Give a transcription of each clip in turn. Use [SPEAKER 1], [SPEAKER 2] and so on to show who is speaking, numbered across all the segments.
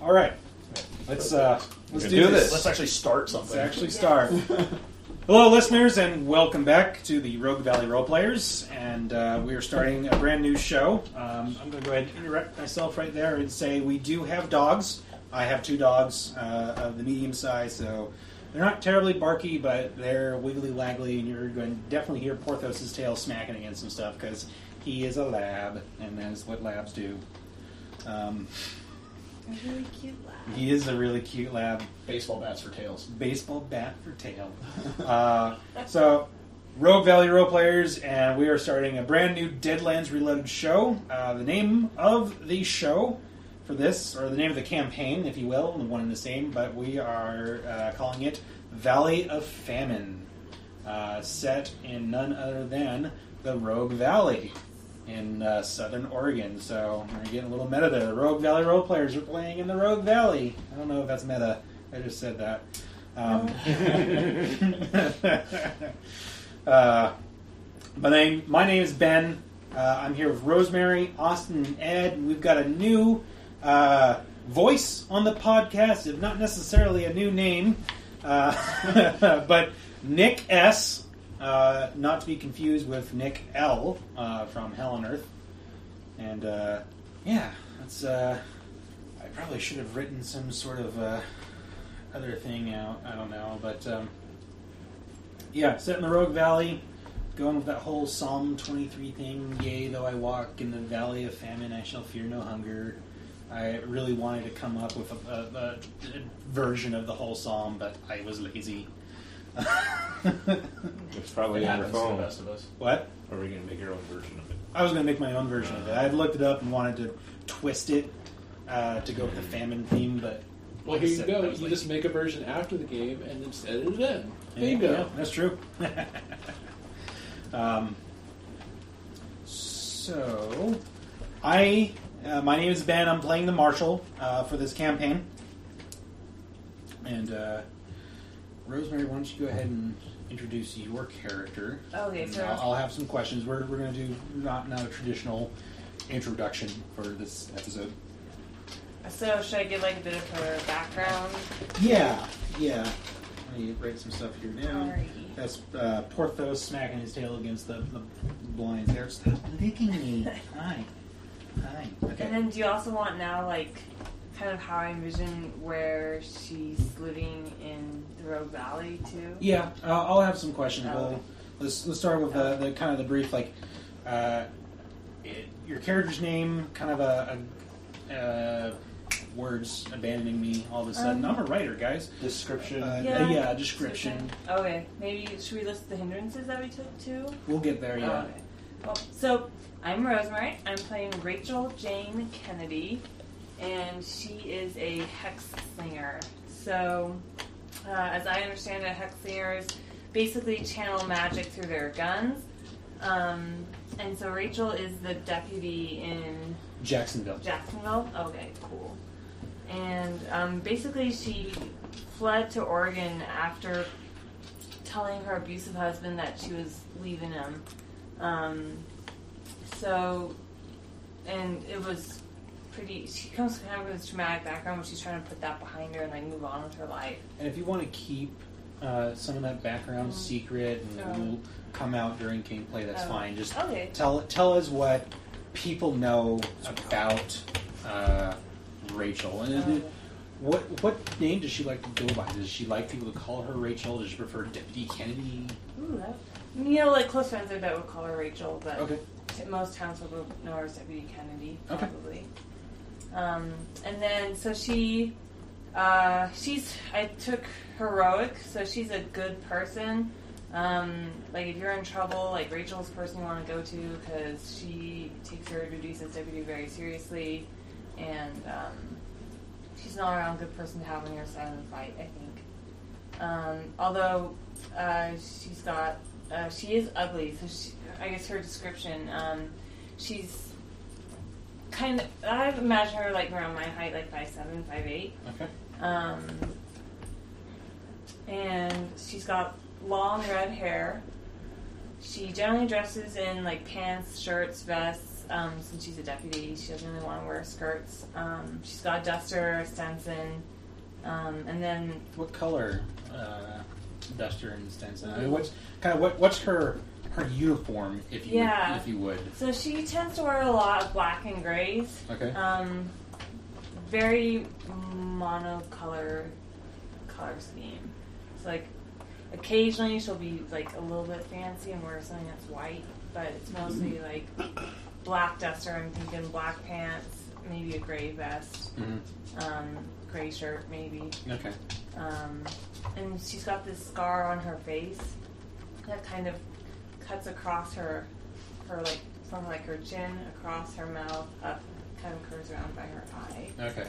[SPEAKER 1] All right. Let's do this.
[SPEAKER 2] Let's actually start something.
[SPEAKER 1] Let's actually start. Hello, listeners, and welcome back to the Rogue Valley Roleplayers. And we are starting a brand new show. I'm going to go ahead and interrupt myself right there and say we do have dogs. I have 2 dogs of the medium size, so they're not terribly barky, but they're wiggly waggly, and you're going to definitely hear Porthos's tail smacking against some stuff because he is a lab, and that's what labs do.
[SPEAKER 3] A really cute lab.
[SPEAKER 1] He is a really cute lab.
[SPEAKER 2] Baseball bats for tails.
[SPEAKER 1] Baseball bat for tail. So, Rogue Valley Roleplayers, and we are starting a brand new Deadlands Reloaded show. The name of the show for this, or the name of the campaign, if you will, the one and the same, but we are calling it Valley of Famine, set in none other than the Rogue Valley in southern Oregon. So we're getting a little meta there. The Rogue Valley Roleplayers are playing in the Rogue Valley. I don't know if that's meta. I just said that. But my name is Ben. I'm here with Rosemary, Austin, and Ed. And we've got a new voice on the podcast, if not necessarily a new name, but Nick S., not to be confused with Nick L. From Hell on Earth. And that's I probably should have written some sort of other thing out. I don't know, but set in the Rogue Valley, going with that whole Psalm 23 thing. Yea, though I walk in the valley of famine, I shall fear no hunger. I really wanted to come up with a version of the whole psalm, but I was lazy.
[SPEAKER 4] It's probably on your phone.
[SPEAKER 2] The best of us.
[SPEAKER 1] What?
[SPEAKER 4] Or are we going to make your own version of it?
[SPEAKER 1] I was going to make my own version of it. I had looked it up and wanted to twist it to go with the famine theme, but...
[SPEAKER 5] Well, here you go. You just make a version after the game and then set it in. Bingo.
[SPEAKER 1] Yeah, that's true. My name is Ben. I'm playing the Marshal for this campaign. And, Rosemary, why don't you go ahead and introduce your character?
[SPEAKER 3] Okay, so
[SPEAKER 1] I'll have some questions. We're going to do not a traditional introduction for this episode.
[SPEAKER 3] So should I give like a bit of her background?
[SPEAKER 1] Yeah. Let me write some stuff here down.
[SPEAKER 3] Alrighty.
[SPEAKER 1] That's Porthos smacking his tail against the blinds there. Stop licking me. Hi. Okay.
[SPEAKER 3] And then do you also want now like kind of how I envision where she's living in the Rogue Valley too?
[SPEAKER 1] Yeah, I'll have some questions.
[SPEAKER 3] Oh.
[SPEAKER 1] Well, let's start with the kind of the brief, like your character's name, kind of a words abandoning me all of a sudden. I'm a writer, guys.
[SPEAKER 4] Description.
[SPEAKER 1] Description.
[SPEAKER 3] Okay, maybe should we list the hindrances that we took too?
[SPEAKER 1] We'll get there. Yeah.
[SPEAKER 3] Okay. Well, so I'm Rosemary. I'm playing Rachel Jane Kennedy. And she is a hexslinger. So, as I understand it, hexslingers basically channel magic through their guns. And so Rachel is the deputy in
[SPEAKER 1] Jacksonville.
[SPEAKER 3] Okay, cool. And basically she fled to Oregon after telling her abusive husband that she was leaving him. And it was... she comes kind of with a traumatic background, but she's trying to put that behind her and like move on with her life.
[SPEAKER 1] And if you want to keep some of that background secret and will come out during gameplay, that's fine. Just tell us what people know about Rachel. And what name does she like to go by? Does she like people to call her Rachel? Does she prefer Deputy Kennedy?
[SPEAKER 3] Ooh, like close friends I bet would call her Rachel, but most townsfolk would know her as Deputy Kennedy, probably. Okay. And then, so I took heroic, so she's a good person. Like, if you're in trouble, like, Rachel's the person you want to go to, because she takes her duties as deputy very seriously, and, she's an all-around good person to have on your side of the fight, I think. Although, she is ugly, so I guess her description, she's kind of, I imagine her like around my height, like 5'7", 5'8".
[SPEAKER 1] Okay.
[SPEAKER 3] And she's got long red hair. She generally dresses in like pants, shirts, vests, since she's a deputy, she doesn't really want to wear skirts. She's got a duster, a Stenson, and then
[SPEAKER 1] what color duster and Stenson? I mean, what's her uniform, if you would?
[SPEAKER 3] So she tends to wear a lot of black and grays.
[SPEAKER 1] Okay.
[SPEAKER 3] Very monocolor color scheme. So like occasionally she'll be like a little bit fancy and wear something that's white, but it's mostly like black duster. I'm thinking black pants, maybe a gray vest, gray shirt maybe.
[SPEAKER 1] Okay.
[SPEAKER 3] And she's got this scar on her face that kind of cuts across her like from like her chin across her mouth up, kind of curves around by her eye.
[SPEAKER 1] Okay.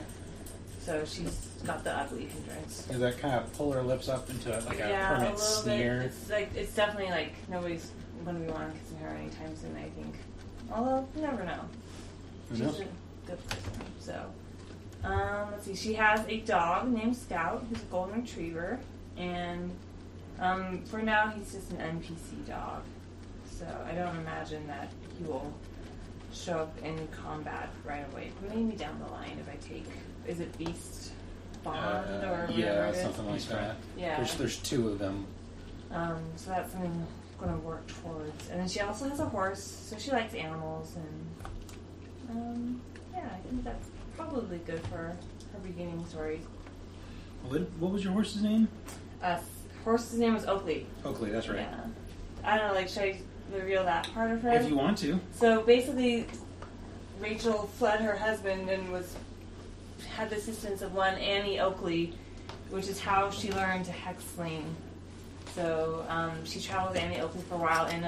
[SPEAKER 3] So she's got the ugly hindrance.
[SPEAKER 1] Does that kind of pull her lips up into like a permanent sneer?
[SPEAKER 3] Bit. It's definitely like nobody's going to be wanting kissing her anytime soon, I think. Although, you never know.
[SPEAKER 1] Who knows?
[SPEAKER 3] She's a good person. So, let's see. She has a dog named Scout, who's a golden retriever, and for now he's just an NPC dog. So I don't imagine that he will show up in combat right away. But maybe down the line if I take, is it Beast Bond or whatever it is?
[SPEAKER 1] Something like that.
[SPEAKER 3] Yeah.
[SPEAKER 1] There's two of them.
[SPEAKER 3] So that's something I'm going to work towards. And then she also has a horse, so she likes animals, and I think that's probably good for her beginning story.
[SPEAKER 1] What was your horse's name?
[SPEAKER 3] Horse's name was Oakley.
[SPEAKER 1] Oakley, that's right.
[SPEAKER 3] Yeah. I don't know, like, should I reveal that part of her?
[SPEAKER 1] If you want to.
[SPEAKER 3] So basically, Rachel fled her husband and had the assistance of one Annie Oakley, which is how she learned to hexsling. So she traveled with Annie Oakley for a while in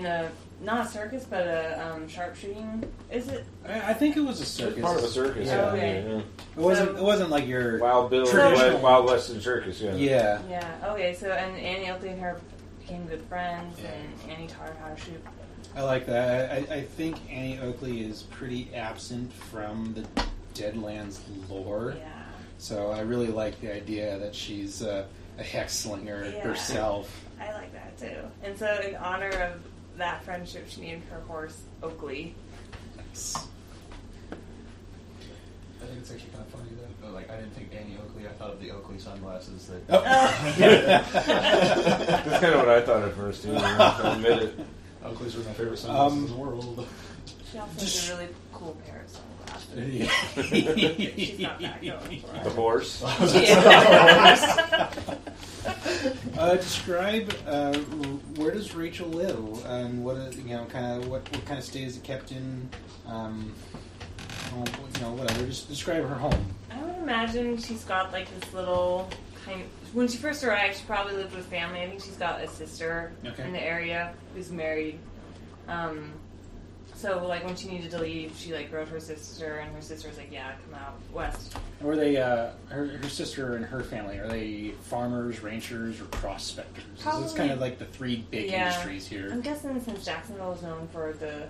[SPEAKER 3] a not a circus, but a sharpshooting. Is it?
[SPEAKER 1] I think it was a circus.
[SPEAKER 4] Part of a circus.
[SPEAKER 3] Yeah. Okay.
[SPEAKER 4] Yeah.
[SPEAKER 1] It wasn't like your
[SPEAKER 4] Wild Bill,
[SPEAKER 1] traditional
[SPEAKER 4] Wild Western circus. Yeah.
[SPEAKER 1] Yeah.
[SPEAKER 3] Yeah. Okay. So and Annie Oakley and her became good friends, and Annie taught her how to shoot.
[SPEAKER 1] I like that. I think Annie Oakley is pretty absent from the Deadlands lore.
[SPEAKER 3] Yeah.
[SPEAKER 1] So I really like the idea that she's a hexslinger herself.
[SPEAKER 3] I like that too. And so in honor of that friendship, she named her horse Oakley.
[SPEAKER 1] Nice.
[SPEAKER 2] I think it's actually kind of funny that, like, I didn't think Annie Oakley. I thought of the Oakley sunglasses. That
[SPEAKER 4] That's kind of what I thought at first, too. I admit it.
[SPEAKER 2] Oakleys were my favorite sunglasses in the world.
[SPEAKER 3] She also has a really cool pair of sunglasses. She's not that going for
[SPEAKER 4] The horse.
[SPEAKER 1] Describe where does Rachel live, and what kind of state is it kept in? Whatever. Just describe her home.
[SPEAKER 3] I would imagine she's got like this little kind of. When she first arrived, she probably lived with family. I think she's got a sister in the area who's married. So like when she needed to leave, she like wrote her sister, and her sister was like, "Yeah, come out west."
[SPEAKER 1] Were they her sister and her family? Are they farmers, ranchers, or prospectors?
[SPEAKER 3] Probably,
[SPEAKER 1] it's kind of like the three big industries here.
[SPEAKER 3] I'm guessing since Jacksonville is known for the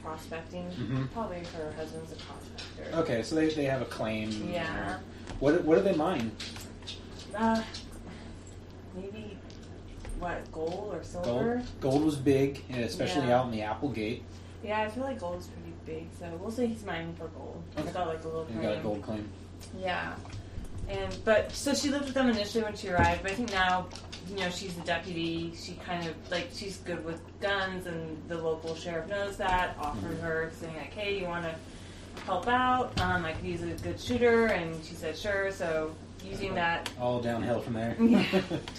[SPEAKER 3] prospecting, probably her husband's a prospector.
[SPEAKER 1] Okay, so they have a claim.
[SPEAKER 3] Yeah.
[SPEAKER 1] What do they mine?
[SPEAKER 3] Maybe gold or silver.
[SPEAKER 1] Gold was big, especially out in the Applegate.
[SPEAKER 3] Yeah, I feel like gold is pretty big, so we'll say he's mining for gold.
[SPEAKER 1] Okay.
[SPEAKER 3] He's got like a little claim.
[SPEAKER 1] You got a gold claim.
[SPEAKER 3] Yeah. So she lived with them initially when she arrived, but I think now, she's a deputy. She kind of she's good with guns, and the local sheriff knows that. Offered her saying like, "Hey, you want to help out? I could use a good shooter," and she said sure. So using that,
[SPEAKER 1] all downhill from there.
[SPEAKER 3] Yeah,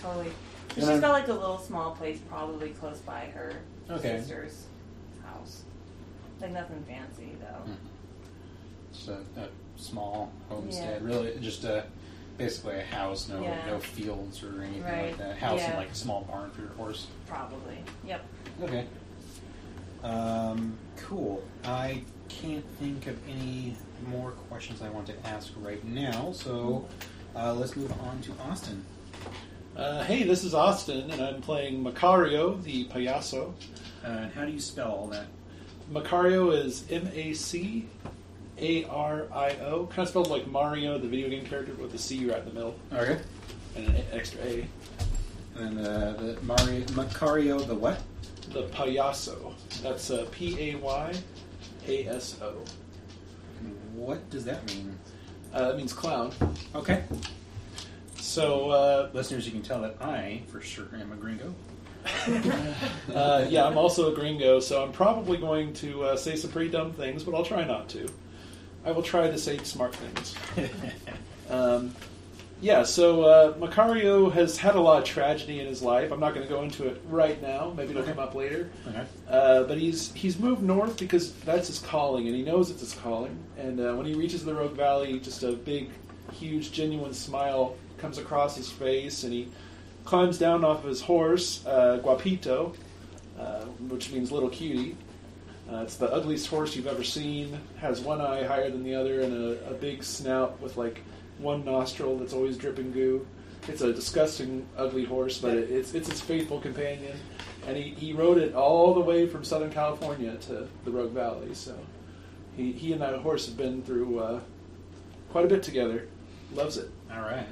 [SPEAKER 3] totally. So she's got like a little small place, probably close by her sister's house. Like nothing fancy though.
[SPEAKER 1] Just a small homestead, really, just basically a house, no fields or anything like that. House and like a small barn for your horse.
[SPEAKER 3] Probably. Yep.
[SPEAKER 1] Okay. Cool. I can't think of any more questions I want to ask right now, so let's move on to Austin.
[SPEAKER 5] Hey, this is Austin, and I'm playing Macario the Payaso.
[SPEAKER 1] And how do you spell all that?
[SPEAKER 5] Macario is Macario, kind of spelled like Mario, the video game character, with a C right in the middle.
[SPEAKER 1] Okay.
[SPEAKER 5] And an extra A.
[SPEAKER 1] And the Macario the what?
[SPEAKER 5] The Payaso. That's Payasao. Payaso.
[SPEAKER 1] What does that mean?
[SPEAKER 5] It means clown.
[SPEAKER 1] Okay.
[SPEAKER 5] So,
[SPEAKER 1] Listeners, you can tell that I, for sure, am a gringo.
[SPEAKER 5] yeah, I'm also a gringo, so I'm probably going to say some pretty dumb things, but I'll try not to. I will try to say smart things. Yeah, so Macario has had a lot of tragedy in his life. I'm not going to go into it right now. Maybe it'll come up later.
[SPEAKER 1] Okay.
[SPEAKER 5] But he's moved north because that's his calling, and he knows it's his calling. And when he reaches the Rogue Valley, just a big, huge, genuine smile comes across his face, and he climbs down off of his horse, Guapito, which means little cutie. It's the ugliest horse you've ever seen. Has one eye higher than the other, and a big snout with like one nostril that's always dripping goo. It's a disgusting, ugly horse, but it's his faithful companion. And he rode it all the way from Southern California to the Rogue Valley. So he and that horse have been through quite a bit together. Loves it.
[SPEAKER 1] All right.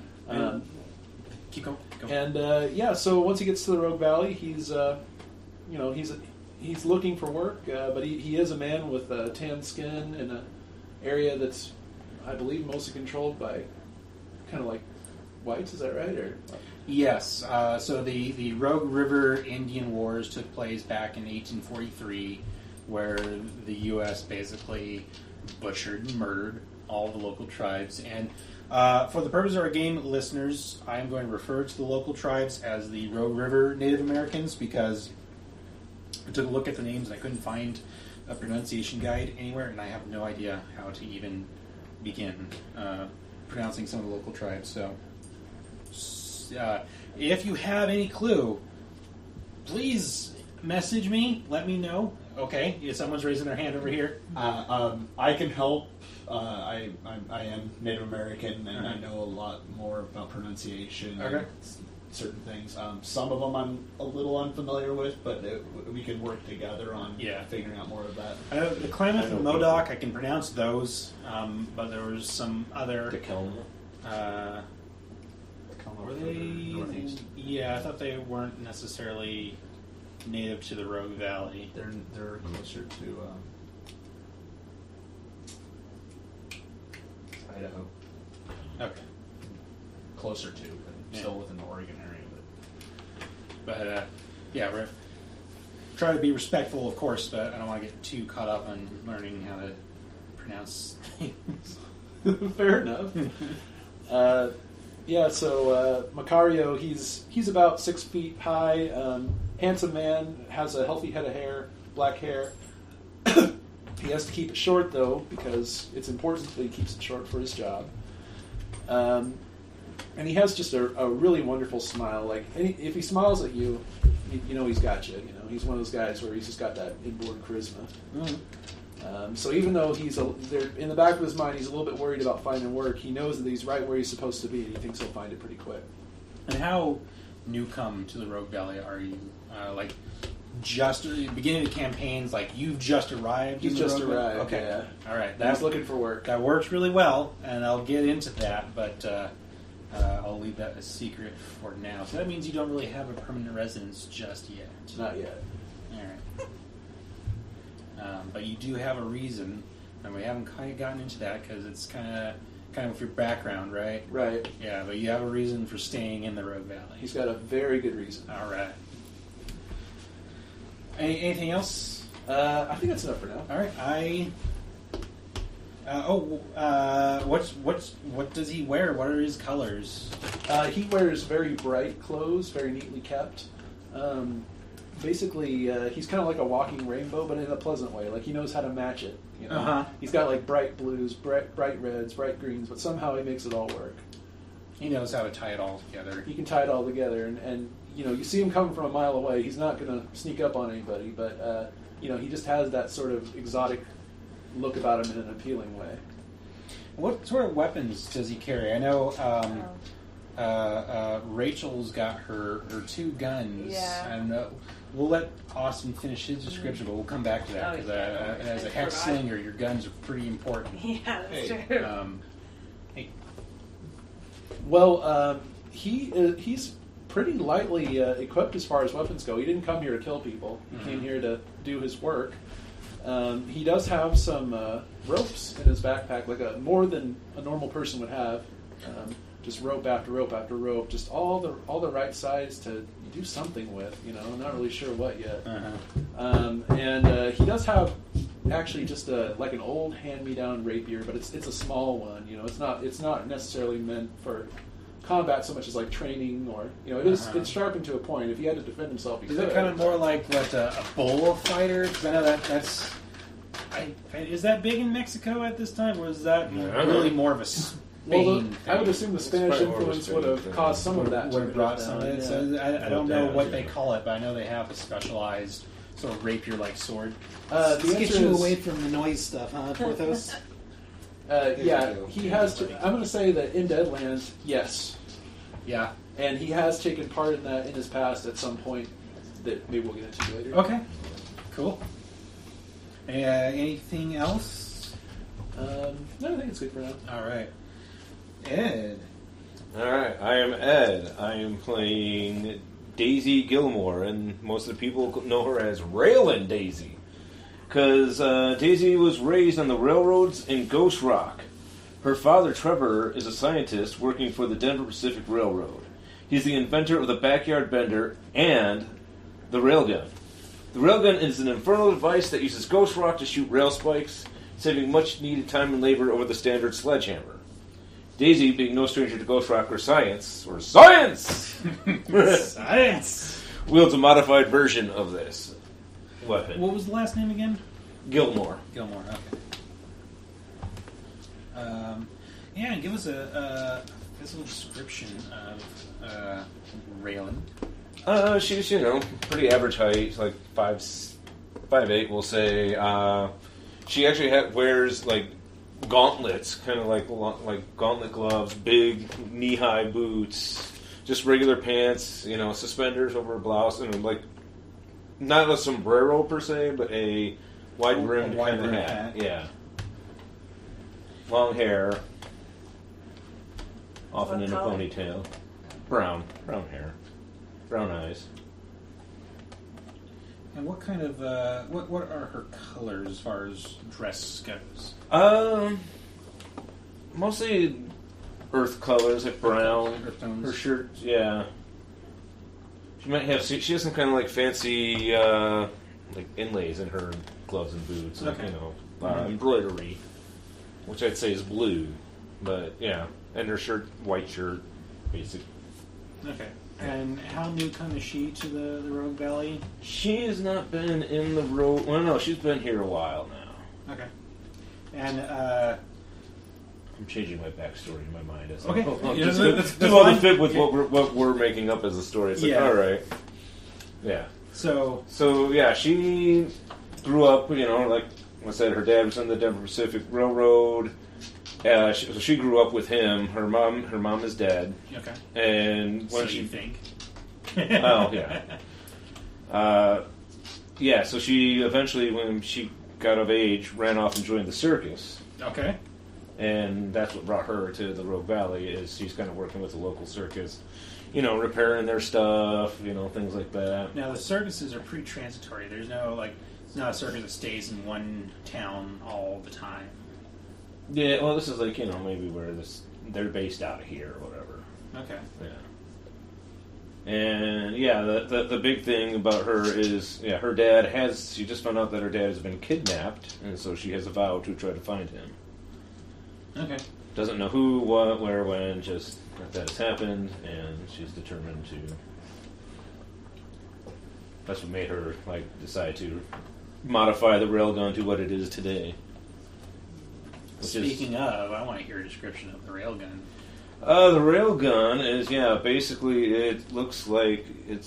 [SPEAKER 1] Keep going.
[SPEAKER 5] And yeah, so once he gets to the Rogue Valley, he's looking for work, but he is a man with tan skin in an area that's, I believe, mostly controlled by kind of like whites. Is that right? Or
[SPEAKER 1] Yes. So the Rogue River Indian Wars took place back in 1843, where the U.S. basically butchered and murdered all the local tribes. And for the purpose of our game, listeners, I am going to refer to the local tribes as the Rogue River Native Americans because I took a look at the names and I couldn't find a pronunciation guide anywhere, and I have no idea how to even begin pronouncing some of the local tribes. So if you have any clue, please message me. Let me know. Okay, someone's raising their hand over here.
[SPEAKER 6] I can help. I am Native American, and I know a lot more about pronunciation and certain things. Some of them I'm a little unfamiliar with, but we can work together on figuring out more of that.
[SPEAKER 1] The Klamath and Modoc, I can pronounce those, but there was some other...
[SPEAKER 4] The Gilmore.
[SPEAKER 1] Were they...
[SPEAKER 6] Northeast.
[SPEAKER 1] Yeah, I thought they weren't necessarily native to the Rogue Valley.
[SPEAKER 6] They're closer to Idaho.
[SPEAKER 1] Okay.
[SPEAKER 6] Closer to, but still within the Oregon area.
[SPEAKER 1] But yeah, we're try to be respectful, of course, but I don't want to get too caught up on learning how to pronounce things.
[SPEAKER 5] fair enough. Yeah, so Macario, he's about 6 feet high, handsome man, has a healthy head of hair, black hair. He has to keep it short, though, because it's important that he keeps it short for his job. And he has just a really wonderful smile. Like, if he smiles at you, you know he's got you. You know, he's one of those guys where he's just got that inborn charisma. Mm-hmm. So even though there in the back of his mind, he's a little bit worried about finding work, he knows that he's right where he's supposed to be, and he thinks he'll find it pretty quick.
[SPEAKER 1] And how newcome to the Rogue Valley are you? Like, just beginning the campaigns, like you've just arrived?
[SPEAKER 5] He's just arrived.
[SPEAKER 1] Okay.
[SPEAKER 5] Yeah.
[SPEAKER 1] All right.
[SPEAKER 5] He's looking for work.
[SPEAKER 1] That works really well, and I'll get into that, but I'll leave that a secret for now. So that means you don't really have a permanent residence just yet.
[SPEAKER 5] Not yet.
[SPEAKER 1] All right. But you do have a reason, and we haven't kind of gotten into that because it's kind of with your background, right?
[SPEAKER 5] Right.
[SPEAKER 1] Yeah, but you have a reason for staying in the Rogue Valley.
[SPEAKER 5] He's got a very good reason.
[SPEAKER 1] All right. Anything else?
[SPEAKER 5] I think that's enough for now.
[SPEAKER 1] All right. What does he wear? What are his colors?
[SPEAKER 5] He wears very bright clothes, very neatly kept. Basically, he's kind of like a walking rainbow, but in a pleasant way. Like, he knows how to match it. You know?
[SPEAKER 1] Uh-huh.
[SPEAKER 5] He's got like bright blues, bright reds, bright greens, but somehow he makes it all work.
[SPEAKER 1] He knows how to tie it all together.
[SPEAKER 5] He can tie it all together, and you know, you see him coming from a mile away. He's not going to sneak up on anybody, but you know, he just has that sort of exotic look about him in an appealing way.
[SPEAKER 1] What sort of weapons does he carry? I know Rachel's got her 2 guns.
[SPEAKER 3] Yeah.
[SPEAKER 1] And we'll let Austin finish his description, but we'll come back to that because as a hexslinger, your guns are pretty important.
[SPEAKER 3] Yeah, that's true.
[SPEAKER 5] Well, he's pretty lightly equipped as far as weapons go. He didn't come here to kill people. He came here to do his work. He does have some ropes in his backpack, like more than a normal person would have. Just rope after rope after rope, just all the right size to do something with. I'm not really sure what yet. And he does have actually just like an old hand-me-down rapier, but it's a small one. It's not necessarily meant for combat so much as like training, or it's sharpened to a point. If he had to defend himself, he
[SPEAKER 1] Is
[SPEAKER 5] could.
[SPEAKER 1] it kind of more like what a bull fighter? 'Cause I know that's. Is that big in Mexico at this time, or is that really more of a Spain thing?
[SPEAKER 5] I would assume the Spanish
[SPEAKER 4] probably more of a
[SPEAKER 5] influence
[SPEAKER 4] Spain
[SPEAKER 5] would have
[SPEAKER 4] thing.
[SPEAKER 5] caused some of that.
[SPEAKER 1] Would
[SPEAKER 5] to
[SPEAKER 1] have
[SPEAKER 5] go
[SPEAKER 1] brought
[SPEAKER 5] down,
[SPEAKER 1] some of it.
[SPEAKER 5] yeah.
[SPEAKER 1] So I don't know
[SPEAKER 4] down,
[SPEAKER 1] what
[SPEAKER 4] yeah.
[SPEAKER 1] they call it, but I know they have a specialized sort of rapier-like sword.
[SPEAKER 5] The
[SPEAKER 7] Let's get
[SPEAKER 5] answer
[SPEAKER 7] you
[SPEAKER 5] is-
[SPEAKER 7] away from the noise stuff, huh, Porthos?
[SPEAKER 5] Yeah, he has. I'm going to say that in Deadlands, yes,
[SPEAKER 1] Yeah.
[SPEAKER 5] and he has taken part in that in his past at some point. That maybe we'll get into later.
[SPEAKER 1] Okay. Cool. Anything else?
[SPEAKER 5] No, I think it's good for now.
[SPEAKER 1] All right. Ed.
[SPEAKER 4] Alright, I am Ed. I am playing Daisy Gilmore, and most of the people know her as Railin Daisy. Because Daisy was raised on the railroads in Ghost Rock. Her father, Trevor, is a scientist working for the Denver Pacific Railroad. He's the inventor of the backyard bender and the railgun. The railgun is an infernal device that uses ghost rock to shoot rail spikes, saving much needed time and labor over the standard sledgehammer. Daisy, being no stranger to ghost rock or science,
[SPEAKER 1] Science.
[SPEAKER 4] wields a modified version of this weapon.
[SPEAKER 1] What was the last name again?
[SPEAKER 4] Gilmore.
[SPEAKER 1] Gilmore. Okay. Yeah, give us a physical description of Railin.
[SPEAKER 4] She's, pretty average height, like 5'8", we'll say. She actually wears, like, gauntlets, kind of like gauntlet gloves, big knee-high boots, just regular pants, suspenders over a blouse, and, like, not a sombrero per se, but a wide-brimmed kind of hat. Yeah. Long hair, often
[SPEAKER 3] What
[SPEAKER 4] in a
[SPEAKER 3] color?
[SPEAKER 4] ponytail. Brown hair. Brown eyes.
[SPEAKER 1] And what kind of what are her colors as far as dress goes?
[SPEAKER 4] Mostly earth colors, like brown.
[SPEAKER 1] Earth tones.
[SPEAKER 4] Her shirt, yeah. She might have. She has some kind of like fancy like inlays in her gloves and boots, like,
[SPEAKER 1] Okay.
[SPEAKER 4] embroidery, which I'd say is blue, but yeah, and her shirt, white shirt, basic.
[SPEAKER 1] Okay. And how new is she to the Rogue Valley?
[SPEAKER 4] She has not been in the road. Well, no, she's been here a while now.
[SPEAKER 1] Okay. And
[SPEAKER 4] I'm changing my backstory in my mind as
[SPEAKER 1] Okay.
[SPEAKER 4] I go.
[SPEAKER 1] Yeah,
[SPEAKER 4] Just
[SPEAKER 1] that's
[SPEAKER 4] to all
[SPEAKER 1] fine.
[SPEAKER 4] fit with what we're making up as a story. It's like,
[SPEAKER 1] Yeah.
[SPEAKER 4] all right, yeah.
[SPEAKER 1] so
[SPEAKER 4] So yeah, she grew up. Like I said, her dad was on the Denver Pacific Railroad. So she grew up with him. Her mom is dead,
[SPEAKER 1] okay.
[SPEAKER 4] and
[SPEAKER 1] So
[SPEAKER 4] when
[SPEAKER 1] you think?
[SPEAKER 4] oh yeah, yeah. So she eventually, when she got of age, ran off and joined the circus.
[SPEAKER 1] Okay.
[SPEAKER 4] And that's what brought her to the Rogue Valley. Is she's kind of working with the local circus, repairing their stuff, things like that.
[SPEAKER 1] Now the circuses are pretty transitory. There's no it's not a circus that stays in one town all the time.
[SPEAKER 4] Yeah, well, this is like maybe where they're based out of here or whatever.
[SPEAKER 1] Okay.
[SPEAKER 4] Yeah. And yeah, the big thing about her is her dad she just found out that her dad has been kidnapped, and so she has a vow to try to find him.
[SPEAKER 1] Okay.
[SPEAKER 4] Doesn't know who, what, where, when, just that has happened, and she's determined to. That's what made her decide to modify the railgun to what it is today.
[SPEAKER 1] Speaking of, I want to hear a description of the railgun.
[SPEAKER 4] The railgun is basically it looks like it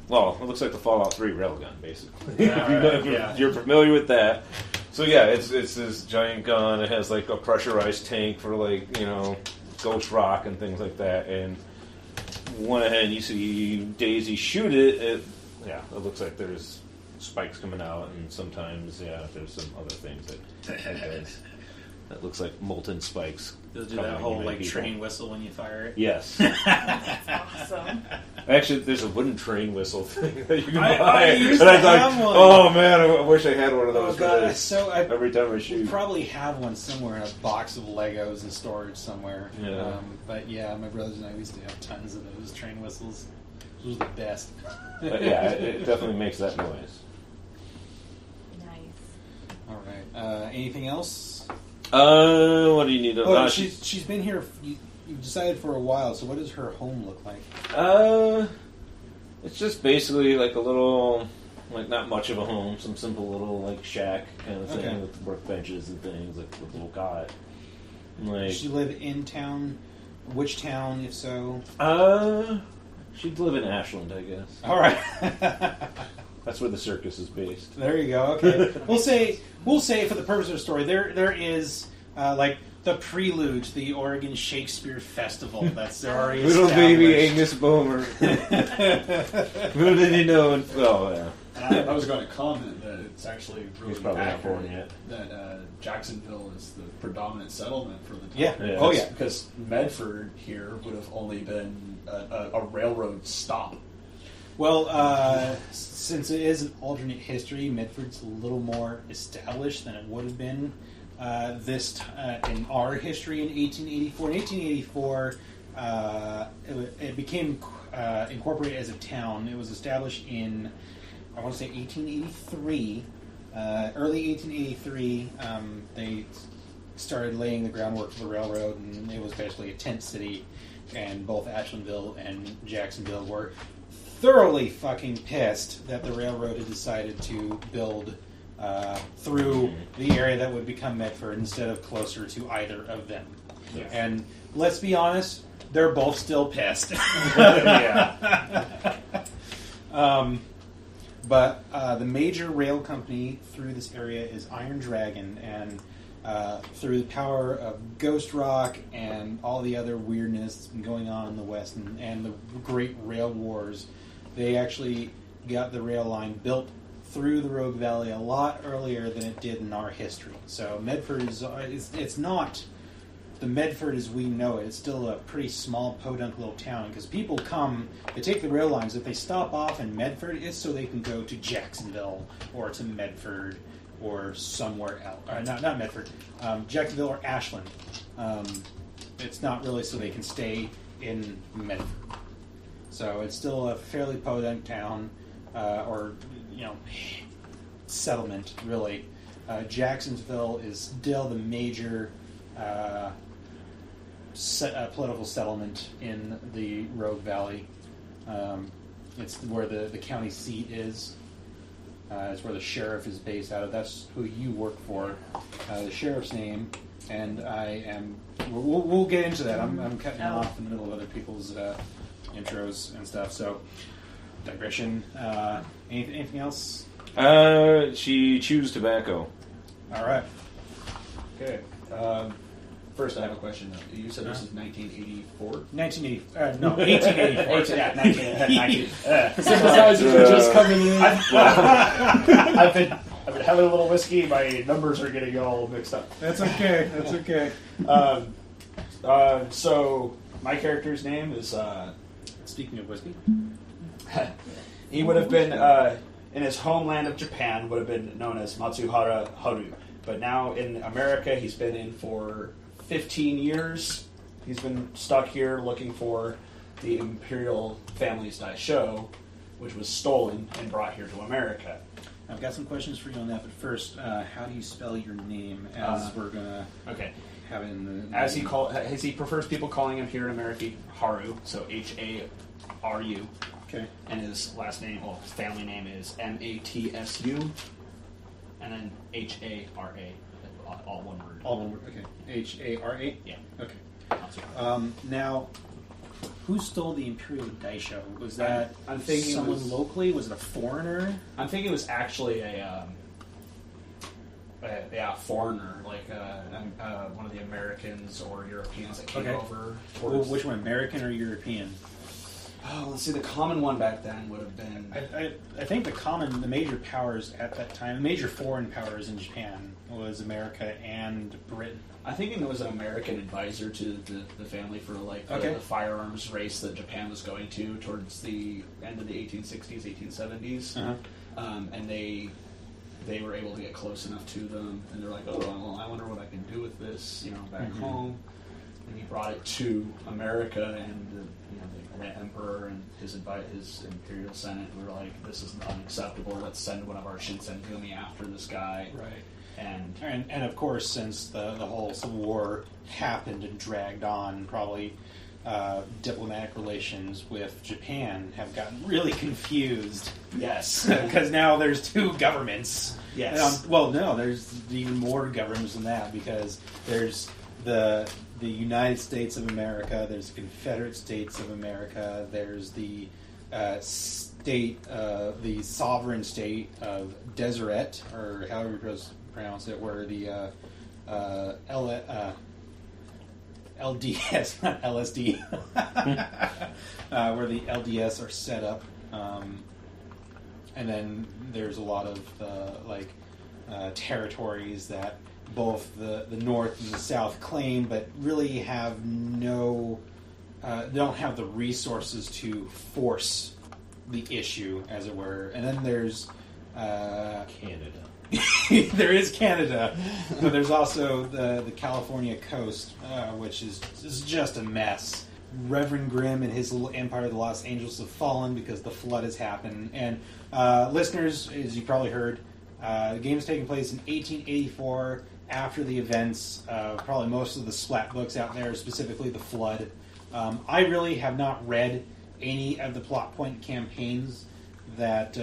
[SPEAKER 4] looks like the Fallout 3 railgun, basically. If you're familiar with that. So yeah, it's this giant gun. It has like a pressurized tank for ghost rock and things like that. And went ahead and you see Daisy shoot it. It looks like there's spikes coming out, and sometimes there's some other things that it does. that looks like molten spikes.
[SPEAKER 1] Does do
[SPEAKER 4] covering
[SPEAKER 1] that whole
[SPEAKER 4] human
[SPEAKER 1] like
[SPEAKER 4] people.
[SPEAKER 1] train whistle when you fire it?
[SPEAKER 4] Yes.
[SPEAKER 3] That's awesome.
[SPEAKER 4] Actually, there's a wooden train whistle thing that you can
[SPEAKER 1] I
[SPEAKER 4] buy.
[SPEAKER 1] used
[SPEAKER 4] and
[SPEAKER 1] to
[SPEAKER 4] I thought,
[SPEAKER 1] have one.
[SPEAKER 4] oh man, I wish I had one of those.
[SPEAKER 1] Oh god,
[SPEAKER 4] for this.
[SPEAKER 1] so I
[SPEAKER 4] Every time I shoot.
[SPEAKER 1] probably have one somewhere in a box of Legos in storage somewhere.
[SPEAKER 4] Yeah.
[SPEAKER 1] But yeah, my brothers and I used to have tons of those train whistles. Those were the best.
[SPEAKER 4] But yeah, it definitely makes that noise.
[SPEAKER 3] Nice.
[SPEAKER 1] All right. Anything else?
[SPEAKER 4] What do you need to
[SPEAKER 1] Oh,
[SPEAKER 4] know?
[SPEAKER 1] she's been here. You've decided for a while. So what does her home look like?
[SPEAKER 4] It's just basically like a little, like not much of a home, some simple little like shack kind of thing
[SPEAKER 1] Okay.
[SPEAKER 4] with workbenches and things, like with a little cot. And, like,
[SPEAKER 1] Does she live in town? Which town, if so?
[SPEAKER 4] she'd live in Ashland, I guess.
[SPEAKER 1] All right.
[SPEAKER 4] That's where the circus is based.
[SPEAKER 1] There you go. Okay, we'll say for the purpose of the story, there is like the prelude to the Oregon Shakespeare Festival. That's already
[SPEAKER 4] Little baby
[SPEAKER 1] established.
[SPEAKER 4] Angus Bomer. Little did he know? Oh yeah.
[SPEAKER 6] And I was going to comment that it's actually really
[SPEAKER 4] He's probably not
[SPEAKER 6] accurate
[SPEAKER 4] born yet.
[SPEAKER 6] that Jacksonville is the predominant settlement for the town.
[SPEAKER 1] Yeah.
[SPEAKER 4] Yeah.
[SPEAKER 1] Oh yeah.
[SPEAKER 6] Because Medford here would have only been a railroad stop.
[SPEAKER 1] Well, since it is an alternate history, Medford's a little more established than it would have been in our history in 1884. In 1884, it became incorporated as a town. It was established in, I want to say, 1883. Early 1883, they started laying the groundwork for the railroad, and it was basically a tent city. And both Ashlandville and Jacksonville were thoroughly fucking pissed that the railroad had decided to build through the area that would become Medford instead of closer to either of them.
[SPEAKER 4] Yeah.
[SPEAKER 1] And let's be honest, they're both still pissed.
[SPEAKER 4] Yeah.
[SPEAKER 1] But the major rail company through this area is Iron Dragon, and through the power of Ghost Rock and all the other weirdness that's been going on in the West and the Great Rail Wars, they actually got the rail line built through the Rogue Valley a lot earlier than it did in our history. So Medford it's not the Medford as we know it. It's still a pretty small, podunk little town, because people come, they take the rail lines. If they stop off in Medford, it's so they can go to Jacksonville or to Medford or somewhere else. Not Medford, Jacksonville or Ashland. It's not really so they can stay in Medford. So it's still a fairly podunk town, or settlement, really. Jacksonville is still the major political settlement in the Rogue Valley. It's where the county seat is. It's where the sheriff is based out of. That's who you work for. The sheriff's name, and I am. We'll get into that. I'm cutting off in the middle of other people's intros and stuff. So, digression. Anything else?
[SPEAKER 4] She chews tobacco.
[SPEAKER 1] All right.
[SPEAKER 6] Okay. First, I have a question. You said this is 1984?
[SPEAKER 1] 1884. Yeah, 1984.
[SPEAKER 5] Synthesizers are just coming in.
[SPEAKER 6] I've been having a little whiskey. My numbers are getting all mixed up.
[SPEAKER 1] That's okay. That's okay.
[SPEAKER 6] So, my character's name is...
[SPEAKER 1] Speaking of whiskey.
[SPEAKER 6] he would have been, in his homeland of Japan, would have been known as Matsuhara Haru. But now in America, he's been in for 15 years. He's been stuck here looking for the Imperial Family's Daisho, which was stolen and brought here to America.
[SPEAKER 1] I've got some questions for you on that, but first, how do you spell your name? As we're gonna have it in the
[SPEAKER 6] As he prefers people calling him here in America Haru, so Haru.
[SPEAKER 1] Okay.
[SPEAKER 6] And his last name, his family name is Matsu, and then Hara, all one word.
[SPEAKER 1] All one word. Okay. Hara.
[SPEAKER 6] Yeah.
[SPEAKER 1] Okay. Now, who stole the Imperial Daisho? Was that
[SPEAKER 6] I'm thinking
[SPEAKER 1] someone locally? Was it a foreigner?
[SPEAKER 6] I'm thinking it was actually a foreigner, like one of the Americans or Europeans that came over.
[SPEAKER 1] Well, which one, American or European?
[SPEAKER 6] Oh, let's see. The common one back then would have been.
[SPEAKER 1] I think the major powers at that time, the major foreign powers in Japan was America and Britain.
[SPEAKER 6] I think it was an American advisor to the family for the firearms race that Japan was going to towards the end of the 1860s, 1870s, and they were able to get close enough to them, and they're like, oh, well, I wonder what I can do with this, back home. And he brought it to America, and the emperor and his imperial senate were like, this is unacceptable. Let's send one of our shinsengumi after this guy.
[SPEAKER 1] Right.
[SPEAKER 6] And
[SPEAKER 1] of course, since the whole Civil War happened and dragged on, probably diplomatic relations with Japan have gotten really confused.
[SPEAKER 6] Yes.
[SPEAKER 1] Because now there's two governments.
[SPEAKER 6] Yes.
[SPEAKER 1] There's even more governments than that, because there's the United States of America, there's the Confederate States of America, there's the the sovereign state of Deseret, or however you pronounce it, where the LDS, not LSD, where the LDS are set up, and then there's a lot of territories that both the North and the South claim, but really have don't have the resources to force the issue, as it were. And then there's
[SPEAKER 4] Canada.
[SPEAKER 1] There is Canada, but there's also the California coast, which is just a mess. Reverend Grimm and his little empire of the Los Angeles have fallen because the flood has happened. And listeners, as you probably heard, the game is taking place in 1884, after the events of probably most of the splat books out there, specifically the flood. I really have not read any of the plot point campaigns that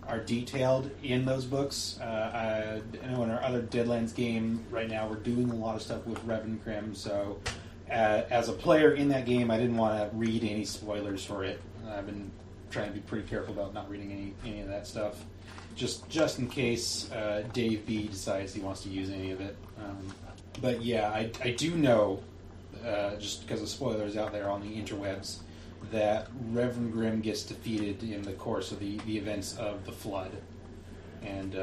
[SPEAKER 1] are detailed in those books. I know in our other Deadlands game right now we're doing a lot of stuff with Reverend Grimm, so as a player in that game I didn't want to read any spoilers for it. I've been trying to be pretty careful about not reading any of that stuff, just in case Dave B decides he wants to use any of it. But yeah, I do know, just because of spoilers out there on the interwebs, that Reverend Grimm gets defeated in the course of the events of the flood, and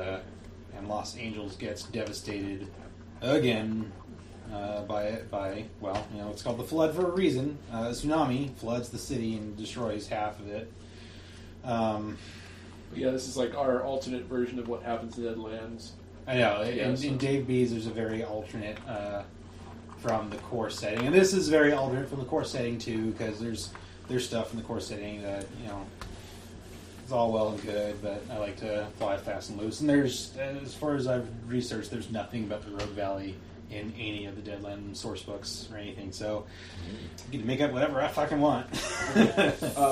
[SPEAKER 1] Los Angeles gets devastated again by it's called the flood for a reason. A tsunami floods the city and destroys half of it.
[SPEAKER 5] Yeah, this is like our alternate version of what happens in Deadlands.
[SPEAKER 1] I know. In Dave B's, there's a very alternate from the core setting, and this is very alternate from the core setting too, because there's stuff in the core setting that it's all well and good, but I like to fly fast and loose. And there's, as far as I've researched, there's nothing about the Rogue Valley in any of the Deadlands source books or anything. So I get to make up whatever I fucking want.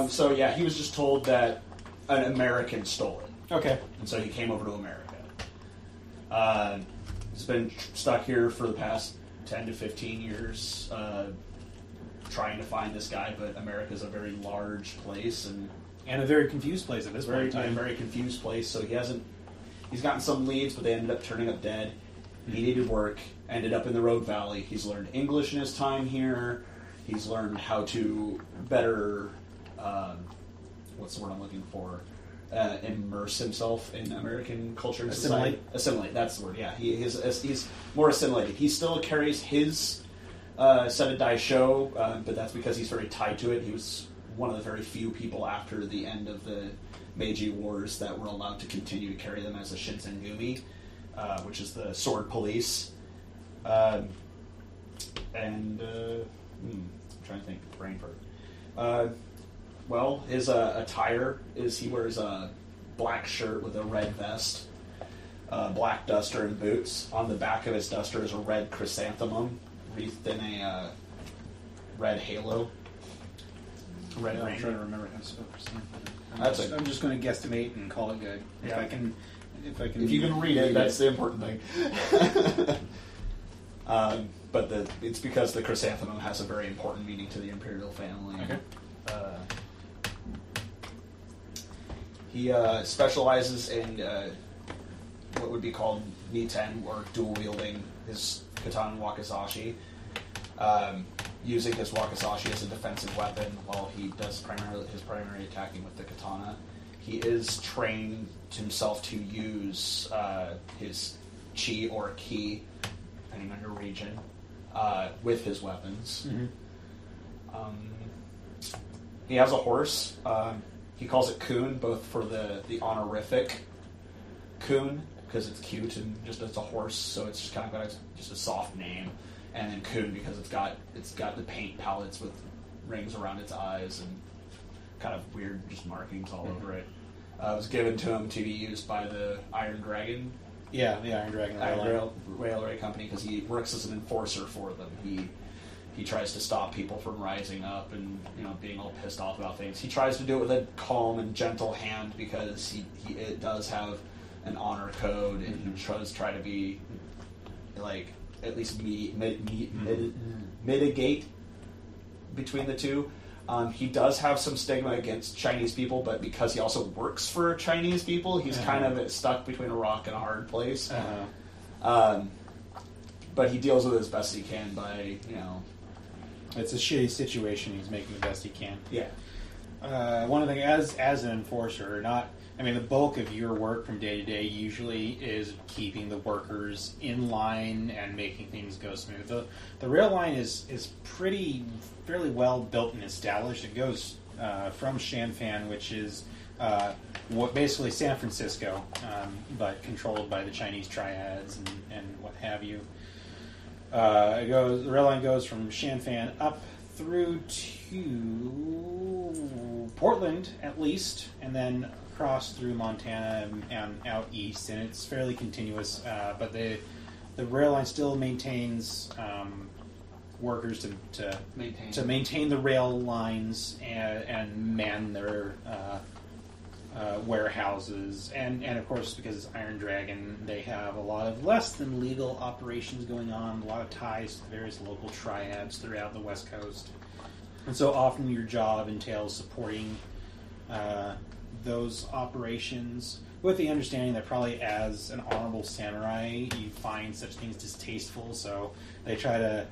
[SPEAKER 6] So yeah, he was just told that an American stole it.
[SPEAKER 1] Okay.
[SPEAKER 6] And so he came over to America. He's been stuck here for the past 10 to 15 years trying to find this guy, but America's a very large place and
[SPEAKER 1] a very confused place at this point in time.
[SPEAKER 6] A very confused place, so he's gotten some leads, but they ended up turning up dead. He needed work, ended up in the Rogue Valley. He's learned English in his time here. He's learned how to better, what's the word I'm looking for? Immerse himself in American culture and society. Assimilate, that's the word, yeah. He's more assimilated. He still carries his set of daisho, but that's because he's very tied to it. He was one of the very few people after the end of the Meiji Wars that were allowed to continue to carry them as a shinsengumi, which is the sword police. I'm trying to think, brain fart. Well, his attire is he wears a black shirt with a red vest, black duster and boots. On the back of his duster is a red chrysanthemum wreathed in a red halo. Red ring.
[SPEAKER 1] I'm trying to remember how to spell chrysanthemum. I'm just going to guesstimate and call it good.
[SPEAKER 6] Yeah.
[SPEAKER 1] If
[SPEAKER 6] you can read it, that's the important thing. But it's because the chrysanthemum has a very important meaning to the imperial family.
[SPEAKER 1] Okay.
[SPEAKER 6] He specializes in what would be called Niten, or dual wielding his katana and wakizashi. using his wakizashi as a defensive weapon while he does his primary attacking with the katana. He is trained himself to use his chi or ki, depending on your region, with his weapons. He has a horse. He calls it Kun, both for the honorific Kun, because it's cute and just it's a horse, so it's just kind of got just a soft name, and then Kun because it's got the paint palettes with rings around its eyes and kind of weird just markings all over it. It was given to him to be used by the Iron Dragon.
[SPEAKER 1] Yeah, the Iron Dragon
[SPEAKER 6] Railway Company, because he works as an enforcer for them. He tries to stop people from rising up and being all pissed off about things. He tries to do it with a calm and gentle hand because it does have an honor code, and he tries to try to be like at least mitigate between the two. He does have some stigma against Chinese people, but because he also works for Chinese people, he's kind of stuck between a rock and a hard place. But he deals with it as best he can by,
[SPEAKER 1] It's a shitty situation. He's making the best he can.
[SPEAKER 6] Yeah.
[SPEAKER 1] One of the things, as an enforcer, the bulk of your work from day to day usually is keeping the workers in line and making things go smooth. The rail line is fairly well built and established. It goes from Shanfan, which is basically San Francisco, but controlled by the Chinese triads and what have you. The rail line goes from Shanfan up through to Portland, at least, and then across through Montana and out east, and it's fairly continuous. But the rail line still maintains workers to maintain the rail lines and man their warehouses, and of course, because it's Iron Dragon, they have a lot of less than legal operations going on, a lot of ties to various local triads throughout the West Coast, and so often your job entails supporting those operations, with the understanding that probably as an honorable samurai you find such things distasteful, so they try to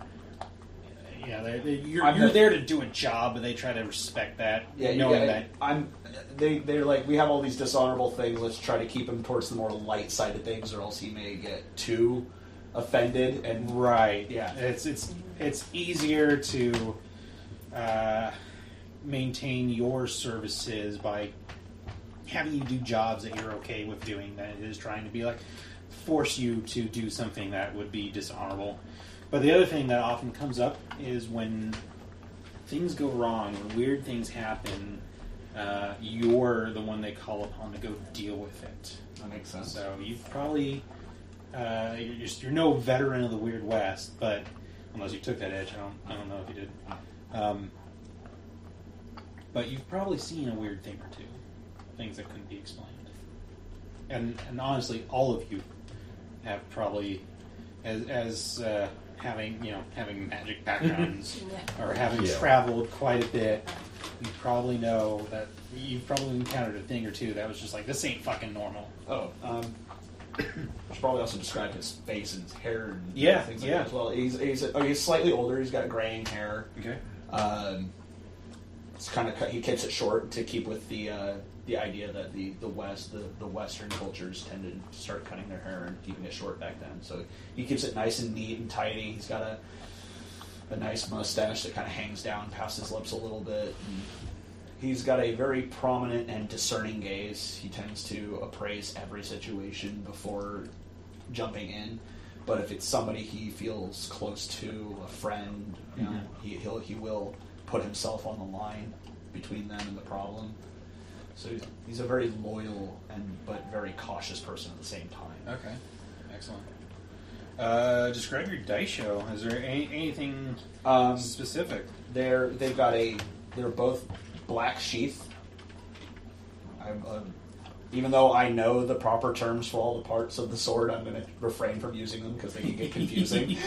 [SPEAKER 1] you're there to do a job, but they try to respect that, that
[SPEAKER 6] they're like, we have all these dishonorable things, let's try to keep him towards the more light side of things, or else he may get too offended. And
[SPEAKER 1] right, yeah, it's easier to maintain your services by having you do jobs that you're okay with doing than it is trying to be force you to do something that would be dishonorable. But the other thing that often comes up is when things go wrong, when weird things happen, you're the one they call upon to go deal with it.
[SPEAKER 6] That makes sense.
[SPEAKER 1] So you've probably you're no veteran of the Weird West, but unless you took that edge, I don't know if you did. But you've probably seen a weird thing or two, things that couldn't be explained. And honestly, all of you have probably, as having magic backgrounds or having traveled quite a bit, you probably know that you've probably encountered a thing or two that was just like, this ain't fucking normal.
[SPEAKER 6] Should probably also describe his face and his hair and things like that as well. He's slightly older. He's got graying hair.
[SPEAKER 1] Okay.
[SPEAKER 6] It's kind of he keeps it short to keep with the idea that the Western cultures tended to start cutting their hair and keeping it short back then. So he keeps it nice and neat and tidy. He's got a nice mustache that kind of hangs down past his lips a little bit. And he's got a very prominent and discerning gaze. He tends to appraise every situation before jumping in. But if it's somebody he feels close to, a friend, he will put himself on the line between them and the problem. So he's a very loyal but very cautious person at the same time.
[SPEAKER 1] Okay, excellent. Describe your dice show. Is there anything specific?
[SPEAKER 6] They're both black sheath. Even though I know the proper terms for all the parts of the sword, I'm going to refrain from using them because they can get confusing.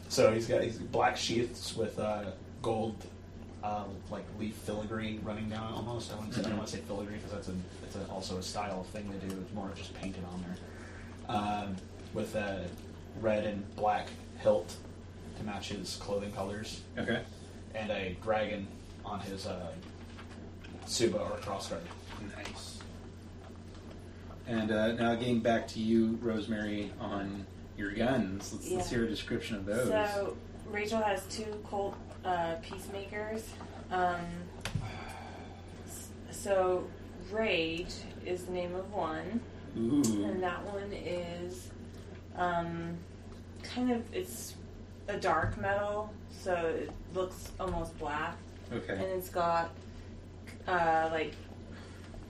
[SPEAKER 6] So he's black sheaths with gold, leaf filigree running down almost. I don't want to say filigree because it's also a style of thing they do. It's more just painted on there. With a red and black hilt to match his clothing colors,
[SPEAKER 1] Okay.
[SPEAKER 6] and a dragon on his Suba or crossguard.
[SPEAKER 1] Nice. And now getting back to you, Rosemary, on your guns. Let's hear a description of those.
[SPEAKER 3] So Rachel has 2 Colt peacemakers. So Rage is the name of one.
[SPEAKER 1] Ooh.
[SPEAKER 3] And that one is it's a dark metal, so it looks almost black.
[SPEAKER 1] Okay.
[SPEAKER 3] And it's got like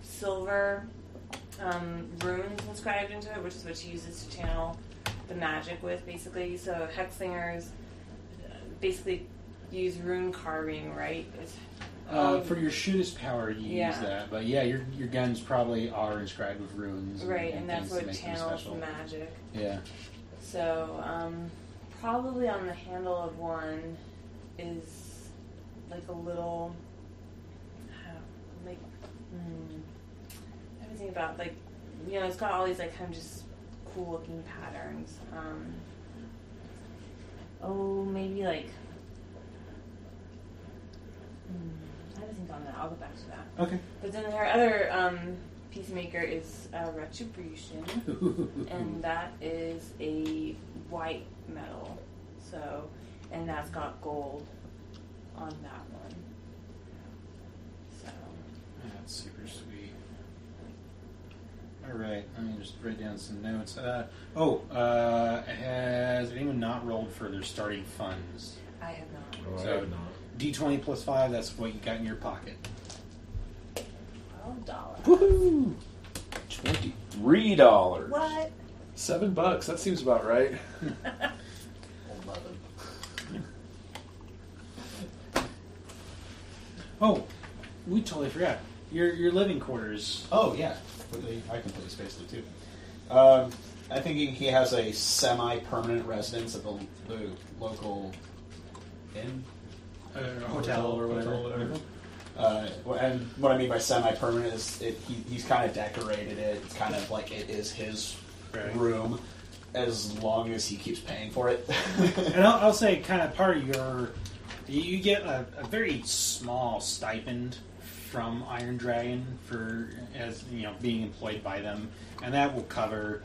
[SPEAKER 3] silver runes inscribed into it, which is what she uses to channel the magic with, basically. So hexslingers basically use rune carving, right?
[SPEAKER 1] For your shootist power, you use that, but your guns probably are inscribed with runes,
[SPEAKER 3] right? And that's what
[SPEAKER 1] make them
[SPEAKER 3] channels
[SPEAKER 1] special.
[SPEAKER 3] the magic.
[SPEAKER 1] Yeah.
[SPEAKER 3] So probably on the handle of one is like a little, like I was thinking about it's got all these like kind of just cool looking patterns. Maybe like. I haven't think on that. I'll go back to that.
[SPEAKER 1] Okay.
[SPEAKER 3] But then her other peacemaker is Retribution, and that is a white metal. So, and that's got gold on that one. So.
[SPEAKER 1] That's super sweet. All right, let me just write down some notes. Has anyone not rolled for their starting funds?
[SPEAKER 3] I have not.
[SPEAKER 4] Oh,
[SPEAKER 1] So-
[SPEAKER 4] I have not.
[SPEAKER 1] D20 plus 5, that's what you got in your pocket.
[SPEAKER 3] $12.
[SPEAKER 1] Woohoo!
[SPEAKER 4] $23.
[SPEAKER 3] What?
[SPEAKER 5] $7. That seems about right.
[SPEAKER 6] 11.
[SPEAKER 1] Oh, we totally forgot. Your living quarters.
[SPEAKER 6] Oh yeah, I completely spaced it too. I'm thinking he has a semi-permanent residence at the local inn.
[SPEAKER 1] Hotel or whatever.
[SPEAKER 6] And what I mean by semi-permanent is he's kind of decorated it. It's kind of like it is his room, as long as he keeps paying for it.
[SPEAKER 1] And I'll say, kind of part of you get a very small stipend from Iron Dragon as being employed by them, and that will cover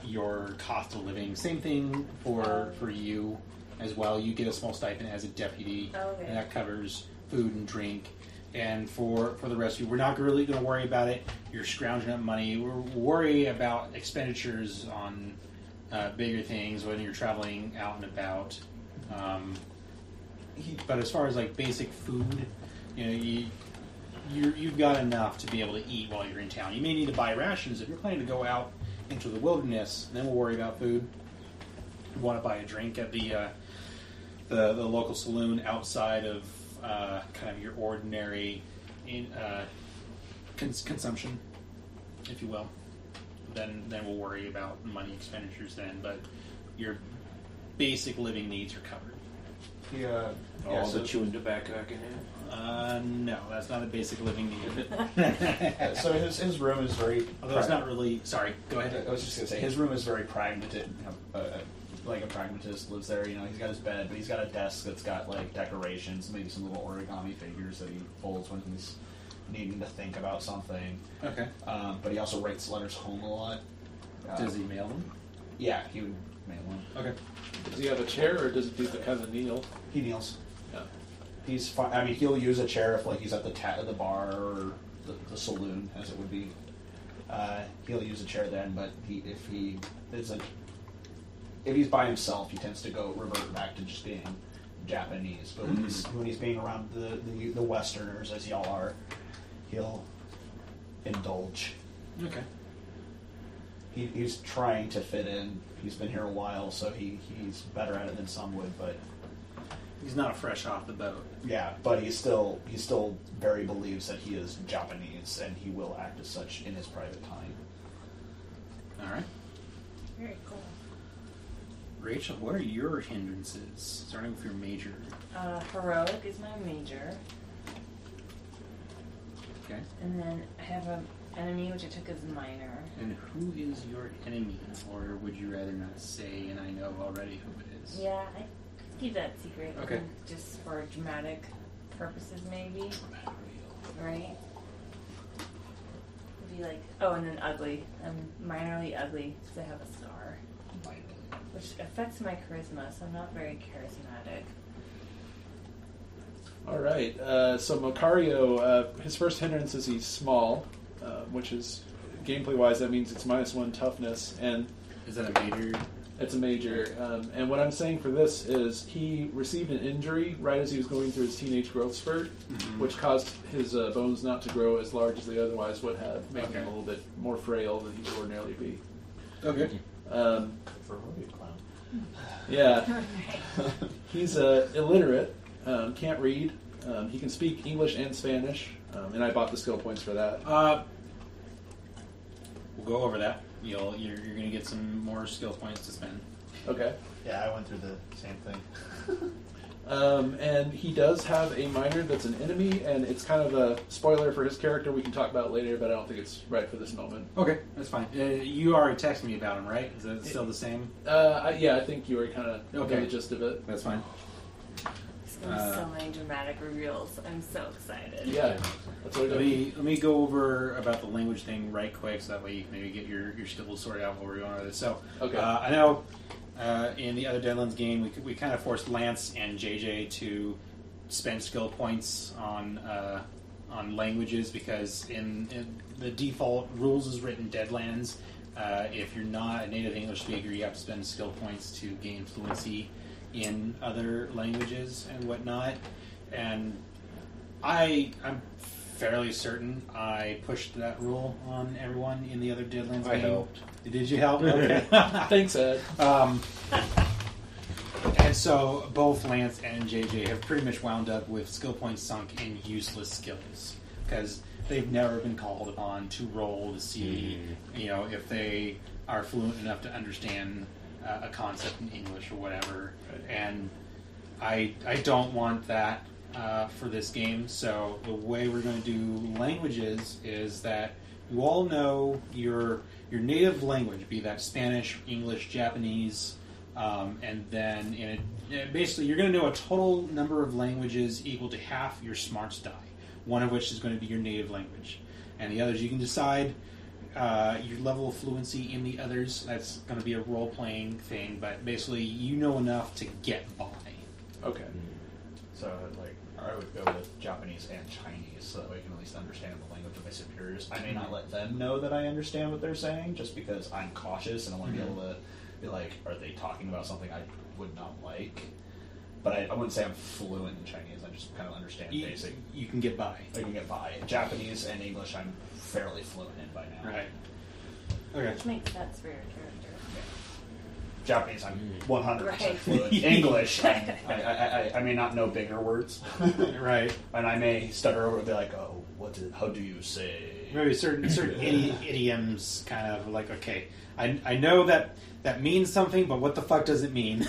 [SPEAKER 1] your cost of living. Same thing for you as well. You get a small stipend as a deputy, and that covers food and drink. And for the rest of you, we're not really going to worry about it. You're scrounging up money. We'll worry about expenditures on bigger things when you're traveling out and about. But as far as like basic food, you've got enough to be able to eat while you're in town. You may need to buy rations if you're planning to go out into the wilderness. And then we'll worry about food. You want to buy a drink at the local saloon outside of kind of your ordinary consumption, if you will. Then we'll worry about money expenditures then. But your basic living needs are covered.
[SPEAKER 4] The chewing tobacco I can have?
[SPEAKER 1] No, that's not a basic living need.
[SPEAKER 6] So his room is very.
[SPEAKER 1] Although it's not really. Sorry, go ahead.
[SPEAKER 6] I was just gonna say his room is very pragmatic. Like a pragmatist lives there. He's got his bed, but he's got a desk that's got like decorations, maybe some little origami figures that he folds when he's needing to think about something.
[SPEAKER 1] Okay.
[SPEAKER 6] But he also writes letters home a lot.
[SPEAKER 1] Does he mail them?
[SPEAKER 6] Yeah, he would mail one.
[SPEAKER 1] Okay.
[SPEAKER 5] Does he have a chair, or does he kind of kneel?
[SPEAKER 6] He kneels.
[SPEAKER 5] Yeah.
[SPEAKER 6] He's fine. I mean, he'll use a chair if like he's at the bar or the saloon, as it would be. He'll use a chair then, but if he's by himself, he tends to revert back to just being Japanese. But when he's being around the Westerners, as y'all are, he'll indulge.
[SPEAKER 1] Okay.
[SPEAKER 6] He's trying to fit in. He's been here a while, so he's better at it than some would. But
[SPEAKER 1] he's not fresh off the boat.
[SPEAKER 6] Yeah, but he still very believes that he is Japanese, and he will act as such in his private time.
[SPEAKER 1] All right.
[SPEAKER 3] Very cool.
[SPEAKER 1] Rachel, what are your hindrances? Starting with your major.
[SPEAKER 3] Heroic is my major.
[SPEAKER 1] Okay.
[SPEAKER 3] And then I have an enemy, which I took as minor.
[SPEAKER 1] And who is your enemy? Or would you rather not say, and I know already who it is?
[SPEAKER 3] Yeah, keep that secret.
[SPEAKER 1] Okay.
[SPEAKER 3] Just for dramatic purposes, maybe. Right? It'd be like, oh, and then ugly. I'm minorly ugly because I have a scar. Which affects my charisma, so I'm not very charismatic.
[SPEAKER 5] All right. So Macario, his first hindrance is he's small, which is gameplay-wise that means it's -1 toughness, and
[SPEAKER 1] Is that a major?
[SPEAKER 5] it's a major. And what I'm saying for this is he received an injury right as he was going through his teenage growth spurt, which caused his bones not to grow as large as they otherwise would have, making him a little bit more frail than he would ordinarily be.
[SPEAKER 1] Okay.
[SPEAKER 6] For a rodeo clown.
[SPEAKER 5] Yeah. He's illiterate, can't read. He can speak English and Spanish, and I bought the skill points for that.
[SPEAKER 1] We'll go over that. You're going to get some more skill points to spend.
[SPEAKER 5] Okay.
[SPEAKER 6] Yeah, I went through the same thing.
[SPEAKER 5] And he does have a minor that's an enemy, and it's kind of a spoiler for his character. We can talk about it later, but I don't think it's right for this moment.
[SPEAKER 1] Okay, that's fine. You already texted me about him, right? Is that still the same?
[SPEAKER 5] Yeah, I think you already kind of
[SPEAKER 1] Okay.
[SPEAKER 5] got the gist of it.
[SPEAKER 1] That's fine.
[SPEAKER 3] There's going to be so many dramatic reveals. I'm so excited.
[SPEAKER 5] Yeah, that's what
[SPEAKER 1] Let me go over about the language thing right quick, so that way you can maybe get your skills sorted out while we're going over this. So,
[SPEAKER 5] Okay.
[SPEAKER 1] I know in the other Deadlands game, we kind of forced Lance and JJ to spend skill points on languages because in the default rules is written Deadlands. If you're not a native English speaker, you have to spend skill points to gain fluency in other languages and whatnot. And I'm fairly certain I pushed that rule on everyone in the other Deadlands game.
[SPEAKER 4] I helped.
[SPEAKER 1] Did you help? Okay.
[SPEAKER 5] Thanks, Ed.
[SPEAKER 1] And so both Lance and JJ have pretty much wound up with skill points sunk in useless skills because they've never been called upon to roll to see, if they are fluent enough to understand a concept in English or whatever. And I don't want that for this game. So the way we're going to do languages is that you all know your native language, be that Spanish, English, Japanese, and then basically you're going to know a total number of languages equal to half your smarts die, one of which is going to be your native language. And the others you can decide your level of fluency in the others. That's going to be a role-playing thing, but basically you know enough to get by.
[SPEAKER 5] Okay.
[SPEAKER 6] So, I would go with Japanese and Chinese, so that way I can at least understand the language of my superiors. I may not let them know that I understand what they're saying, just because I'm cautious and I want to be able to be like, are they talking about something I would not like? But I wouldn't say I'm fluent in Chinese. I just kind of understand basic.
[SPEAKER 1] You can get by.
[SPEAKER 6] I can get by. Japanese and English, I'm fairly fluent in by now.
[SPEAKER 1] Right. Okay.
[SPEAKER 3] Which makes sense for your character.
[SPEAKER 6] Japanese, I'm 100%
[SPEAKER 3] Right.
[SPEAKER 6] fluent. English, I may not know bigger words.
[SPEAKER 1] Right.
[SPEAKER 6] And I may stutter over and be like, oh, how do you say?
[SPEAKER 1] Maybe certain idioms kind of like, okay, I know that means something, but what the fuck does it mean?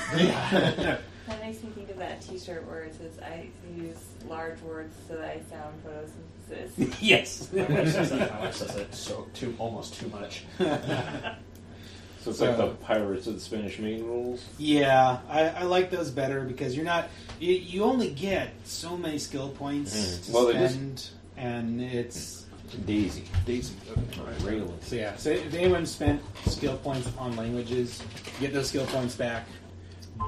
[SPEAKER 3] That makes me think of that T-shirt where it says, "I use large words so that I sound photosynthesis."
[SPEAKER 1] Yes.
[SPEAKER 6] My wife says that. My wife says it almost too much.
[SPEAKER 4] So it's like the Pirates of the Spanish Main rules?
[SPEAKER 1] Yeah, I like those better because you're not... You only get so many skill points to spend, and it's...
[SPEAKER 4] Daisy.
[SPEAKER 5] Okay.
[SPEAKER 4] Railin.
[SPEAKER 1] So yeah, so if anyone spent skill points on languages, get those skill points back.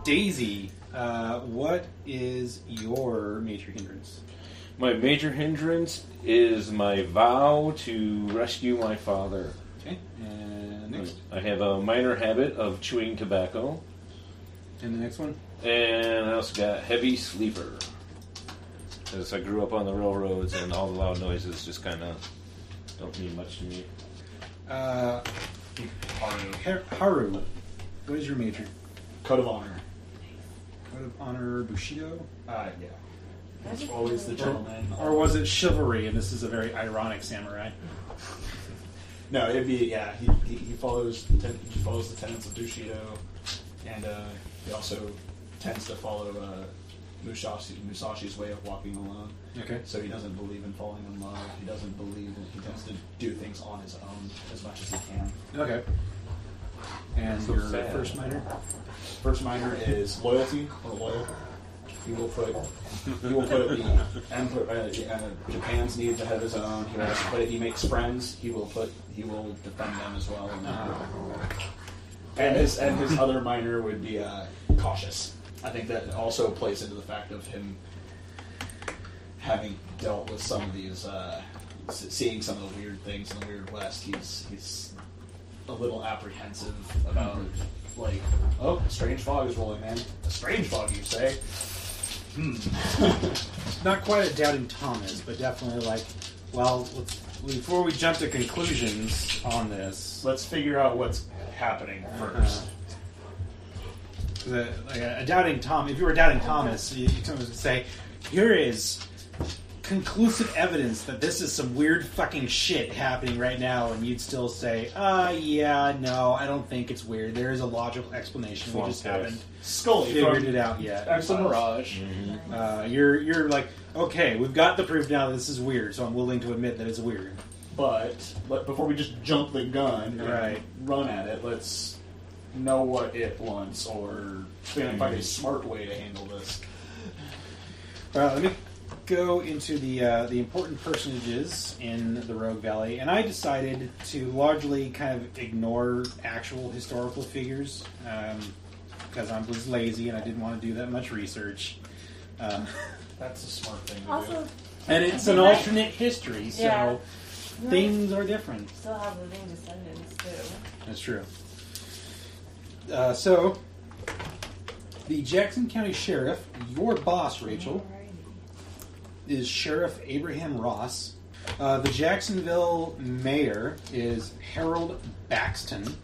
[SPEAKER 1] Daisy, what is your major hindrance?
[SPEAKER 4] My major hindrance is my vow to rescue my father.
[SPEAKER 1] Okay, and next.
[SPEAKER 4] I have a minor habit of chewing tobacco.
[SPEAKER 1] And the next one?
[SPEAKER 4] And I also got heavy sleeper. Because I grew up on the railroads and all the loud noises just kind of don't mean much to me.
[SPEAKER 1] Haru, what is your major?
[SPEAKER 6] Code of Honor.
[SPEAKER 1] Code of Honor Bushido?
[SPEAKER 6] Yeah.
[SPEAKER 3] That's
[SPEAKER 6] It's always the gentleman.
[SPEAKER 1] Or was it chivalry, and this is a very ironic samurai?
[SPEAKER 6] No, it'd be He follows the tenets of Bushido, and he also tends to follow Musashi's way of walking alone.
[SPEAKER 1] Okay.
[SPEAKER 6] So he doesn't believe in falling in love. He doesn't believe that he tends to do things on his own as much as he can.
[SPEAKER 1] Okay. And
[SPEAKER 4] So
[SPEAKER 1] your
[SPEAKER 4] sad.
[SPEAKER 1] first minor?
[SPEAKER 6] First minor is loyalty or loyal. He will put Japan's needs ahead of his own. But if he makes friends, he will defend them as well. And his other minor would be cautious. I think that also plays into the fact of him having dealt with some of these, seeing some of the weird things in the Weird West. He's a little apprehensive about, like, oh, a strange fog is rolling, man. A strange fog, you say?
[SPEAKER 1] Not quite a doubting Thomas, but definitely like, well, before we jump to conclusions on this,
[SPEAKER 6] let's figure out what's happening first.
[SPEAKER 1] A doubting Tom. If you were doubting Thomas, you would say, "Here is conclusive evidence that this is some weird fucking shit happening right now," and you'd still say, yeah, no, I don't think it's weird. There is a logical explanation. We just haven't figured it out yet.
[SPEAKER 5] It's a mirage.
[SPEAKER 1] You're like, okay, we've got the proof now that this is weird, so I'm willing to admit that it's weird.
[SPEAKER 6] But before we just jump the gun and run at it, let's know what it wants, or find a smart way to handle this.
[SPEAKER 1] Let me go into the important personages in the Rogue Valley, and I decided to largely kind of ignore actual historical figures because I was lazy and I didn't want to do that much research.
[SPEAKER 6] That's a smart thing to do.
[SPEAKER 1] And it's an alternate history, so things are different.
[SPEAKER 3] Still have living descendants too.
[SPEAKER 1] That's true. So, the Jackson County Sheriff, your boss, Rachel, is Sheriff Abraham Ross. The Jacksonville Mayor is Harold Baxton.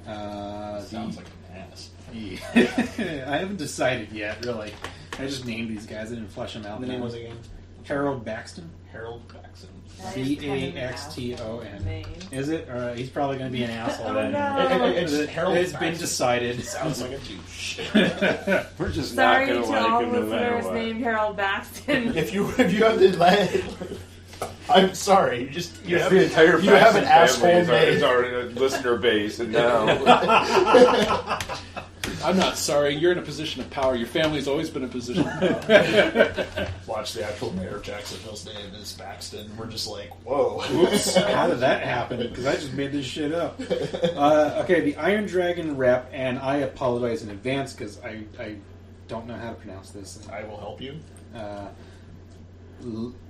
[SPEAKER 6] Sounds like an ass.
[SPEAKER 1] I haven't decided yet, really. I just named these guys. I didn't flesh them out.
[SPEAKER 6] The name was again?
[SPEAKER 1] Harold Baxton.
[SPEAKER 6] Harold Baxton.
[SPEAKER 1] Baxton. Is it? He's probably going to be an asshole then.
[SPEAKER 6] Harold
[SPEAKER 1] it's been decided.
[SPEAKER 6] Sounds like a douche.
[SPEAKER 4] We're just
[SPEAKER 3] Sorry
[SPEAKER 4] not going
[SPEAKER 3] to
[SPEAKER 4] to like
[SPEAKER 3] all
[SPEAKER 4] him no matter
[SPEAKER 3] listeners
[SPEAKER 4] what.
[SPEAKER 3] named Harold Baxton.
[SPEAKER 6] If you have the I'm sorry. You have
[SPEAKER 4] the entire
[SPEAKER 6] you have an
[SPEAKER 4] Baxton
[SPEAKER 6] asshole
[SPEAKER 4] family is
[SPEAKER 6] name.
[SPEAKER 4] our listener base, and now
[SPEAKER 5] I'm not sorry. You're in a position of power. Your family's always been in a position of power.
[SPEAKER 6] Watch the actual mayor of Jacksonville's name is Baxton. We're just like, whoa.
[SPEAKER 1] Oops, how did that happen? Because I just made this shit up. Okay, the Iron Dragon rep, and I apologize in advance because I don't know how to pronounce this.
[SPEAKER 6] I will help you.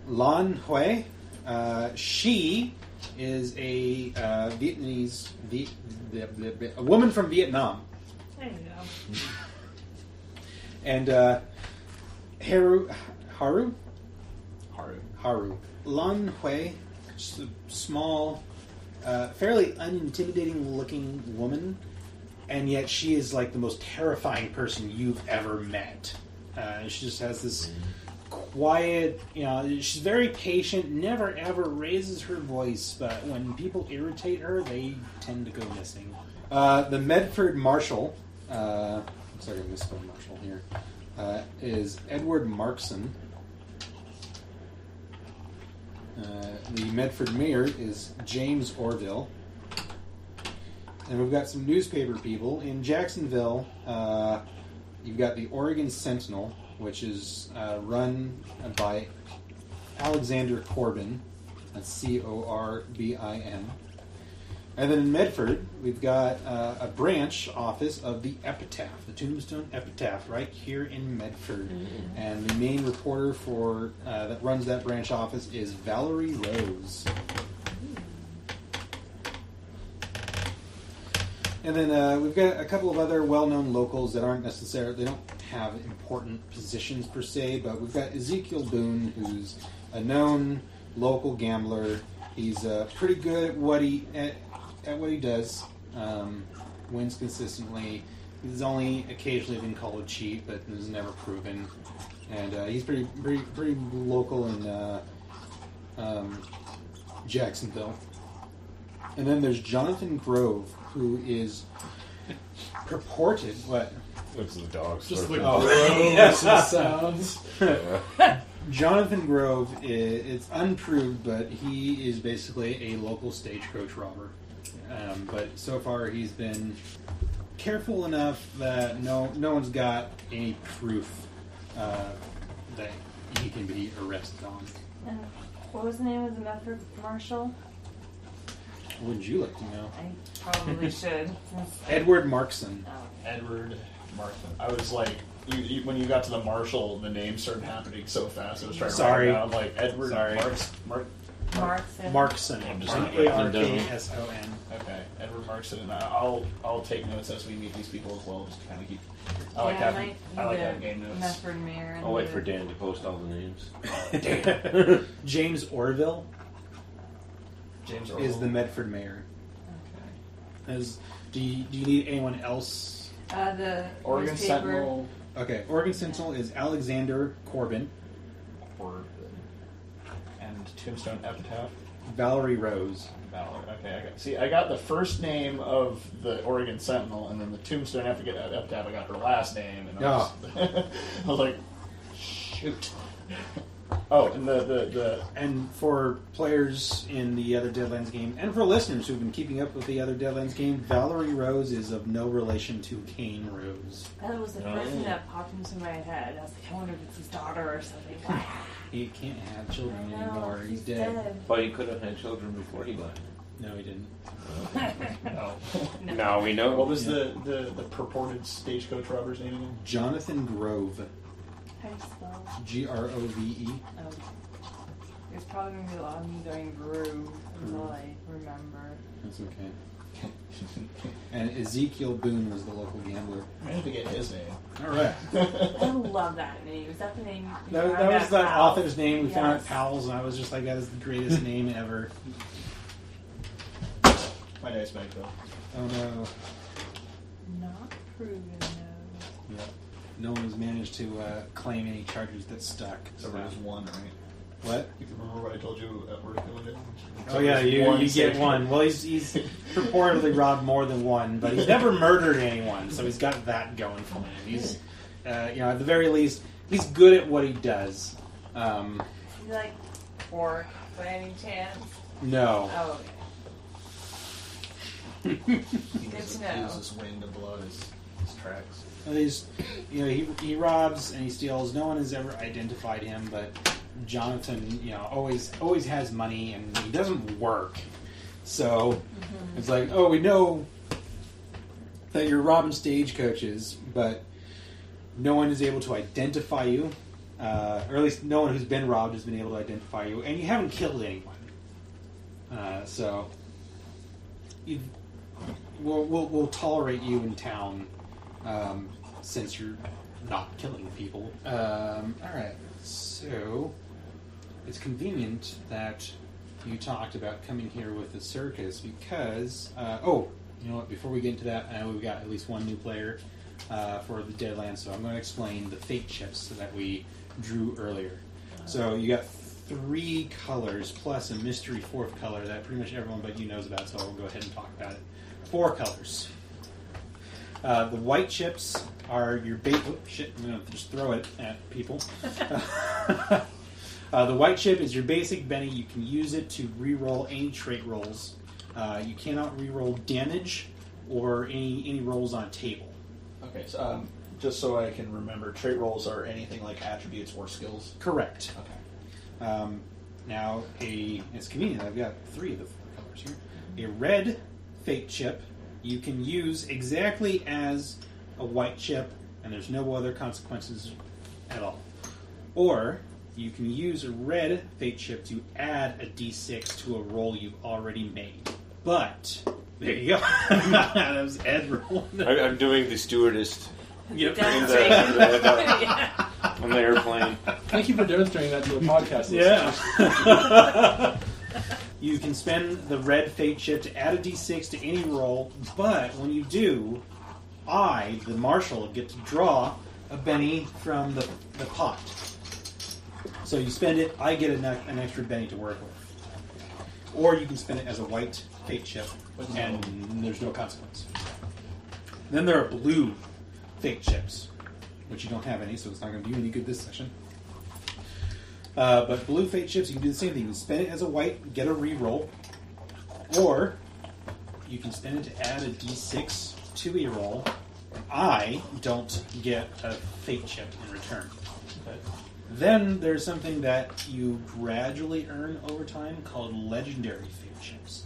[SPEAKER 1] Lan Hui. She is a Vietnamese, a woman from Vietnam.
[SPEAKER 3] There you go.
[SPEAKER 1] And Haru. Lan Hui, just a small, fairly unintimidating looking woman, and yet she is like the most terrifying person you've ever met. She just has this quiet, she's very patient, never ever raises her voice, but when people irritate her, they tend to go missing. The Medford Marshal, sorry, I misspelled Marshal here, is Edward Markson. The Medford Mayor is James Orville. And we've got some newspaper people. In Jacksonville, you've got the Oregon Sentinel, which is run by Alexander Corbin. That's Corbin. And then in Medford, we've got a branch office of the Epitaph, the Tombstone Epitaph, right here in Medford. Mm-hmm. And the main reporter for that runs that branch office is Valerie Rose. And then we've got a couple of other well-known locals that aren't necessarily, they don't have important positions per se, but we've got Ezekiel Boone, who's a known local gambler. He's pretty good at what he does, wins consistently. He's only occasionally been called a cheat, but is never proven. And he's pretty local in Jacksonville. And then there's Jonathan Grove, who is purported what?
[SPEAKER 4] Looks at the dogs.
[SPEAKER 5] Just the
[SPEAKER 1] Yes.
[SPEAKER 5] sounds.
[SPEAKER 1] Jonathan Grove it's unproved, but he is basically a local stagecoach robber. But so far he's been careful enough that no one's got any proof that he can be arrested on.
[SPEAKER 3] And what was the name of the method, Marshal?
[SPEAKER 1] Wouldn't you like to know?
[SPEAKER 3] I probably should.
[SPEAKER 1] Edward Markson.
[SPEAKER 3] Oh.
[SPEAKER 6] Edward Markson. I was like, when you got to the Marshal, the names started happening so fast. I was trying to write it down. Like Edward
[SPEAKER 3] Markson.
[SPEAKER 1] Markson. Markson.
[SPEAKER 6] Okay, Edward Markson. And I'll take notes as we meet these people as well, just to kind of keep. I like having game notes.
[SPEAKER 3] Mefford Mayor.
[SPEAKER 4] I'll wait for Dan to post all the names.
[SPEAKER 1] James Orville.
[SPEAKER 6] James Orville
[SPEAKER 1] is the Medford mayor. Okay. Do you need anyone else?
[SPEAKER 3] The
[SPEAKER 6] Oregon
[SPEAKER 3] newspaper.
[SPEAKER 6] Sentinel.
[SPEAKER 1] Okay, Oregon Sentinel is Alexander Corbin.
[SPEAKER 6] And Tombstone Epitaph.
[SPEAKER 1] Valerie Rose.
[SPEAKER 6] Okay, I got the first name of the Oregon Sentinel, and then the Tombstone Epitaph, I got her last name, and I was like, shoot. Oh, and the
[SPEAKER 1] and for players in the other Deadlands game, and for listeners who've been keeping up with the other Deadlands game, Valerie Rose is of no relation to Kane Rose.
[SPEAKER 3] That was the first thing that popped into my head. I was like, I wonder if it's his daughter or something.
[SPEAKER 1] He can't have children anymore. He's dead.
[SPEAKER 4] But he could have had children before he died.
[SPEAKER 1] No, he didn't.
[SPEAKER 6] No.
[SPEAKER 4] Now we know.
[SPEAKER 6] What was the purported stagecoach robber's name again?
[SPEAKER 1] Jonathan Grove.
[SPEAKER 3] How do you spell?
[SPEAKER 1] Grove.
[SPEAKER 3] Oh. There's probably going to be a lot of me going Groove until I remember.
[SPEAKER 1] That's okay. And Ezekiel Boone was the local gambler.
[SPEAKER 6] I had to get his name.
[SPEAKER 1] All right.
[SPEAKER 3] I love that name. Is that the name?
[SPEAKER 1] That was the author's name. We found it at Powell's, and I was just like, that is the greatest name ever.
[SPEAKER 6] My dice bag, though.
[SPEAKER 1] Oh, no.
[SPEAKER 3] Not proven, no.
[SPEAKER 1] Yeah. No one has managed to claim any charges that stuck.
[SPEAKER 6] So there was one, right?
[SPEAKER 1] What?
[SPEAKER 6] You remember what I told you at work the other day?
[SPEAKER 1] Oh yeah, you get one. Well, he's purportedly robbed more than one, but he's never murdered anyone, so he's got that going for him. He's, at the very least, he's good at what he does.
[SPEAKER 3] Is he like pork by any chance?
[SPEAKER 1] No.
[SPEAKER 3] Oh, okay. Good to know.
[SPEAKER 6] He uses wind to blow his tracks.
[SPEAKER 1] He robs and he steals. No one has ever identified him, but Jonathan, always has money and he doesn't work. So it's like, oh, we know that you're robbing stagecoaches, but no one is able to identify you, or at least no one who's been robbed has been able to identify you, and you haven't killed anyone. So we'll tolerate you in town. Since you're not killing people. All right. So it's convenient that you talked about coming here with the circus because, you know what? Before we get into that, I know we've got at least one new player for the Deadlands, so I'm going to explain the fate chips that we drew earlier. So you got 3 colors plus a mystery 4th color that pretty much everyone but you knows about, so I'll go ahead and talk about it. 4 colors. The white chips are your bait. Oh, shit, I'm going to just throw it at people. The white chip is your basic Benny. You can use it to re-roll any trait rolls. You cannot re-roll damage or any rolls on a table.
[SPEAKER 6] Okay, so just so I can remember, trait rolls are anything like attributes or skills?
[SPEAKER 1] Correct.
[SPEAKER 6] Okay.
[SPEAKER 1] Now, it's convenient. I've got 3 of the 4 colors here. A red fate chip you can use exactly as a white chip, and there's no other consequences at all. Or you can use a red fate chip to add a d6 to a roll you've already made. But there you go. That was Ed rolling.
[SPEAKER 4] I'm doing the stewardess.
[SPEAKER 1] Yep.
[SPEAKER 4] On the airplane.
[SPEAKER 5] Thank you for demonstrating that to the podcast.
[SPEAKER 1] Yeah. You can spend the red fate chip to add a d6 to any roll, but when you do, I, the marshal, get to draw a Benny from the pot. So you spend it, I get an extra Benny to work with. Or you can spend it as a white fate chip, and there's no consequence. Then there are blue fate chips, which you don't have any, so it's not going to do you any good this session. But blue fate chips, you can do the same thing. You can spend it as a white, get a reroll, or you can spend it to add a d6 2e roll, I don't get a fate chip in return.
[SPEAKER 2] Okay.
[SPEAKER 1] Then there's something that you gradually earn over time called legendary fate chips.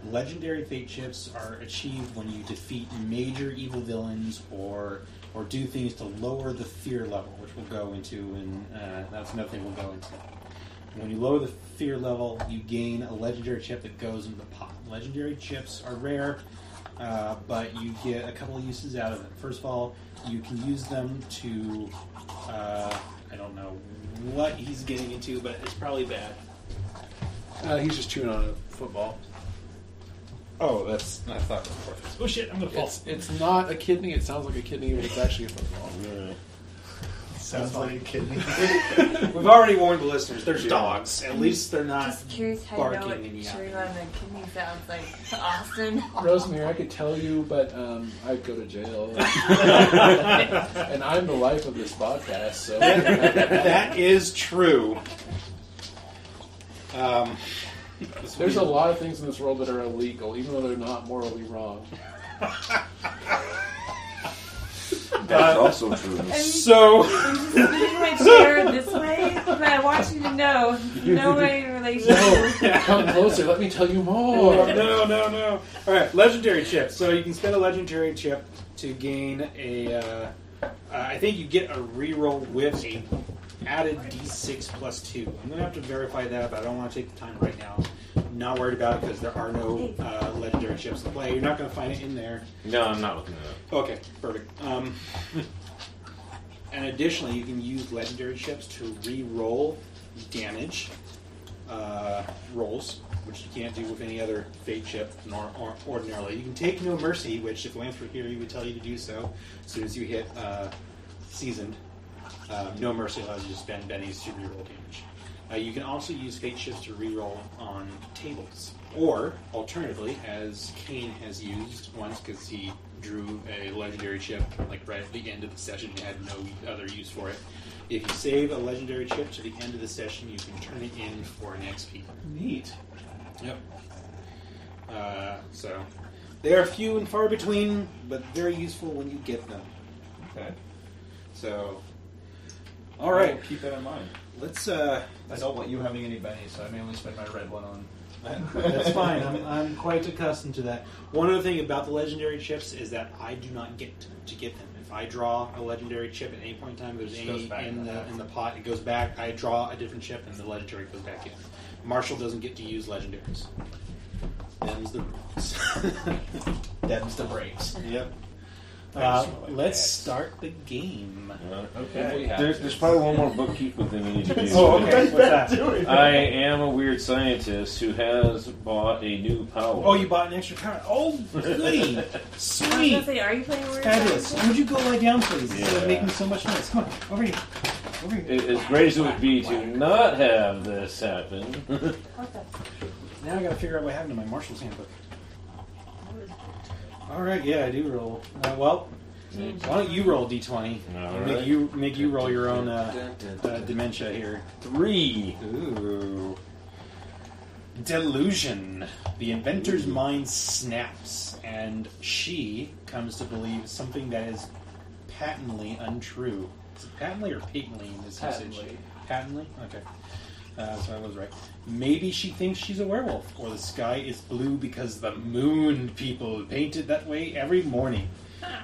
[SPEAKER 1] Legendary fate chips are achieved when you defeat major evil villains or do things to lower the fear level, which we'll go into, and that's another thing we'll go into. When you lower the fear level, you gain a legendary chip that goes into the pot. Legendary chips are rare, but you get a couple of uses out of it. First of all, you can use them to, I don't know what he's getting into, but it's probably bad.
[SPEAKER 5] He's just chewing on a football.
[SPEAKER 1] Oh, that's... I thought... Oh shit, I'm gonna fall.
[SPEAKER 5] It's not a kidney. It sounds like a kidney, but it's actually a football.
[SPEAKER 4] Yeah.
[SPEAKER 6] Sounds like a kidney.
[SPEAKER 1] We've already warned the listeners. There's dogs. At least they're not
[SPEAKER 3] Just curious how you know what
[SPEAKER 1] barking in the
[SPEAKER 3] chewing
[SPEAKER 1] eye.
[SPEAKER 3] on the kidney sounds like, Austin.
[SPEAKER 5] Rosemary, I could tell you, but I'd go to jail. And I'm the life of this podcast, so...
[SPEAKER 1] That is true.
[SPEAKER 5] There's a lot of things in this world that are illegal, even though they're not morally wrong.
[SPEAKER 4] That's also true.
[SPEAKER 1] So...
[SPEAKER 3] I'm just moving my chair this way, but I want you to know, no way in relation to
[SPEAKER 5] Come closer, let me tell you more.
[SPEAKER 1] No. Alright, legendary chips. So you can spend a legendary chip to gain a... I think you get a reroll with a added d6 plus 2. I'm going to have to verify that, but I don't want to take the time right now. I'm not worried about it because there are no legendary chips to play. You're not going to find it in there.
[SPEAKER 4] No, I'm not looking at
[SPEAKER 1] Okay, perfect. And additionally, you can use legendary chips to re-roll damage rolls, which you can't do with any other fate chip or ordinarily. You can take no mercy, which if Lance were here, he would tell you to do so as soon as you hit seasoned. No mercy allows you to spend bennies to re-roll damage. You can also use fate chips to re-roll on tables. Or, alternatively, as Kane has used once because he drew a legendary chip like right at the end of the session and had no other use for it. If you save a legendary chip to the end of the session, you can turn it in for an XP.
[SPEAKER 5] Neat.
[SPEAKER 1] Yep. So, they are few and far between, but very useful when you get them.
[SPEAKER 2] Okay.
[SPEAKER 1] So, all right.
[SPEAKER 2] I'll keep that in mind.
[SPEAKER 1] Let's.
[SPEAKER 2] I don't want you having any bennies, so I may only spend my red one on.
[SPEAKER 1] That's fine. I'm quite accustomed to that. One other thing about the legendary chips is that I do not get to get them. If I draw a legendary chip at any point in time, there's any in the pot, it goes back. I draw a different chip, and the legendary goes back in. Marshall doesn't get to use legendaries. Them's the rules.
[SPEAKER 2] Them's the breaks.
[SPEAKER 1] Yep. Let's start the game.
[SPEAKER 2] Okay.
[SPEAKER 4] There's probably one more bookkeeping thing we need to do.
[SPEAKER 1] Oh, okay. What's that?
[SPEAKER 4] I am a weird scientist who has bought a new power.
[SPEAKER 1] Oh, you bought an extra card. Oh, goody.
[SPEAKER 3] I was
[SPEAKER 1] Sweet.
[SPEAKER 3] gonna say, are you playing Word?
[SPEAKER 1] Fabulous. Would you go lie down, please, instead of
[SPEAKER 4] Yeah.
[SPEAKER 1] making so much noise? Come on, over here. Over here.
[SPEAKER 4] As great as it would be to not have this happen.
[SPEAKER 3] Okay.
[SPEAKER 1] Now I gotta figure out what happened to my Marshall's handbook. Alright, yeah, I do roll. Well, why don't you roll D20?
[SPEAKER 4] All
[SPEAKER 1] Make
[SPEAKER 4] right.
[SPEAKER 1] you roll your own dementia here.
[SPEAKER 4] 3.
[SPEAKER 1] Ooh. Delusion. The inventor's mind snaps, and she comes to believe something that is patently untrue. Is it patently or patently in this usage? Patently? Okay. So I was right. Maybe she thinks she's a werewolf, or the sky is blue because the moon people paint it that way every morning.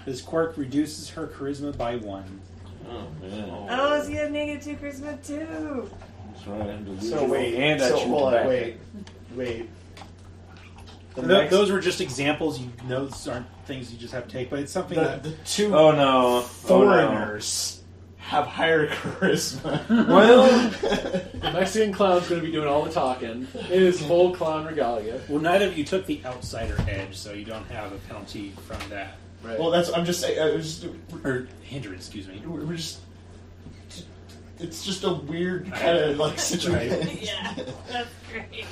[SPEAKER 1] This quirk reduces her charisma by 1.
[SPEAKER 4] Oh, man.
[SPEAKER 3] Oh, so you have -2 charisma too.
[SPEAKER 4] That's right. I'm delusional.
[SPEAKER 6] So wait,
[SPEAKER 4] and I
[SPEAKER 6] so
[SPEAKER 4] shoot
[SPEAKER 6] hold
[SPEAKER 4] back.
[SPEAKER 6] on, wait. The
[SPEAKER 1] Th-
[SPEAKER 6] next-
[SPEAKER 1] Those were just examples. You know, those aren't things you just have to take, but it's something that...
[SPEAKER 6] the two
[SPEAKER 4] Oh no.
[SPEAKER 6] foreigners have higher charisma.
[SPEAKER 4] Well,
[SPEAKER 5] The Mexican clown's going to be doing all the talking in his full clown regalia.
[SPEAKER 1] Well, neither of you took the outsider edge, so you don't have a penalty from that.
[SPEAKER 5] Right.
[SPEAKER 6] Well, I'm just saying.
[SPEAKER 1] Or hindrance, excuse me.
[SPEAKER 6] We're just. It's just a weird kind of like situation.
[SPEAKER 3] Yeah, that's great.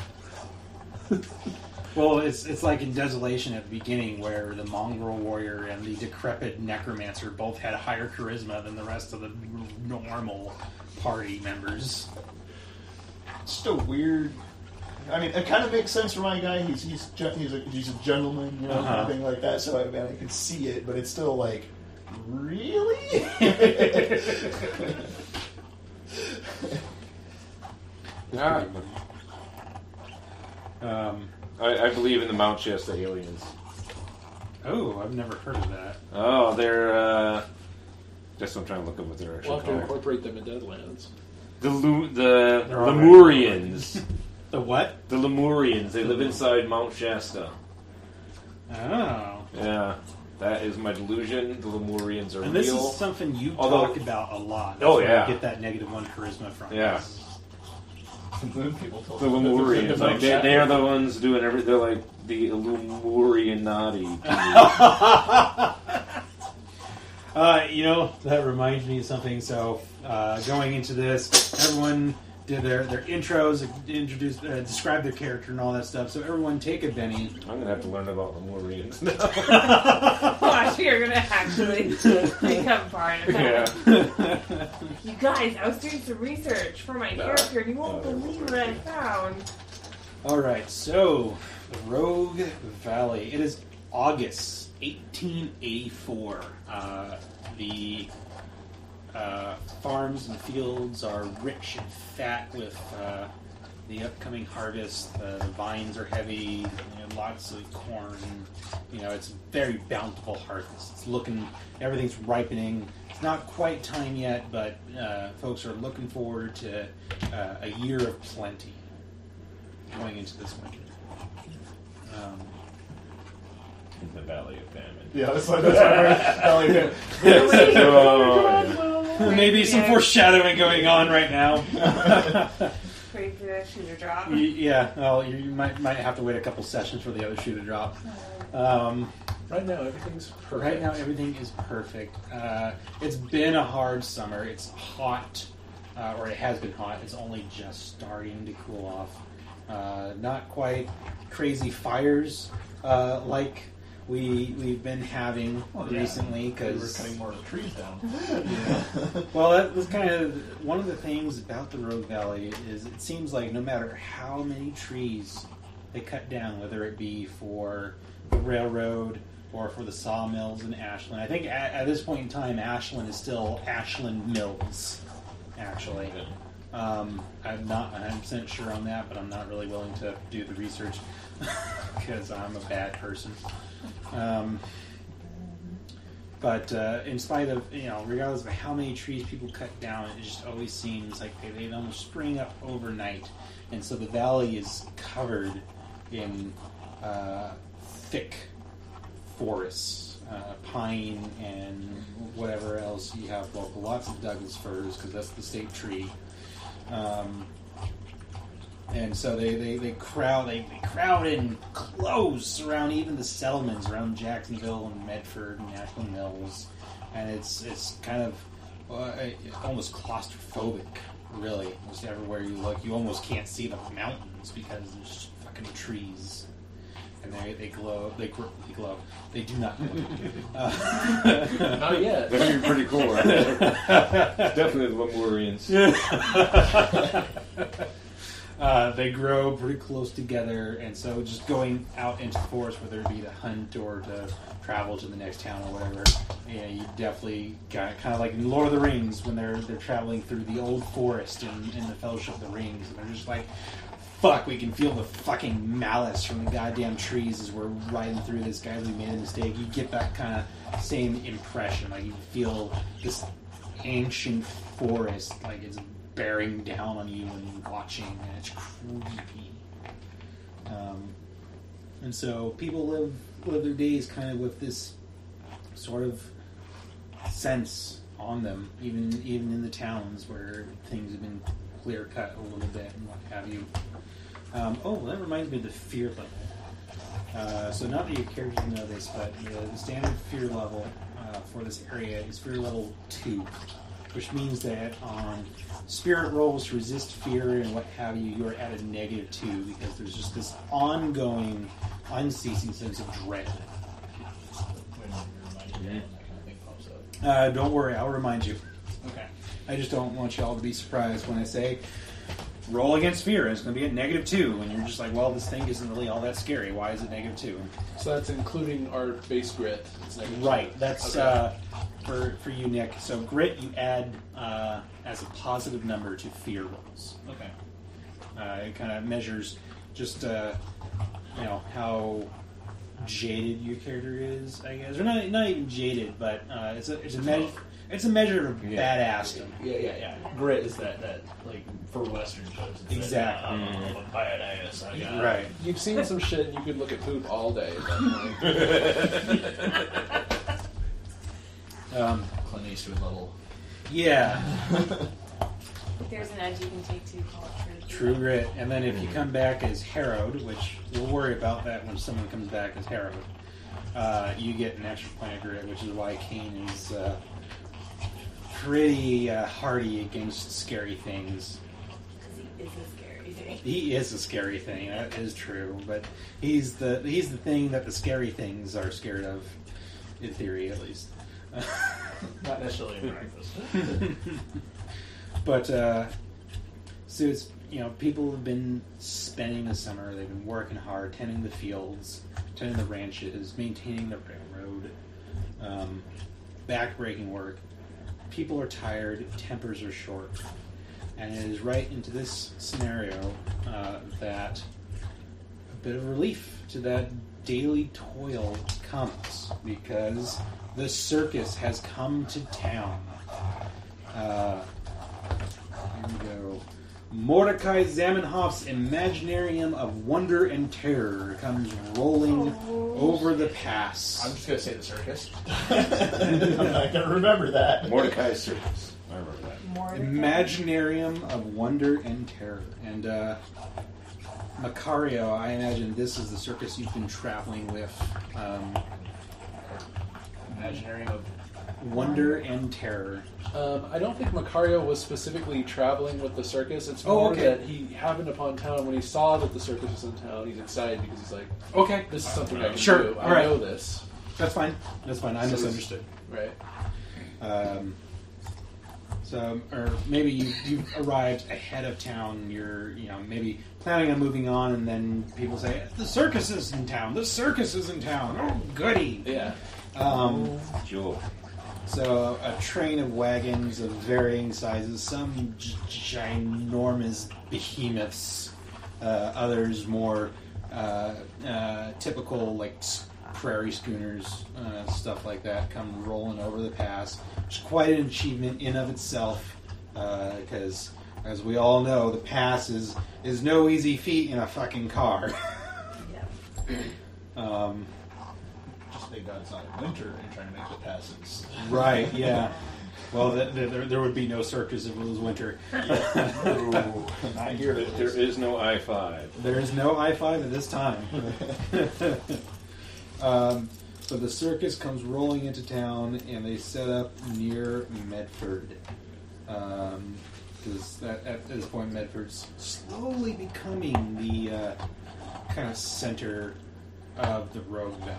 [SPEAKER 1] Well, it's like in Desolation at the beginning, where the mongrel warrior and the decrepit necromancer both had higher charisma than the rest of the normal party members.
[SPEAKER 6] It's just a weird I mean, it kind of makes sense for my guy. He's a gentleman, you know, anything like that. So I can see it, but it's still like, really?
[SPEAKER 4] I believe in the Mount Shasta aliens.
[SPEAKER 1] Oh, I've never heard of that.
[SPEAKER 4] Oh, they're. Just I'm trying to look up what they're actually
[SPEAKER 5] We'll have to
[SPEAKER 4] called.
[SPEAKER 5] incorporate them in Deadlands.
[SPEAKER 4] The
[SPEAKER 1] They're all
[SPEAKER 4] Lemurians.
[SPEAKER 1] The what?
[SPEAKER 4] The Lemurians. They live inside Mount Shasta.
[SPEAKER 1] Oh.
[SPEAKER 4] Yeah, that is my delusion. The Lemurians are
[SPEAKER 1] And this
[SPEAKER 4] real.
[SPEAKER 1] is something you
[SPEAKER 4] Although-
[SPEAKER 1] talk about a lot.
[SPEAKER 4] Oh,
[SPEAKER 1] where
[SPEAKER 4] yeah.
[SPEAKER 1] you get that -1 charisma from.
[SPEAKER 4] Yeah.
[SPEAKER 2] Moon people told
[SPEAKER 4] The
[SPEAKER 2] me.
[SPEAKER 4] Lemurians, like they are the ones doing everything. They're like the Lemurianati.
[SPEAKER 1] You know, that reminds me of something. So, going into this, everyone did their intros, describe their character and all that stuff. So, everyone take a Benny.
[SPEAKER 4] I'm gonna have to learn about Lemurians now.
[SPEAKER 3] Gosh, you're gonna actually become part of that.
[SPEAKER 4] Yeah.
[SPEAKER 3] You guys, I was doing some research for my character, and you won't believe what I found.
[SPEAKER 1] All right, so the Rogue Valley. It is August 1884. The farms and fields are rich and fat with the upcoming harvest. The vines are heavy. You know, lots of corn. You know, it's a very bountiful harvest. It's looking, everything's ripening. It's not quite time yet, but folks are looking forward to a year of plenty going into this winter.
[SPEAKER 4] In the Valley of Famine.
[SPEAKER 6] Yeah, that's what I
[SPEAKER 1] Maybe some foreshadowing going on right now.
[SPEAKER 3] Ready for that shooter drop?
[SPEAKER 1] Yeah, well, you might have to wait a couple sessions for the other shoe to drop.
[SPEAKER 5] Right now, everything's perfect.
[SPEAKER 1] Right now, everything is perfect. It's been a hard summer. It's hot, or it has been hot. It's only just starting to cool off. Not quite crazy fires like we've been having recently, because
[SPEAKER 2] we're cutting more of the trees down.
[SPEAKER 1] Well, that was kind of one of the things about the Rogue Valley is it seems like no matter how many trees they cut down, whether it be for the railroad or for the sawmills in Ashland. I think at this point in time, Ashland is still Ashland Mills, actually. I'm not 100% sure on that, but I'm not really willing to do the research because I'm a bad person. But in spite of, regardless of how many trees people cut down, it just always seems like they almost spring up overnight. And so the valley is covered in thick forests, pine and whatever else you have local. Lots of Douglas firs, because that's the state tree. And so they crowd in close around even the settlements around Jacksonville and Medford and Ashland Mills, and it's kind of almost claustrophobic, really. Just everywhere you look, you almost can't see the mountains because there's just fucking trees, and they glow. They glow. They do not glow.
[SPEAKER 5] Not yet.
[SPEAKER 4] That'd be pretty cool, right? Definitely the Lemurians.
[SPEAKER 1] They grow pretty close together, and so just going out into the forest, whether it be to hunt or to travel to the next town or whatever, you definitely got kind of like in Lord of the Rings when they're traveling through the old forest in the Fellowship of the Rings, and they're just like, fuck, we can feel the fucking malice from the goddamn trees as we're riding through this, guys, we made a mistake. You get that kind of same impression, like you feel this ancient forest, like it's bearing down on you and watching, and it's creepy. And so people live their days kind of with this sort of sense on them, even in the towns where things have been clear cut a little bit and what have you. That reminds me of the fear level. So not that your characters know this, but the standard fear level for this area is fear level 2. Which means that on spirit rolls, resist fear, and what have you, you're at a -2 because there's just this ongoing, unceasing sense of dread. Don't worry, I'll remind you.
[SPEAKER 2] Okay.
[SPEAKER 1] I just don't want you all to be surprised when I say roll against fear, and it's going to be at -2, and you're just like, well, this thing isn't really all that scary. Why is it -2?
[SPEAKER 5] So that's including our base grit. It's -2.
[SPEAKER 1] Right. That's
[SPEAKER 5] okay.
[SPEAKER 1] For you, Nick. So grit you add as a positive number to fear rolls.
[SPEAKER 6] Okay.
[SPEAKER 1] It kind of measures just how jaded your character is, I guess, or not even jaded, but it's a measure. It's a measure of badassdom.
[SPEAKER 6] Yeah. Grit is that like for Western shows. It's
[SPEAKER 1] Exactly.
[SPEAKER 6] That, I'm a badass. I got
[SPEAKER 1] Right.
[SPEAKER 5] You've seen some shit, and you could look at poop all day at that point.
[SPEAKER 6] Clint Eastwood level.
[SPEAKER 1] Yeah.
[SPEAKER 3] There's an edge you can take to call it
[SPEAKER 1] True grit. And then if you come back as Harrowed, which we'll worry about that when someone comes back as Harrowed, you get an extra point of grit, which is why Kane is pretty hardy against scary things.
[SPEAKER 3] Because he is a scary thing.
[SPEAKER 1] He is a scary thing, that is true, but he's the thing that the scary things are scared of, in theory at least.
[SPEAKER 6] Not necessarily in breakfast.
[SPEAKER 1] But so it's people have been spending the summer. They've been working hard, tending the fields, tending the ranches, maintaining the railroad, backbreaking work. People are tired. Tempers are short, and it is right into this scenario that a bit of relief to that daily toil comes, because the circus has come to town. Here we go. Mordecai Zamenhof's Imaginarium of Wonder and Terror comes rolling over the pass.
[SPEAKER 6] I'm just going to say the circus. I'm not going to remember that.
[SPEAKER 4] Mordecai's Circus. I remember that.
[SPEAKER 1] Imaginarium of Wonder and Terror. And Macario, I imagine this is the circus you've been traveling with.
[SPEAKER 6] Imaginarium of
[SPEAKER 1] Wonder and Terror.
[SPEAKER 5] I don't think Macario was specifically traveling with the circus. It's more
[SPEAKER 1] okay.
[SPEAKER 5] that he happened upon town. When he saw that the circus was in town, he's excited because he's like,
[SPEAKER 1] Okay.
[SPEAKER 5] this is something I can
[SPEAKER 1] Sure.
[SPEAKER 5] do.
[SPEAKER 1] All
[SPEAKER 5] I
[SPEAKER 1] right.
[SPEAKER 5] know this.
[SPEAKER 1] That's fine. That's fine. I
[SPEAKER 5] So
[SPEAKER 1] misunderstood.
[SPEAKER 5] Right.
[SPEAKER 1] Or maybe you've arrived ahead of town. You're maybe planning on moving on, and then people say the circus is in town. The circus is in town. Oh, goody!
[SPEAKER 5] Yeah.
[SPEAKER 4] Sure.
[SPEAKER 1] So a train of wagons of varying sizes. Some ginormous behemoths. Others more typical like prairie schooners, stuff like that, come rolling over the pass. It's quite an achievement in of itself, because, as we all know, the pass is no easy feat in a fucking car.
[SPEAKER 6] just big outside winter and trying to make the passes.
[SPEAKER 1] Right, yeah. Well, there would be no circus if it was winter.
[SPEAKER 6] Not here.
[SPEAKER 4] There is no I-5.
[SPEAKER 1] There is no I-5 at this time. So the circus comes rolling into town, and they set up near Medford. Because at this point, Medford's slowly becoming the kind of center of the Rogue Valley.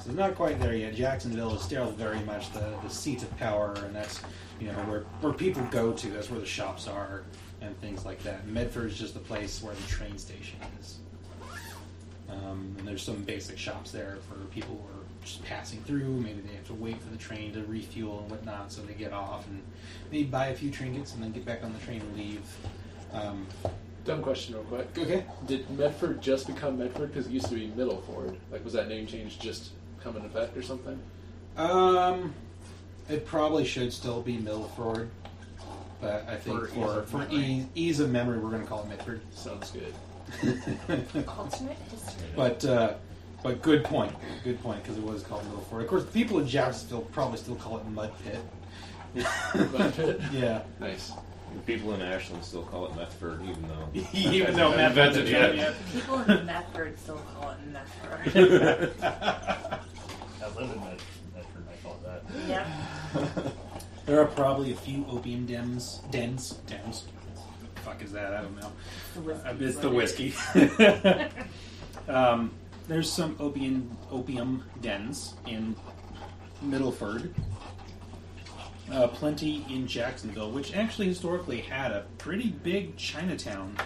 [SPEAKER 1] So it's not quite there yet. Jacksonville is still very much the seat of power, and that's where people go to. That's where the shops are and things like that. Medford's just the place where the train station is. And there's some basic shops there for people who are just passing through. Maybe they have to wait for the train to refuel and whatnot, so they get off and maybe buy a few trinkets and then get back on the train and leave.
[SPEAKER 5] Dumb question real quick.
[SPEAKER 1] Okay.
[SPEAKER 5] Did Medford just become Medford because it used to be Middleford? Like, was that name change just come into effect or something?
[SPEAKER 1] It probably should still be Milford, but I think for ease of memory, we're going to call it Medford.
[SPEAKER 5] Sounds good.
[SPEAKER 3] Alternate history.
[SPEAKER 1] But good point, because it was called Milford. Of course, the people in Jacksonville probably still call it Mud Pit.
[SPEAKER 5] Mud Pit?
[SPEAKER 1] Yeah.
[SPEAKER 5] Nice.
[SPEAKER 4] People in Ashland still call it Methford, even though
[SPEAKER 1] Even though Medford's
[SPEAKER 4] invented
[SPEAKER 1] yet.
[SPEAKER 4] yet.
[SPEAKER 3] People in Medford still call it Medford.
[SPEAKER 6] I live in Medford. I call it that.
[SPEAKER 3] Yep.
[SPEAKER 1] There are probably a few opium dens. What the fuck is that? I don't know. It's the whiskey. There's some opium dens in Middleford. plenty in Jacksonville, which actually historically had a pretty big Chinatown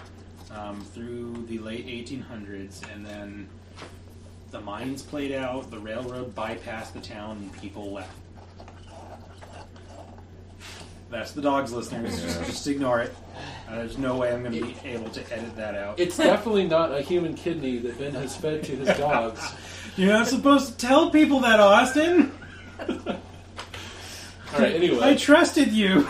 [SPEAKER 1] through the late 1800s, and then the mines played out, the railroad bypassed the town, and people left. That's the dogs, listeners. Just ignore it. There's no way I'm going to be able to edit that out.
[SPEAKER 5] It's definitely not a human kidney that Ben has fed to his dogs.
[SPEAKER 1] You're not supposed to tell people that, Austin.
[SPEAKER 5] All right. Anyway,
[SPEAKER 1] I trusted you.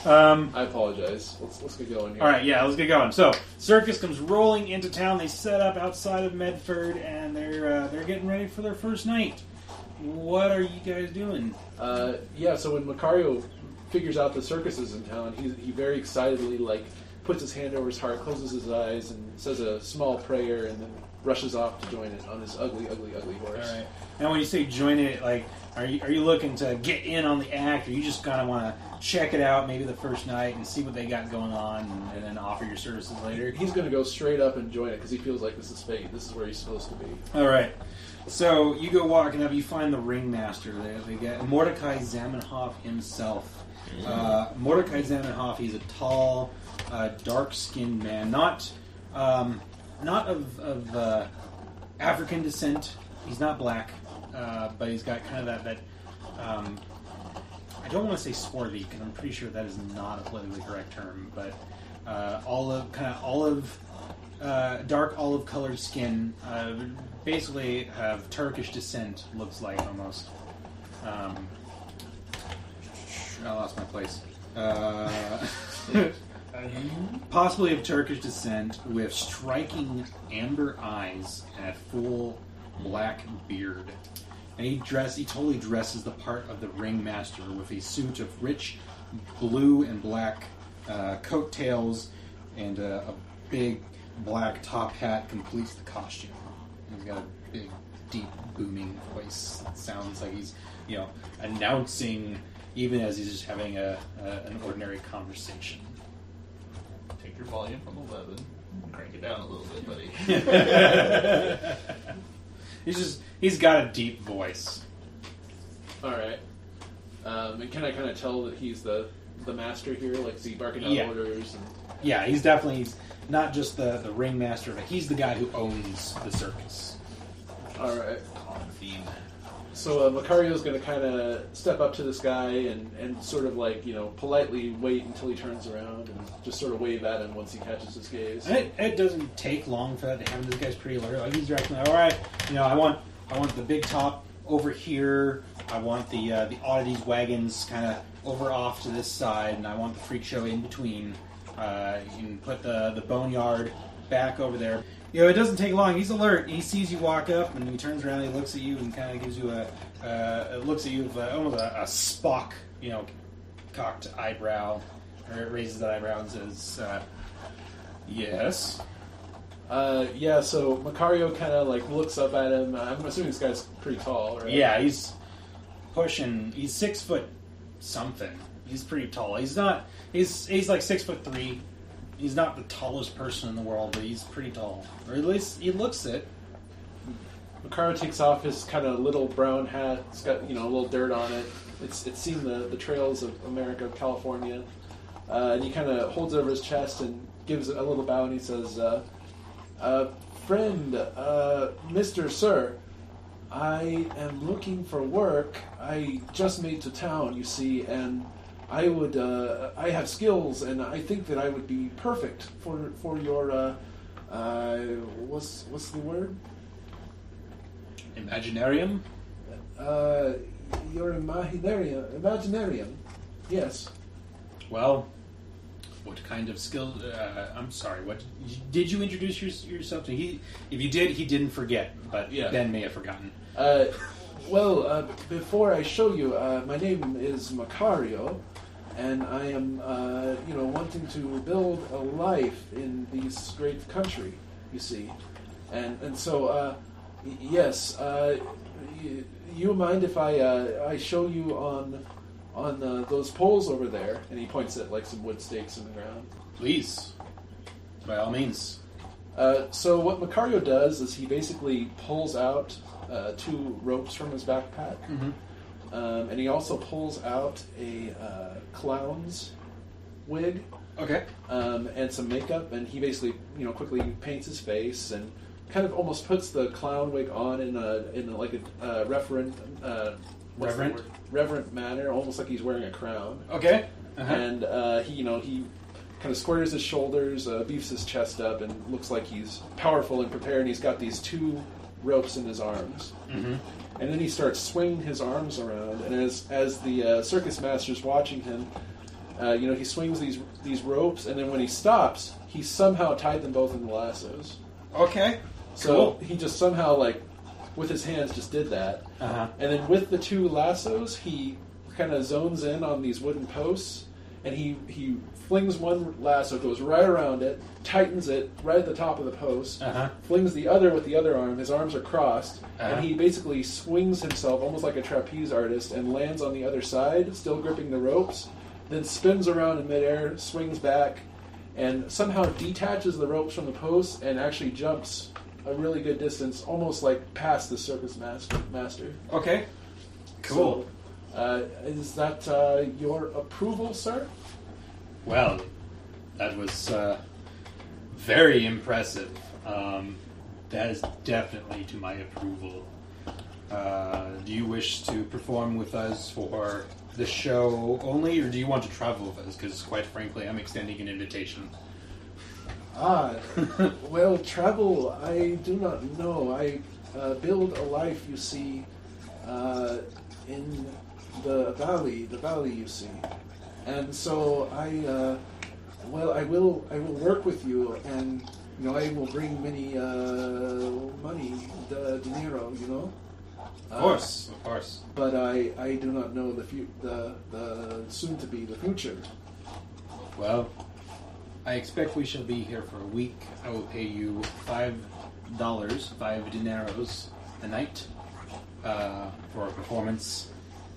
[SPEAKER 5] I apologize. Let's get going here.
[SPEAKER 1] All right, yeah, let's get going. So, circus comes rolling into town. They set up outside of Medford, and they're getting ready for their first night. What are you guys doing?
[SPEAKER 5] So when Macario figures out the circus is in town, he very excitedly puts his hand over his heart, closes his eyes, and says a small prayer, and then rushes off to join it on his ugly, ugly, ugly horse.
[SPEAKER 1] All right. Now, when you say join it, are you looking to get in on the act, or you just kind of want to check it out, maybe the first night, and see what they got going on, and then offer your services later?
[SPEAKER 5] He's going to go straight up and join it because he feels like this is fate. This is where he's supposed to be.
[SPEAKER 1] All right. So you go walking up, you find the ringmaster. They get Mordecai Zamenhof himself. Mordecai Zamenhof, he's a tall, dark-skinned man, not of African descent. He's not black, but he's got kind of that I don't want to say swarthy because I'm pretty sure that is not a politically correct term, but dark olive-colored skin, basically of Turkish descent, looks like almost. I lost my place. Possibly of Turkish descent, with striking amber eyes and a full black beard. And he totally dresses the part of the ringmaster with a suit of rich blue and black coattails, and a big black top hat completes the costume. He's got a big, deep, booming voice. It sounds like he's, announcing even as he's just having an ordinary conversation.
[SPEAKER 2] Take your volume from 11, crank it down a little bit, buddy.
[SPEAKER 1] He's got a deep voice.
[SPEAKER 5] All right. And can I kind of tell that he's the master here? Like, is he barking out orders?
[SPEAKER 1] Yeah, he's not just the ringmaster, but he's the guy who owns the circus.
[SPEAKER 5] All right.
[SPEAKER 2] On theme.
[SPEAKER 5] So Macario's going to kind of step up to this guy and sort of politely wait until he turns around and just sort of wave at him once he catches his gaze.
[SPEAKER 1] And it doesn't take long for that to happen. This guy's pretty alert. Like, he's directing, all right, I want the big top over here. I want the oddities wagons kind of over off to this side, and I want the freak show in between. You can put the boneyard back over there. It doesn't take long. He's alert. He sees you walk up, and he turns around. And he looks at you and kind of gives you looks at you with almost a Spock, cocked eyebrow, or raises that eyebrow and says, "Yes."
[SPEAKER 5] So Macario kind of looks up at him. I'm assuming this guy's pretty tall, right?
[SPEAKER 1] Yeah, he's 6 foot something. He's pretty tall. He's like 6'3". He's not the tallest person in the world, but he's pretty tall. Or at least he looks it.
[SPEAKER 5] Macario takes off his kind of little brown hat. It's got, a little dirt on it. It's seen the trails of America, California. And he kind of holds it over his chest and gives a little bow, and he says, friend, Mr. Sir, I am looking for work. I just made to town, you see, and I have skills, and I think that I would be perfect for your, what's the word?
[SPEAKER 1] Imaginarium?
[SPEAKER 5] Your imaginarium, yes.
[SPEAKER 1] Well, what kind of skill? I'm sorry. What did you introduce yourself to? If you did, he didn't forget, but Ben may have forgotten.
[SPEAKER 5] Before I show you, my name is Macario, and I am, wanting to build a life in this great country, you see, and so, yes. You mind if I show you on those poles over there? And he points at some wood stakes in the ground.
[SPEAKER 1] Please, by all means.
[SPEAKER 5] So what Macario does is he basically pulls out 2 ropes from his backpack, and he also pulls out a clown's wig.
[SPEAKER 1] Okay.
[SPEAKER 5] And some makeup, and he basically, quickly paints his face and kind of almost puts the clown wig on in a reverent manner, almost like he's wearing a crown.
[SPEAKER 1] Okay.
[SPEAKER 5] And he kind of squares his shoulders, beefs his chest up, and looks like he's powerful and prepared. And he's got these 2 ropes in his arms. Mm-hmm. And then he starts swinging his arms around, and as the circus master's watching him, he swings these ropes, and then when he stops, he somehow tied them both in lassos.
[SPEAKER 1] Okay.
[SPEAKER 5] So
[SPEAKER 1] cool.
[SPEAKER 5] he just somehow, with his hands, just did that.
[SPEAKER 1] Uh-huh.
[SPEAKER 5] And then with the 2 lassos, he kind of zones in on these wooden posts, and he flings one lasso, goes right around it, tightens it right at the top of the post, flings the other with the other arm. His arms are crossed, and he basically swings himself almost like a trapeze artist and lands on the other side, still gripping the ropes, then spins around in midair, swings back, and somehow detaches the ropes from the posts and actually jumps a really good distance, almost like past the circus master.
[SPEAKER 1] Okay. Cool.
[SPEAKER 5] So, is that your approval, sir?
[SPEAKER 8] Well, that was very impressive. That is definitely to my approval. Do you wish to perform with us for the show only, or do you want to travel with us? Because, quite frankly, I'm extending an invitation.
[SPEAKER 5] Well, travel, I do not know. I build a life, you see, in the valley, you see. And so I will work with you, and, I will bring many money, dinero,
[SPEAKER 1] Of course.
[SPEAKER 5] But I do not know the soon-to-be, the future.
[SPEAKER 8] Well, I expect we shall be here for a week. I will pay you $5, 5 dineros a night for a performance.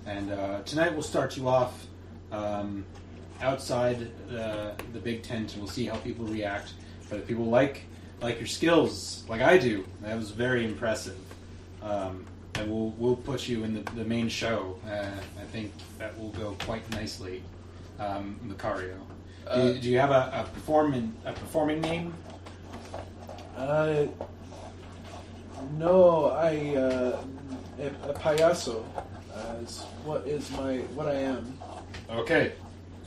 [SPEAKER 8] And tonight we'll start you off outside the big tent, and we'll see how people react. But if people like your skills, like I do, that was very impressive. And we'll put you in the main show. I think that will go quite nicely, Macario. Do you have a performing name?
[SPEAKER 5] No, a payaso is what I am.
[SPEAKER 8] Okay.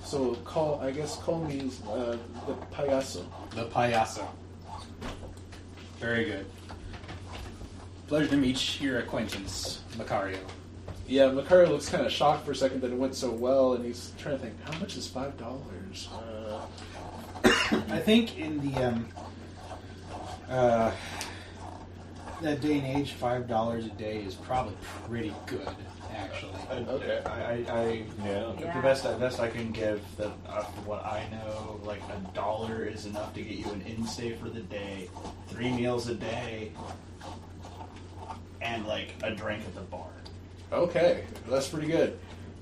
[SPEAKER 5] So call me the payaso.
[SPEAKER 8] The Payaso. Very good. Pleasure to meet your acquaintance, Macario.
[SPEAKER 5] Yeah, Macario looks kind of shocked for a second that it went so well, and he's trying to think, how much is $5?
[SPEAKER 1] I think in the that day and age, $5 a day is probably pretty good, actually.
[SPEAKER 5] Okay.
[SPEAKER 6] The best I can give that what I know, like $1 is enough to get you an in-stay for the day, 3 meals a day, and like a drink at the bar.
[SPEAKER 5] Okay, that's pretty good.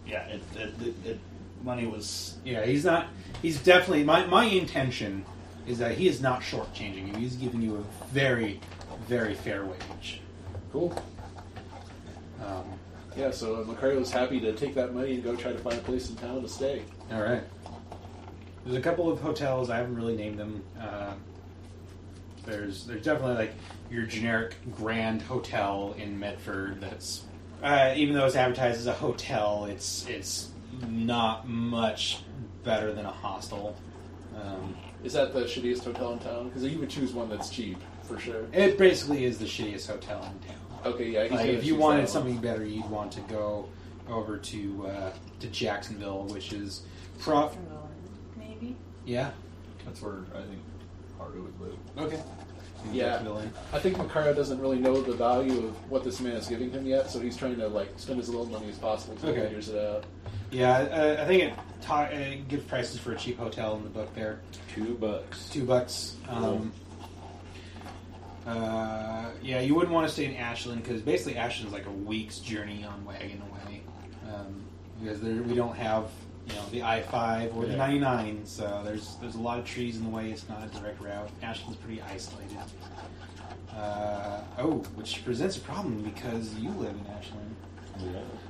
[SPEAKER 6] Yeah, it money was.
[SPEAKER 1] Yeah, he's definitely. My intention is that he is not shortchanging you. He's giving you a very, very fair wage.
[SPEAKER 5] Cool. Yeah, so Macario's happy to take that money and go try to find a place in town to stay.
[SPEAKER 1] All right. There's a couple of hotels. I haven't really named them. There's definitely like your generic Grand Hotel in Medford. That's even though it's advertised as a hotel, it's not much better than a hostel.
[SPEAKER 5] Is that the shittiest hotel in town? Because you would choose one that's cheap, for sure.
[SPEAKER 1] It basically is the shittiest hotel in town.
[SPEAKER 5] Okay, yeah.
[SPEAKER 1] Like, if you wanted something better, you'd want to go over to Jacksonville, which is
[SPEAKER 3] Jacksonville, maybe.
[SPEAKER 1] Yeah,
[SPEAKER 2] That's where I think Haru would live.
[SPEAKER 1] okay.
[SPEAKER 5] Yeah, I think Macario doesn't really know the value of what this man is giving him yet, so he's trying to spend as little money as possible until he figures it out.
[SPEAKER 1] Yeah, I think it gives prices for a cheap hotel in the book there.
[SPEAKER 4] $2.
[SPEAKER 1] $2. Yeah, you wouldn't want to stay in Ashland because basically Ashland's like a week's journey on wagon away. Because we don't have the I-5 or the 99, so there's a lot of trees in the way. It's not a direct route. Ashland's pretty isolated. Which presents a problem because you live in Ashland.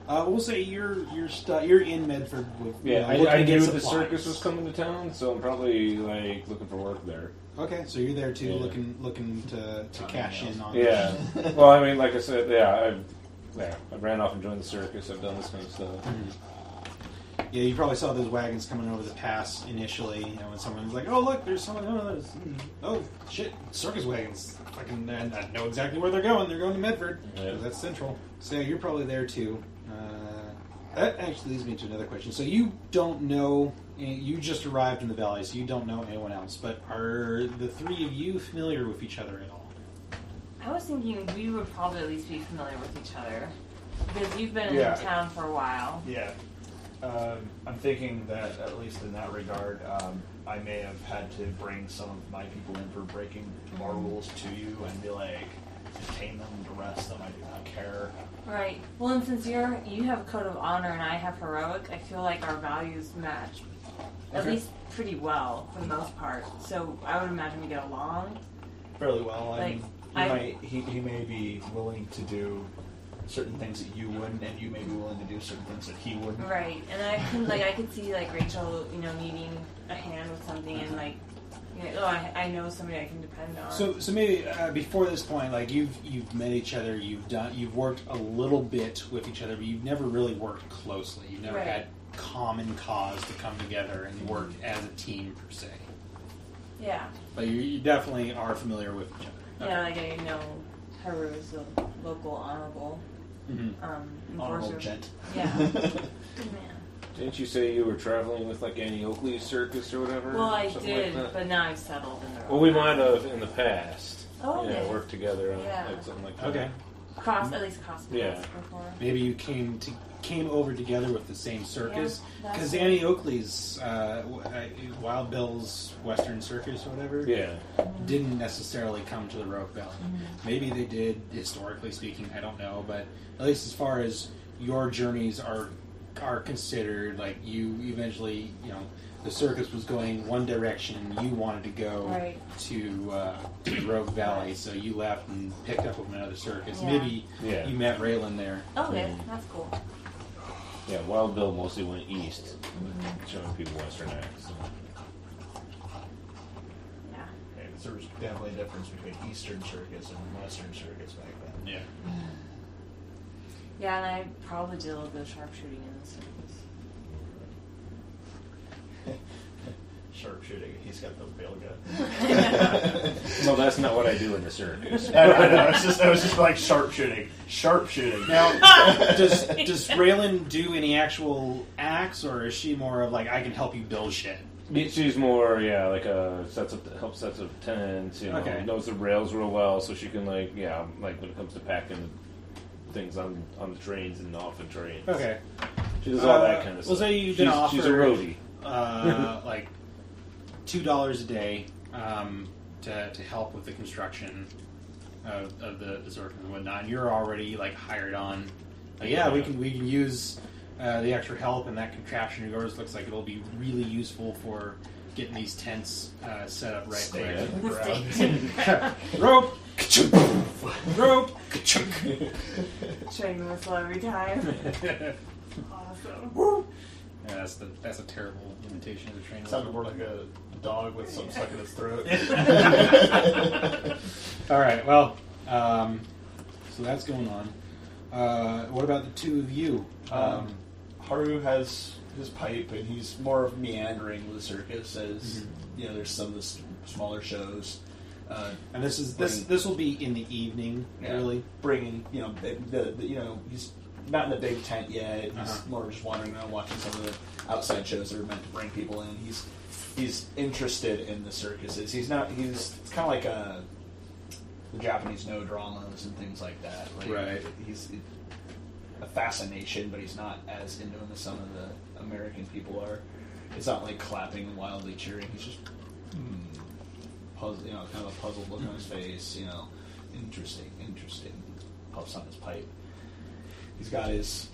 [SPEAKER 1] We'll say you're in Medford with
[SPEAKER 4] I
[SPEAKER 1] looking to
[SPEAKER 4] knew
[SPEAKER 1] get
[SPEAKER 4] the
[SPEAKER 1] supplies.
[SPEAKER 4] circus was coming to town, so I'm probably like looking for work there.
[SPEAKER 1] Okay, so you're there too,
[SPEAKER 4] Yeah.
[SPEAKER 1] looking to cash in on.
[SPEAKER 4] Yeah. Well, I mean, like I said, I ran off and joined the circus. I've done this kind of stuff.
[SPEAKER 1] Yeah, you probably saw those wagons coming over the pass initially. You know, when someone was like, "Oh, look, there's someone." Oh, shit, circus wagons. Fucking, and I know exactly where they're going. They're going to Medford.
[SPEAKER 4] Yeah.
[SPEAKER 1] That's central. So you're probably there too. That actually leads me to another question. So you don't know. You just arrived in the valley, so you don't know anyone else. But are the three of you familiar with each other at all?
[SPEAKER 3] I was thinking we would probably at least be familiar with each other because you've been
[SPEAKER 6] Yeah.
[SPEAKER 3] in town for a while.
[SPEAKER 6] Yeah. I'm thinking that, at least in that regard, I may have had to bring some of my people in for breaking our rules to you and be like, detain them, arrest them, I do not care.
[SPEAKER 3] Right. Well, and since you have code of honor and I have heroic, I feel like our values match at
[SPEAKER 1] Okay.
[SPEAKER 3] least pretty well for the most part. So I would imagine we get along.
[SPEAKER 6] Fairly well.
[SPEAKER 3] Like,
[SPEAKER 6] He may be willing to do certain things that you wouldn't, and you may be willing to do certain things that he wouldn't.
[SPEAKER 3] Right. And I could see like Rachel, needing a hand with something, and like, I know somebody I can depend on.
[SPEAKER 1] So maybe before this point, like you've met each other, you've worked a little bit with each other, but you've never really worked closely. You've never
[SPEAKER 3] Right.
[SPEAKER 1] had common cause to come together and work as a team per se.
[SPEAKER 3] Yeah.
[SPEAKER 1] But you definitely are familiar with each other.
[SPEAKER 3] Yeah, like I know Haru is the local honorable
[SPEAKER 6] Honorable
[SPEAKER 3] enforcer.
[SPEAKER 6] gent.
[SPEAKER 3] Yeah. Good man.
[SPEAKER 4] Didn't you say you were traveling with like Annie Oakley's circus or whatever?
[SPEAKER 3] Well, I
[SPEAKER 4] Something
[SPEAKER 3] did,
[SPEAKER 4] like that?
[SPEAKER 3] but now I've settled in the
[SPEAKER 4] Well, we might have in the past.
[SPEAKER 3] Oh,
[SPEAKER 4] yeah,
[SPEAKER 3] yeah.
[SPEAKER 4] worked together on
[SPEAKER 3] Yeah.
[SPEAKER 4] like something like that.
[SPEAKER 1] Okay.
[SPEAKER 3] at least cross
[SPEAKER 4] Yeah.
[SPEAKER 3] paths before.
[SPEAKER 1] Maybe you came over together with the same circus,
[SPEAKER 3] Yeah, that's
[SPEAKER 1] because
[SPEAKER 3] it.
[SPEAKER 1] Annie Oakley's Wild Bill's Western Circus or whatever
[SPEAKER 4] Yeah.
[SPEAKER 1] didn't necessarily come to the Rogue Valley. Maybe they did, historically speaking. I don't know, but at least as far as your journeys are considered, like you eventually, the circus was going one direction. You wanted to go
[SPEAKER 3] Right.
[SPEAKER 1] to the Rogue Valley, so you left and picked up with another circus.
[SPEAKER 3] Yeah.
[SPEAKER 1] Maybe
[SPEAKER 4] Yeah.
[SPEAKER 1] you met Railin there.
[SPEAKER 3] Okay, that's cool.
[SPEAKER 4] Yeah, Wild Bill mostly went east, showing people Western acts.
[SPEAKER 3] Yeah.
[SPEAKER 6] Okay, there was definitely a difference between Eastern Circus and Western Circus back then.
[SPEAKER 1] Yeah.
[SPEAKER 3] Yeah, and I probably did a little bit of sharpshooting in the circus.
[SPEAKER 6] Sharpshooting, he's got the bail gun.
[SPEAKER 4] No, that's not what I do in the circus.
[SPEAKER 6] I was just like sharpshooting.
[SPEAKER 1] Now, does Railin do any actual acts, or is she more of like, I can help you build shit?
[SPEAKER 4] She's more, like help sets of tents.
[SPEAKER 1] Okay.
[SPEAKER 4] Knows the rails real well, so she can like when it comes to packing things on the trains and off the trains.
[SPEAKER 1] Okay.
[SPEAKER 4] She does all that kind of
[SPEAKER 1] Well,
[SPEAKER 4] stuff.
[SPEAKER 1] say you've been offered
[SPEAKER 4] She's a roadie.
[SPEAKER 1] like $2 a day to help with the construction of the circus and whatnot. And you're already like hired on. Like, we can use the extra help, and that contraption of yours looks like it'll be really useful for getting these tents set up right.
[SPEAKER 6] Stay
[SPEAKER 1] Right.
[SPEAKER 6] on the ground.
[SPEAKER 1] Rope, rope.
[SPEAKER 3] Train whistle every time. Awesome.
[SPEAKER 1] Yeah, that's a terrible imitation of the train.
[SPEAKER 6] Sounded more like a dog with something stuck in its throat.
[SPEAKER 1] All right. Well, so that's going on. What about the two of you?
[SPEAKER 6] Haru has his pipe, and he's more of meandering with the circus as there's some of the smaller shows.
[SPEAKER 1] And this will be in the evening, really.
[SPEAKER 6] Bringing he's not in the big tent yet. He's more just wandering around watching some of the outside shows that are meant to bring people in. He's interested in the circuses. It's kind of like the Japanese no dramas and things like that. Like,
[SPEAKER 1] right.
[SPEAKER 6] He's a fascination, but he's not as into them as some of the American people are. It's not like clapping and wildly cheering. He's just puzzled, kind of a puzzled look on his face. Interesting. Puffs on his pipe. He's got his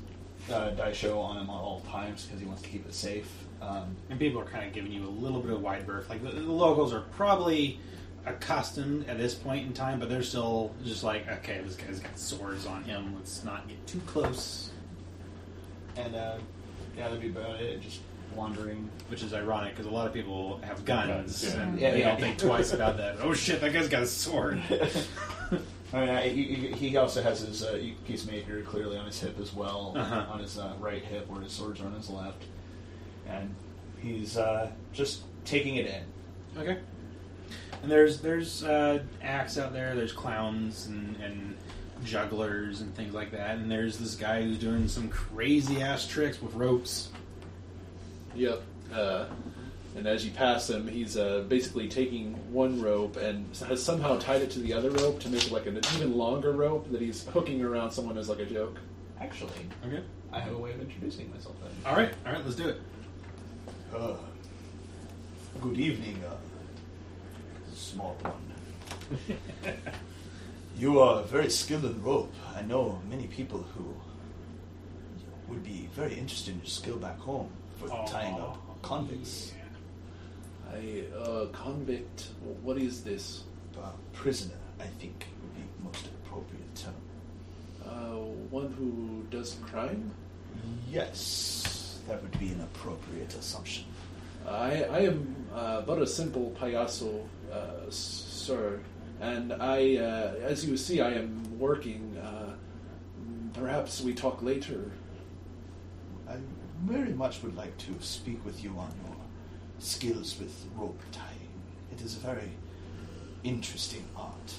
[SPEAKER 6] daisho on him at all times because he wants to keep it safe.
[SPEAKER 1] And people are kind of giving you a little bit of wide berth. Like the locals are probably accustomed at this point in time, but they're still just like, okay, this guy's got swords on him. Let's not get too close.
[SPEAKER 6] And that'd be about it. Just wandering.
[SPEAKER 8] Which is ironic because a lot of people have guns, and
[SPEAKER 6] Yeah,
[SPEAKER 8] they
[SPEAKER 6] yeah.
[SPEAKER 8] don't think twice about that. Oh shit, that guy's got a sword.
[SPEAKER 6] He also has his peacemaker clearly on his hip as well,
[SPEAKER 8] Uh-huh.
[SPEAKER 6] on his right hip where his swords are on his left, and he's just taking it in.
[SPEAKER 8] Okay. And there's acts out there. There's clowns and jugglers and things like that. And there's this guy who's doing some crazy ass tricks with ropes.
[SPEAKER 5] Yep. And as you pass him, he's basically taking one rope and has somehow tied it to the other rope to make it like an even longer rope that he's hooking around someone as like a joke.
[SPEAKER 6] Actually,
[SPEAKER 8] Okay.
[SPEAKER 6] I have a way of introducing myself then.
[SPEAKER 8] All right, let's do it.
[SPEAKER 6] Good evening, small one. You are very skilled in rope. I know many people who would be very interested in your skill back home for tying up convicts.
[SPEAKER 5] Convict. What is this?
[SPEAKER 6] Prisoner, I think, would be the most appropriate term.
[SPEAKER 5] One who does crime?
[SPEAKER 6] Yes, that would be an appropriate assumption.
[SPEAKER 5] I am but a simple payaso, sir, and as you see, I am working. Perhaps we talk later.
[SPEAKER 6] I very much would like to speak with you on your skills with rope tying. It is a very interesting art.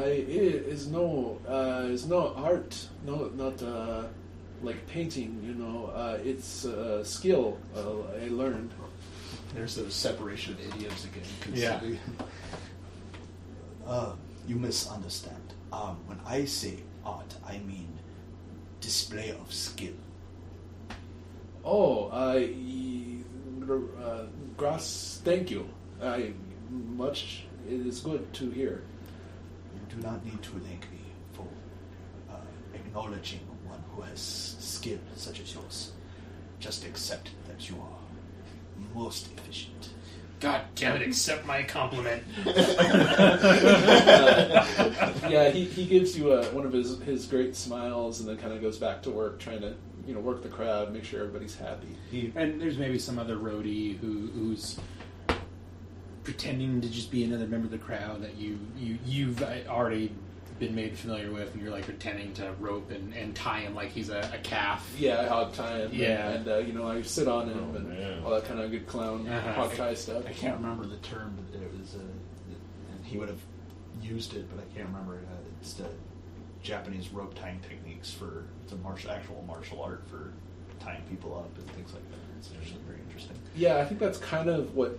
[SPEAKER 5] It is no art, not like painting. It's skill I learned.
[SPEAKER 6] There's those separation of idioms again.
[SPEAKER 8] Yeah.
[SPEAKER 6] You misunderstand. When I say art, I mean display of skill.
[SPEAKER 5] Oh, Grass, thank you. It is good to hear.
[SPEAKER 6] You do not need to thank me for acknowledging one who has skill such as yours. Just accept that you are most efficient.
[SPEAKER 8] God damn it! Accept my compliment.
[SPEAKER 5] Yeah, he gives you one of his great smiles, and then kind of goes back to work, trying to work the crowd, make sure everybody's happy.
[SPEAKER 8] And there's maybe some other roadie who's pretending to just be another member of the crowd that you've already been made familiar with, and you're like pretending to rope and tie him like he's a calf.
[SPEAKER 5] Yeah, I hog tie him.
[SPEAKER 8] Yeah.
[SPEAKER 5] And I sit on him and all that kind of good clown hog tie stuff.
[SPEAKER 6] I can't remember the term, but it was, and he would have used it, but I can't remember. It's the Japanese rope tying techniques it's a actual martial art for tying people up and things like that. It's actually very interesting.
[SPEAKER 5] Yeah, I think that's kind of what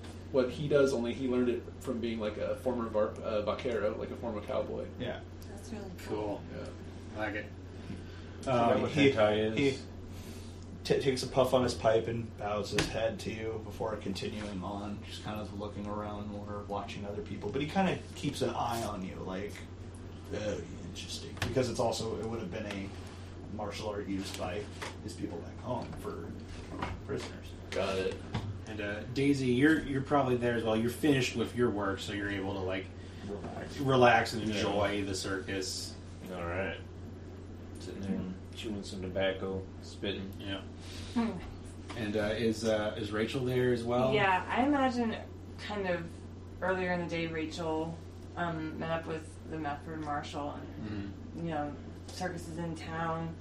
[SPEAKER 5] he does, only he learned it from being like a former vaquero, like a former cowboy.
[SPEAKER 6] Yeah.
[SPEAKER 3] That's really
[SPEAKER 8] Cool.
[SPEAKER 5] Yeah.
[SPEAKER 8] I like it.
[SPEAKER 6] He takes a puff on his pipe and bows his head to you before continuing on, just kind of looking around or watching other people. But he kind of keeps an eye on you, like, very interesting. Because it would have been a martial art used by his people back home for prisoners.
[SPEAKER 5] Got it.
[SPEAKER 8] And Daisy, you're probably there as well. You're finished with your work, so you're able to like relax and enjoy the circus.
[SPEAKER 4] All right. Sitting there chewing some tobacco, spitting.
[SPEAKER 8] Yeah. And is Rachel there as well?
[SPEAKER 3] Yeah, I imagine kind of earlier in the day, Rachel met up with the Medford Marshal, and circus is in town.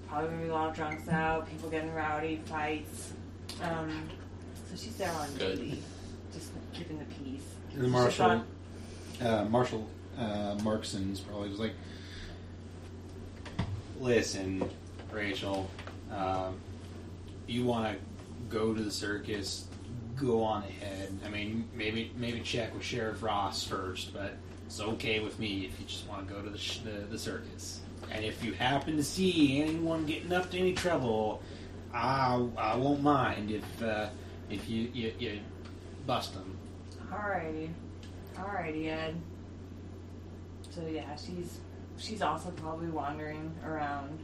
[SPEAKER 3] Probably gonna be a lot of drunks out, people getting rowdy, fights. So she's there on duty, just keeping the peace.
[SPEAKER 8] And the Marshal Markson's probably was like, listen, Rachel, you want to go to the circus, go on ahead. I mean, maybe check with Sheriff Ross first, but it's okay with me if you just want to go to the circus. And if you happen to see anyone getting up to any trouble, I won't mind if you bust them.
[SPEAKER 3] Alrighty, Ed. So yeah, she's also probably wandering around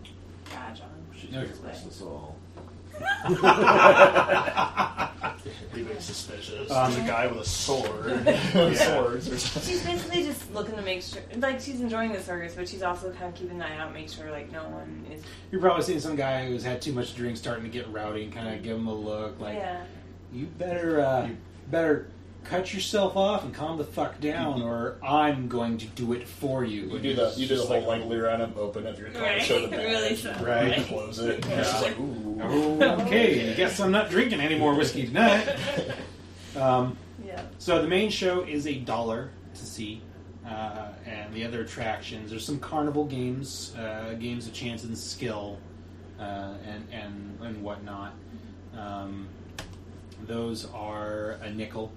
[SPEAKER 3] Gajon.
[SPEAKER 4] She can arrest us all.
[SPEAKER 6] Be very suspicious.
[SPEAKER 1] Um,
[SPEAKER 6] There's a guy with a sword. Swords or something.
[SPEAKER 3] She's basically just looking to make sure, like, she's enjoying the circus, but she's also kind of keeping an eye out, make sure, like, no one is.
[SPEAKER 1] You're probably seeing some guy who's had too much to drink starting to get rowdy and kind of give him a look like,
[SPEAKER 3] Yeah.
[SPEAKER 1] you better cut yourself off and calm the fuck down, or I'm going to do it for you.
[SPEAKER 6] You do the whole like leer at him, open up your car,
[SPEAKER 3] Right.
[SPEAKER 6] show the badge,
[SPEAKER 3] Really so.
[SPEAKER 1] Right.
[SPEAKER 6] and close it.
[SPEAKER 1] Yeah.
[SPEAKER 6] And she's like, ooh.
[SPEAKER 1] Oh, okay. I guess I'm not drinking any more whiskey tonight.
[SPEAKER 3] Yeah.
[SPEAKER 1] So the main show is $1 to see, and the other attractions. There's some carnival games, games of chance and skill, and whatnot. Those are a nickel.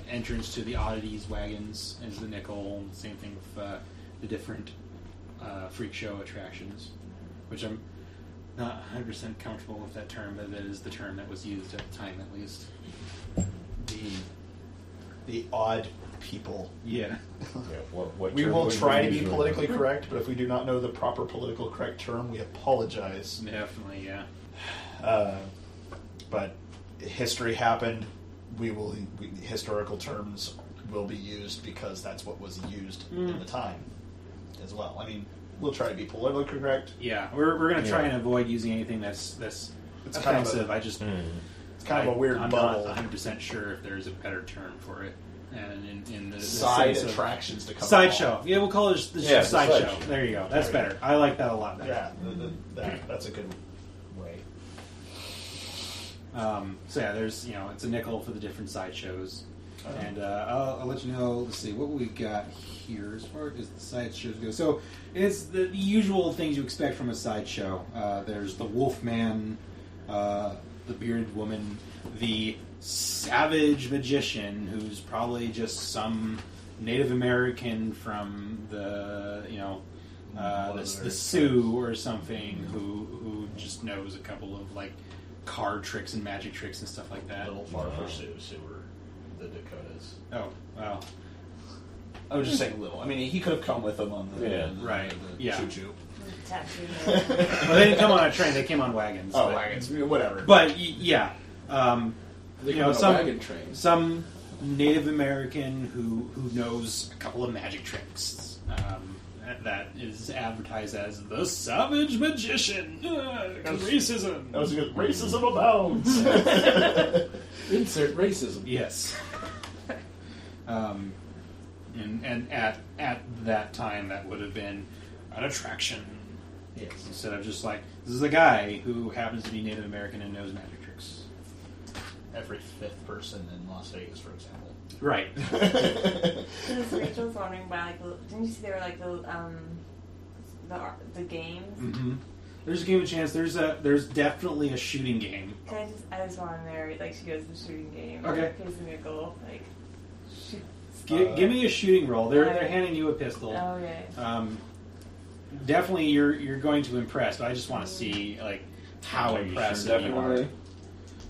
[SPEAKER 1] Entrance to the oddities wagons is the nickel. Same thing with the different freak show attractions, which I'm not 100% comfortable with that term, but that is the term that was used at the time, at least.
[SPEAKER 6] The odd people.
[SPEAKER 1] Yeah.
[SPEAKER 4] What
[SPEAKER 6] We
[SPEAKER 4] term
[SPEAKER 6] will
[SPEAKER 4] would
[SPEAKER 6] try
[SPEAKER 4] you
[SPEAKER 6] to be
[SPEAKER 4] use?
[SPEAKER 6] politically correct, but if we do not know the proper political correct term, we apologize.
[SPEAKER 1] Definitely, yeah.
[SPEAKER 6] But history happened. Historical terms will be used because that's what was used in the time as well. I mean, we'll try to be politically correct.
[SPEAKER 1] Yeah, we're going to try
[SPEAKER 4] Yeah.
[SPEAKER 1] and avoid using anything that's
[SPEAKER 6] It's kind of
[SPEAKER 1] offensive.
[SPEAKER 6] It's kind of a weird
[SPEAKER 1] I'm
[SPEAKER 6] bubble.
[SPEAKER 1] not 100% sure if there's a better term for it. And in the
[SPEAKER 6] Side
[SPEAKER 1] sense of-
[SPEAKER 6] attractions to come
[SPEAKER 1] sideshow. Yeah, we'll call it the
[SPEAKER 4] Yeah, the
[SPEAKER 1] sideshow.
[SPEAKER 4] sideshow.
[SPEAKER 1] There you go. That's better. I like that a lot better.
[SPEAKER 6] Yeah, that's a good way.
[SPEAKER 1] So yeah, there's it's a nickel for the different sideshows, and I'll let you know. Let's see what we got here as far as the sideshows go. So it's the usual things you expect from a sideshow. There's the Wolfman, the bearded woman, the savage magician, who's probably just some Native American from the the Sioux or something who just knows a couple of like card tricks and magic tricks and stuff like
[SPEAKER 6] A
[SPEAKER 1] that.
[SPEAKER 6] little far for Sioux were the Dakotas.
[SPEAKER 1] Oh, wow.
[SPEAKER 6] I was just saying little. I mean, he could have come with them on the
[SPEAKER 1] Right.
[SPEAKER 6] the
[SPEAKER 1] Yeah.
[SPEAKER 6] choo-choo.
[SPEAKER 3] Tattoo.
[SPEAKER 1] Well, they didn't come on a train; they came on wagons.
[SPEAKER 6] Oh,
[SPEAKER 1] but,
[SPEAKER 6] wagons, whatever.
[SPEAKER 1] But yeah,
[SPEAKER 5] They come on a
[SPEAKER 1] some
[SPEAKER 5] wagon train.
[SPEAKER 1] some Native American who knows a couple of magic tricks. That is advertised as the savage magician. Racism.
[SPEAKER 6] That was a good racism abounds.
[SPEAKER 5] Insert racism.
[SPEAKER 1] Yes. And at that time, that would have been an attraction.
[SPEAKER 6] Yes.
[SPEAKER 1] Instead of just like, this is a guy who happens to be Native American and knows magic tricks.
[SPEAKER 6] Every fifth person in Las Vegas, for example.
[SPEAKER 1] Right.
[SPEAKER 3] Rachel's wondering why, like, didn't you see there were like the games?
[SPEAKER 1] Mm-hmm. There's a game of chance. There's definitely a shooting game.
[SPEAKER 3] I just want to narrate, like, she goes to the shooting game.
[SPEAKER 1] Okay.
[SPEAKER 3] Gives me a goal, like, shoot.
[SPEAKER 1] Give me a shooting roll. They're handing you a pistol.
[SPEAKER 3] Oh, okay.
[SPEAKER 1] Definitely, you're going to impress. But I just want to see like how impressive you are.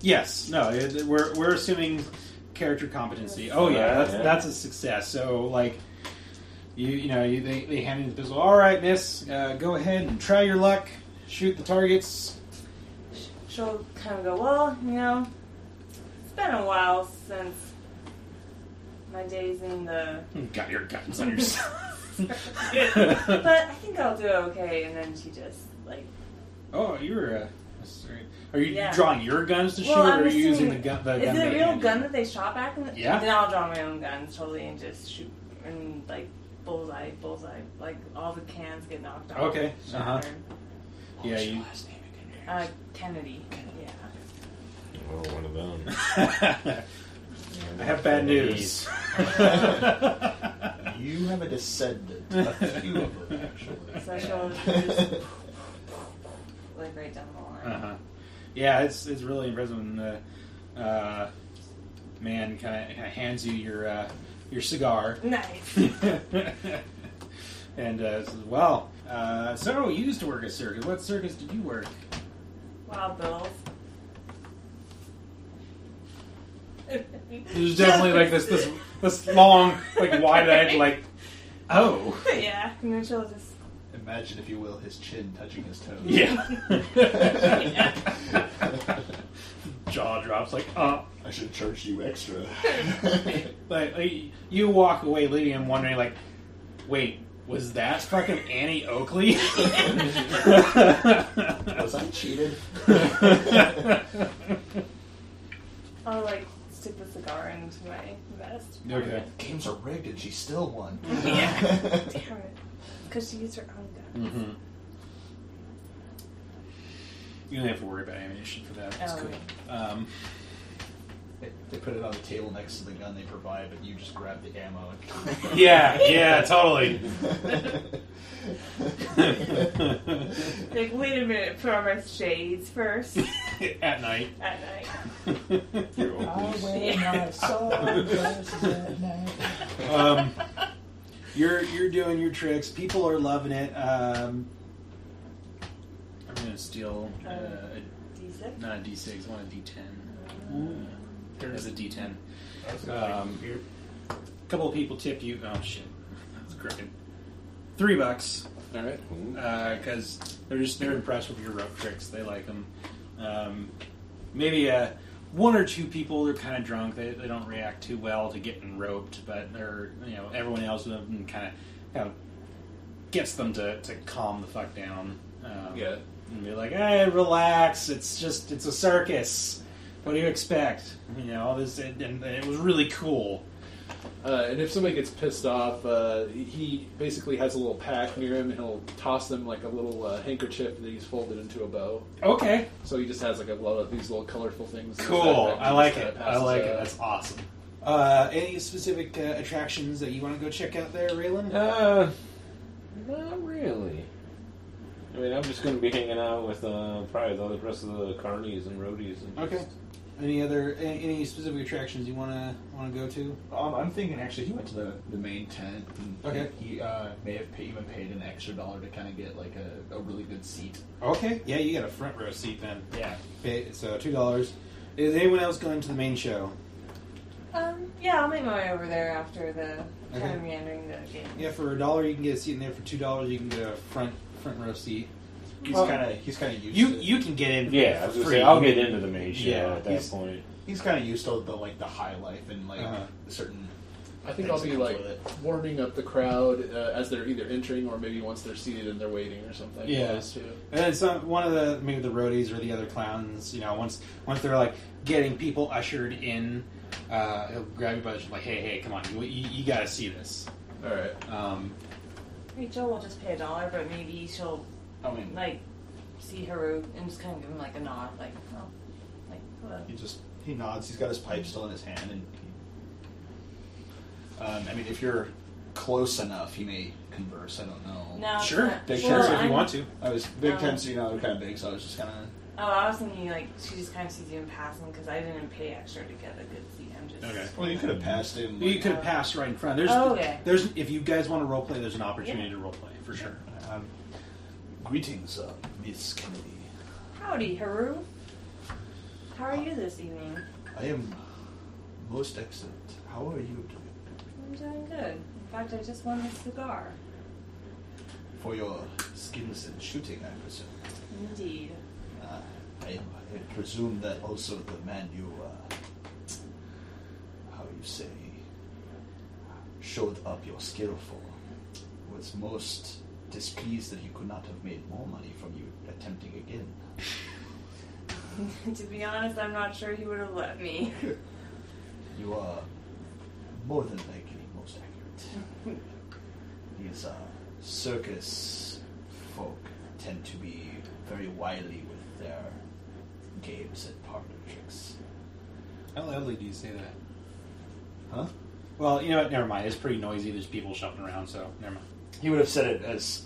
[SPEAKER 1] Yes. No. We're assuming character competency. Oh yeah, that's a success. So like, they hand you the pistol. All right, miss, go ahead and try your luck. Shoot the targets.
[SPEAKER 3] She'll kind of go, well, it's been a while since my days in the...
[SPEAKER 1] Got your guns on yourself.
[SPEAKER 3] But I think I'll do okay. And then she just, like...
[SPEAKER 1] Oh, you're sorry. Are you
[SPEAKER 3] Yeah.
[SPEAKER 1] drawing your guns to shoot,
[SPEAKER 3] Well,
[SPEAKER 1] or
[SPEAKER 3] I'm
[SPEAKER 1] are you using the
[SPEAKER 3] assuming-
[SPEAKER 1] gun?
[SPEAKER 3] Is it a real gun that they shot back in the...
[SPEAKER 1] Yeah.
[SPEAKER 3] Then I'll draw my own guns, totally, and just shoot. And, like, bullseye. Like, all the cans get knocked off.
[SPEAKER 1] Okay. Uh-huh.
[SPEAKER 3] Shattered.
[SPEAKER 1] Yeah, you...
[SPEAKER 3] Kennedy. Yeah.
[SPEAKER 4] Oh, one of them.
[SPEAKER 1] I have bad news.
[SPEAKER 6] You have a descendant. A few of them, actually.
[SPEAKER 3] So she'll just... like, right down the line.
[SPEAKER 1] Uh-huh. Yeah, it's really impressive when the man kind of hands you your cigar.
[SPEAKER 3] Nice.
[SPEAKER 1] And says, well, so you used to work at circus. What circus did you work?
[SPEAKER 3] Wild Bills.
[SPEAKER 1] There's definitely like this long, like wide-eyed, like, oh.
[SPEAKER 3] Yeah, and then she'll just...
[SPEAKER 6] Imagine, if you will, his chin touching his toes.
[SPEAKER 1] Yeah. jaw drops like,
[SPEAKER 6] I should have charged you extra.
[SPEAKER 1] But you walk away leaving him wondering, like, wait, was that fucking Annie Oakley?
[SPEAKER 6] Was I cheated?
[SPEAKER 3] I'll like stick the cigar into my vest.
[SPEAKER 1] Okay.
[SPEAKER 6] Games are rigged and she still won.
[SPEAKER 3] Yeah. Damn it. Because she used her own gun.
[SPEAKER 1] Mm-hmm. You don't have to worry about ammunition for that. That's cool.
[SPEAKER 6] They put it on the table next to the gun they provide, but you just grab the ammo. And
[SPEAKER 1] Yeah, totally.
[SPEAKER 3] Like, wait a minute, put on my shades first.
[SPEAKER 1] At night.
[SPEAKER 3] At night.
[SPEAKER 2] I wear my sunglasses at night.
[SPEAKER 1] You're doing your tricks. People are loving it. I'm gonna steal
[SPEAKER 3] D6?
[SPEAKER 1] not a D6. I want a D10. There's a D10.
[SPEAKER 2] That's
[SPEAKER 1] A couple of people tipped you. Oh shit, that's crooked. $3.
[SPEAKER 5] All right.
[SPEAKER 1] Because they're impressed with your rope tricks. They like them. Maybe one or two people are kind of drunk. They don't react too well to getting roped, but they're everyone else with them kind of gets them to calm the fuck down.
[SPEAKER 5] Yeah.
[SPEAKER 1] And be like, hey, relax. It's a circus. What do you expect? All this, and it was really cool.
[SPEAKER 5] And if somebody gets pissed off, he basically has a little pack near him, and he'll toss them like a little handkerchief that he's folded into a bow.
[SPEAKER 1] Okay.
[SPEAKER 5] So he just has like a lot of these little colorful things. in his
[SPEAKER 1] Cool.
[SPEAKER 5] backpack.
[SPEAKER 1] I like
[SPEAKER 5] He
[SPEAKER 1] it.
[SPEAKER 5] just passes,
[SPEAKER 1] I like it. That's awesome. Any specific attractions that you want to go check out there, Railin?
[SPEAKER 4] Not really. I mean, I'm just going to be hanging out with probably the rest of the carnies and roadies. And
[SPEAKER 1] Okay. Any specific attractions you want to go to?
[SPEAKER 6] I'm thinking actually he went to the main tent. And
[SPEAKER 1] Okay.
[SPEAKER 6] He may have even paid an extra $1 to kind of get like a really good seat.
[SPEAKER 1] Okay. Yeah, you got a front row seat then.
[SPEAKER 6] Yeah.
[SPEAKER 1] Okay, so $2. Is anyone else going to the main show?
[SPEAKER 3] Yeah, I'll make my way over there after the kind
[SPEAKER 1] Okay.
[SPEAKER 3] of meandering the game.
[SPEAKER 1] Yeah, for $1 you can get a seat in there. For $2 you can get a front row seat.
[SPEAKER 6] He's
[SPEAKER 1] Well,
[SPEAKER 6] kind of used to
[SPEAKER 1] You can get in.
[SPEAKER 4] yeah, I was
[SPEAKER 1] for
[SPEAKER 4] going to
[SPEAKER 1] free.
[SPEAKER 4] say, I'll get into the main show
[SPEAKER 1] Yeah,
[SPEAKER 4] at that point.
[SPEAKER 6] He's kind of used to the high life and like certain.
[SPEAKER 5] I think I'll
[SPEAKER 6] things
[SPEAKER 5] be
[SPEAKER 6] that
[SPEAKER 5] like
[SPEAKER 6] comes with it.
[SPEAKER 5] warming up the crowd as they're either entering or maybe once they're seated and they're waiting or something.
[SPEAKER 1] Yeah.
[SPEAKER 5] Those two.
[SPEAKER 1] And then one of maybe the roadies or the other clowns, once they're like getting people ushered in, he'll grab you by the like, hey, come on, you got to see this.
[SPEAKER 5] All right.
[SPEAKER 3] Rachel will just pay $1, but maybe she'll like see Haru and just kind of give him like a nod, like, oh, like hello.
[SPEAKER 6] He nods. He's got his pipe still in his hand, and if you're close enough, he may converse. I don't know.
[SPEAKER 3] No,
[SPEAKER 1] Sure,
[SPEAKER 3] it's not-
[SPEAKER 1] big
[SPEAKER 3] well,
[SPEAKER 1] chance if you
[SPEAKER 3] I'm-
[SPEAKER 1] want to.
[SPEAKER 6] I was big tents, they're kind of big, so I was just kind of.
[SPEAKER 3] Oh, I was thinking like she just kind of sees you in passing because I didn't pay extra to get a good seat. I'm just
[SPEAKER 1] Okay.
[SPEAKER 6] Well, you could have passed him.
[SPEAKER 1] You could have passed right in front.
[SPEAKER 3] Okay.
[SPEAKER 1] There's if you guys want to role play, there's an opportunity to role play for sure.
[SPEAKER 6] Greetings, Miss Kennedy.
[SPEAKER 3] Howdy, Haru. How are you this evening?
[SPEAKER 6] I am most excellent. How are you doing?
[SPEAKER 3] I'm doing good. In fact, I just won a cigar.
[SPEAKER 6] For your skills in shooting, I presume.
[SPEAKER 3] Indeed.
[SPEAKER 6] I presume that also the man you, showed up your skill for was most displeased that he could not have made more money from you attempting again.
[SPEAKER 3] To be honest, I'm not sure he would have let me.
[SPEAKER 6] You are more than likely most accurate. These circus folk tend to be very wily with their games and parlor tricks.
[SPEAKER 1] How loudly do you say that?
[SPEAKER 6] Huh?
[SPEAKER 1] Well, you know what? Never mind. It's pretty noisy. There's people shuffling around, so never mind.
[SPEAKER 6] He would have said it as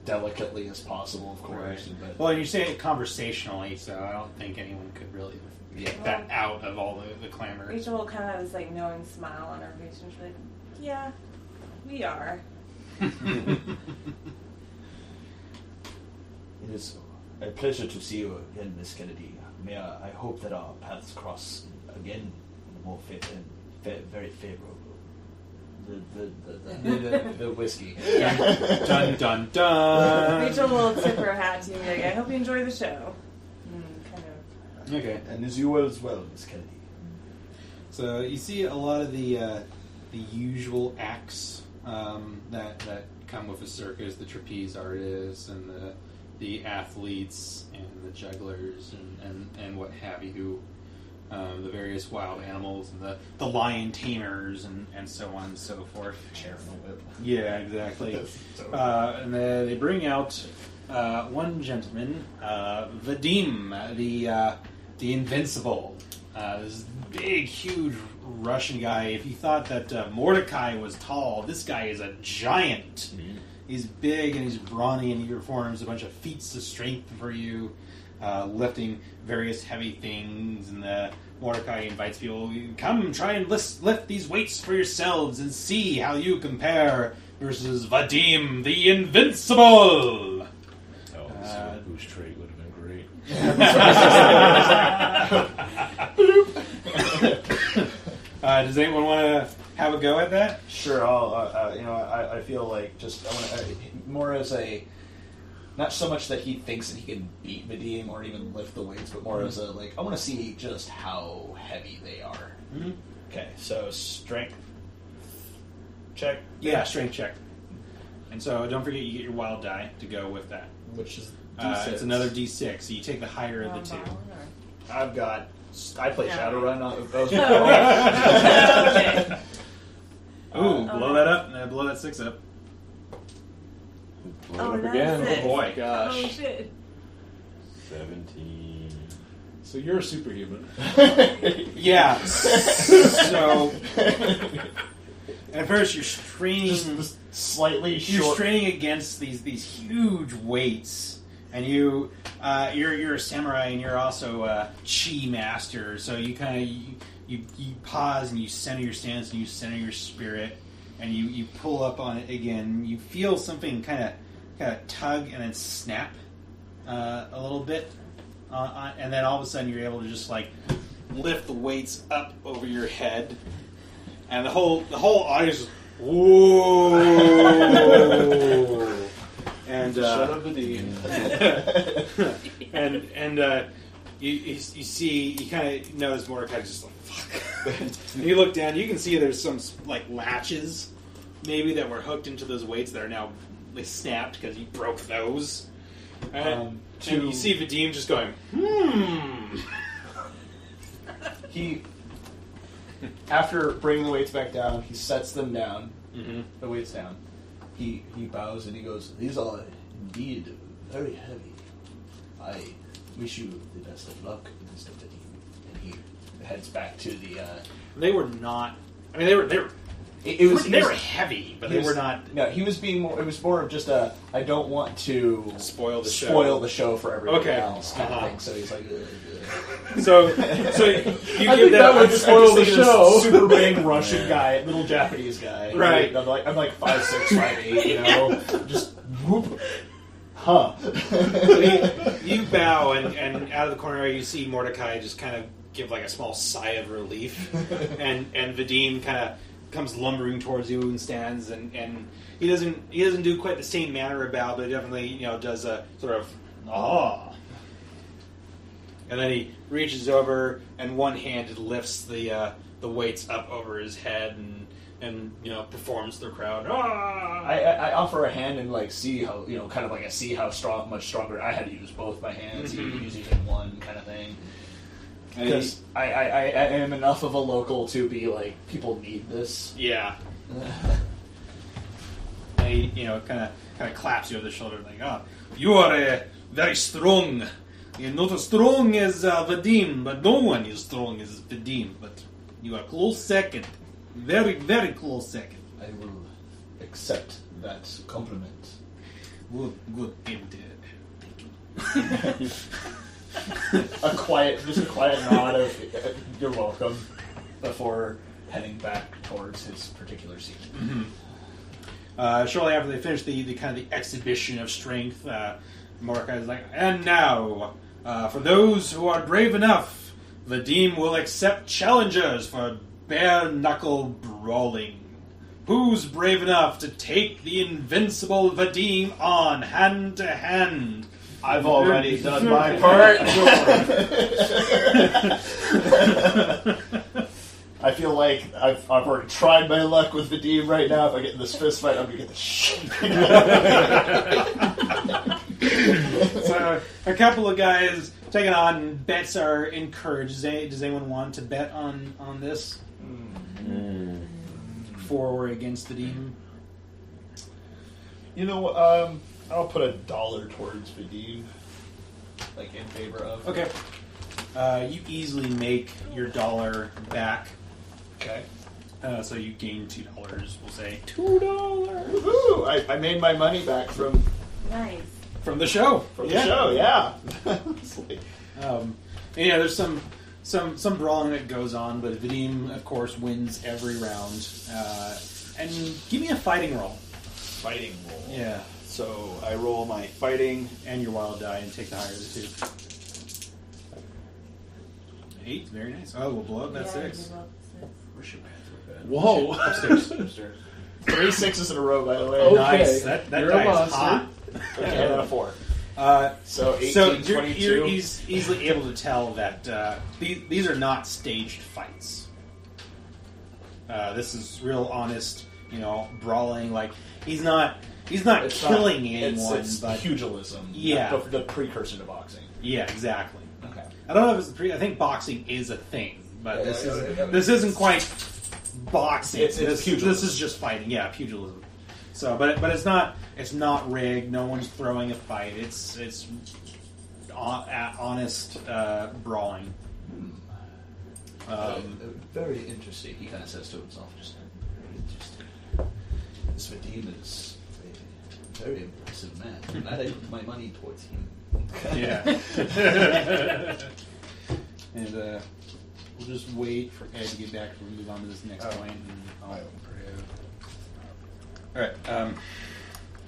[SPEAKER 6] delicately as possible, of course.
[SPEAKER 1] Right.
[SPEAKER 6] But
[SPEAKER 1] Well, you say it conversationally, so I don't think anyone could really get that out of all the clamor.
[SPEAKER 3] Rachel will kind of have this like knowing smile on her face and she's like, yeah, we are.
[SPEAKER 6] it is a pleasure to see you again, Miss Kennedy. I hope that our paths cross again in a more very favorable. The whiskey.
[SPEAKER 1] Dun dun dun.
[SPEAKER 3] Rachel will tip her hat to you and be like, I hope you enjoy the show. Kind of
[SPEAKER 1] Okay.
[SPEAKER 6] And as you as well, Miss Kennedy.
[SPEAKER 1] So you see a lot of the usual acts that come with a circus, the trapeze artists and the athletes and the jugglers and what have you, the various wild animals and the lion tamers and so on and so forth.
[SPEAKER 6] Chair and a whip.
[SPEAKER 1] Yeah, exactly. And then they bring out one gentleman, Vadim, the Invincible. This big, huge Russian guy. If you thought that Mordecai was tall, this guy is a giant. Mm-hmm. He's big and he's brawny and he performs a bunch of feats of strength for you, lifting various heavy things. And Mordecai invites people, come try and lift these weights for yourselves and see how you compare versus Vadim the Invincible.
[SPEAKER 4] Whose trait would have been great.
[SPEAKER 1] Does anyone want to have a go at that?
[SPEAKER 6] Sure. I feel like I want more as a, not so much that he thinks that he can beat Vadim or even lift the weights, but more as a I want to see just how heavy they are.
[SPEAKER 1] Mm-hmm.
[SPEAKER 6] Okay, so strength check.
[SPEAKER 1] Yeah, strength check. And so don't forget you get your wild die to go with that.
[SPEAKER 6] Which is D6.
[SPEAKER 1] It's another D6, so you take the higher of the two.
[SPEAKER 6] I've got. I play Shadowrun on those.
[SPEAKER 3] Okay.
[SPEAKER 1] Ooh, blow that up, and blow that 6 up.
[SPEAKER 4] Blow it up
[SPEAKER 3] that's
[SPEAKER 4] again.
[SPEAKER 3] it.
[SPEAKER 1] Oh boy.
[SPEAKER 3] Oh shit.
[SPEAKER 4] 17.
[SPEAKER 5] So you're a superhuman.
[SPEAKER 1] Yeah. So at first you're straining,
[SPEAKER 6] just slightly
[SPEAKER 1] you're
[SPEAKER 6] short.
[SPEAKER 1] straining against these huge weights, and you're a samurai, and you're also a chi master. So you kind of you pause and you center your stance and you center your spirit, and you pull up on it again. You feel something kind of tug and then snap a little bit. And then all of a sudden you're able to just lift the weights up over your head, and the whole audience is whoa. And
[SPEAKER 5] Shut up, Vadim.
[SPEAKER 1] and you see, you kind of notice Mordecai just fuck. And you look down, you can see there's some latches maybe that were hooked into those weights that are now snapped because you broke those. And you see Vadim just going,
[SPEAKER 6] He, after bringing the weights back down, he sets them down.
[SPEAKER 1] Mm-hmm.
[SPEAKER 6] The weights down. He bows and he goes, "These are indeed very heavy. I wish you the best of luck, Mr. Vadim." And he heads back to the.
[SPEAKER 1] They were not. I mean, they were. They were heavy, but they were not.
[SPEAKER 6] No, he was being more. It was more of just a. I don't want to
[SPEAKER 1] spoil the
[SPEAKER 6] show for everyone
[SPEAKER 1] Okay.
[SPEAKER 6] else kind of thing. So he's like.
[SPEAKER 1] So you give
[SPEAKER 5] that would spoil the show.
[SPEAKER 6] Super big Russian guy, little Japanese guy.
[SPEAKER 1] Right.
[SPEAKER 6] I'm like 5'6", 5'8", you know, just whoop. Huh.
[SPEAKER 1] So you bow, and out of the corner you see Mordecai just kind of give a small sigh of relief, and Vadim kind of comes lumbering towards you and stands, and he doesn't do quite the same manner of bow, but he definitely does a sort of and then he reaches over and one-handed lifts the weights up over his head and performs the crowd.
[SPEAKER 6] I offer a hand and see how I see how much stronger I had to use both my hands.
[SPEAKER 1] Mm-hmm.
[SPEAKER 6] He uses one kind of thing. Because I am enough of a local to be people need this.
[SPEAKER 1] Yeah. And he kind of claps you over the shoulder you are very strong. You're not as strong as Vadim, but no one is strong as Vadim. But you are close second, very very close second.
[SPEAKER 6] I will accept that compliment.
[SPEAKER 1] Good.
[SPEAKER 6] Thank you. a quiet nod of "You're welcome" before heading back towards his particular seat.
[SPEAKER 1] Mm-hmm. Shortly after they finish the kind of the exhibition of strength, Mordecai is like, and now, for those who are brave enough, Vadim will accept challengers for bare-knuckle brawling. Who's brave enough to take the invincible Vadim on hand to hand
[SPEAKER 6] I've already done my part. I feel like I've already tried my luck with Vadim right now. If I get in this fist fight, I'm going to get the shit.
[SPEAKER 1] So a couple of guys taking on. Bets are encouraged. Does anyone want to bet on this? For or against the demon?
[SPEAKER 6] You know, I'll put $1 towards Vadim, like in favor of.
[SPEAKER 1] Okay. You easily make your dollar back.
[SPEAKER 6] Okay.
[SPEAKER 1] So you gain $2. We'll say
[SPEAKER 6] $2. Woohoo! I made my money back from
[SPEAKER 3] Nice.
[SPEAKER 1] from the show.
[SPEAKER 6] the show. Yeah.
[SPEAKER 1] Yeah, there's some brawling that goes on, but Vadim, of course, wins every round. And give me a fighting roll.
[SPEAKER 6] Fighting roll.
[SPEAKER 1] Yeah.
[SPEAKER 6] So I roll my fighting.
[SPEAKER 1] And your wild die and take the higher of the two. 8, very nice. Oh, we'll blow up that 6.
[SPEAKER 2] Where's your bathroom?
[SPEAKER 5] Whoa.
[SPEAKER 2] Upstairs.
[SPEAKER 6] 3 6s in a row, by the way.
[SPEAKER 5] Okay.
[SPEAKER 1] Nice. That
[SPEAKER 5] You're
[SPEAKER 1] die
[SPEAKER 5] a
[SPEAKER 1] is
[SPEAKER 5] monster.
[SPEAKER 1] hot.
[SPEAKER 6] Okay, and then a 4. So 18,
[SPEAKER 1] So
[SPEAKER 6] 22.
[SPEAKER 1] you're easily able to tell that these are not staged fights. This is real honest, brawling. Like he's not
[SPEAKER 6] It's
[SPEAKER 1] killing
[SPEAKER 6] not,
[SPEAKER 1] anyone,
[SPEAKER 6] it's
[SPEAKER 1] but
[SPEAKER 6] pugilism.
[SPEAKER 1] Yeah.
[SPEAKER 6] The precursor to boxing.
[SPEAKER 1] yeah, exactly.
[SPEAKER 6] Okay.
[SPEAKER 1] I don't know if it's I think boxing is a thing, but
[SPEAKER 6] Yeah,
[SPEAKER 1] this isn't quite boxing.
[SPEAKER 6] It's pugilism.
[SPEAKER 1] This is just fighting. Yeah, pugilism. So, but it's not rigged. No one's throwing a fight. It's honest brawling.
[SPEAKER 2] Very interesting, he kind of says to himself just then. Very interesting. This Vadim is a very impressive man. I'm glad I put my money towards him.
[SPEAKER 1] Yeah. And we'll just wait for Ed to get back and move on to this next point. And all right.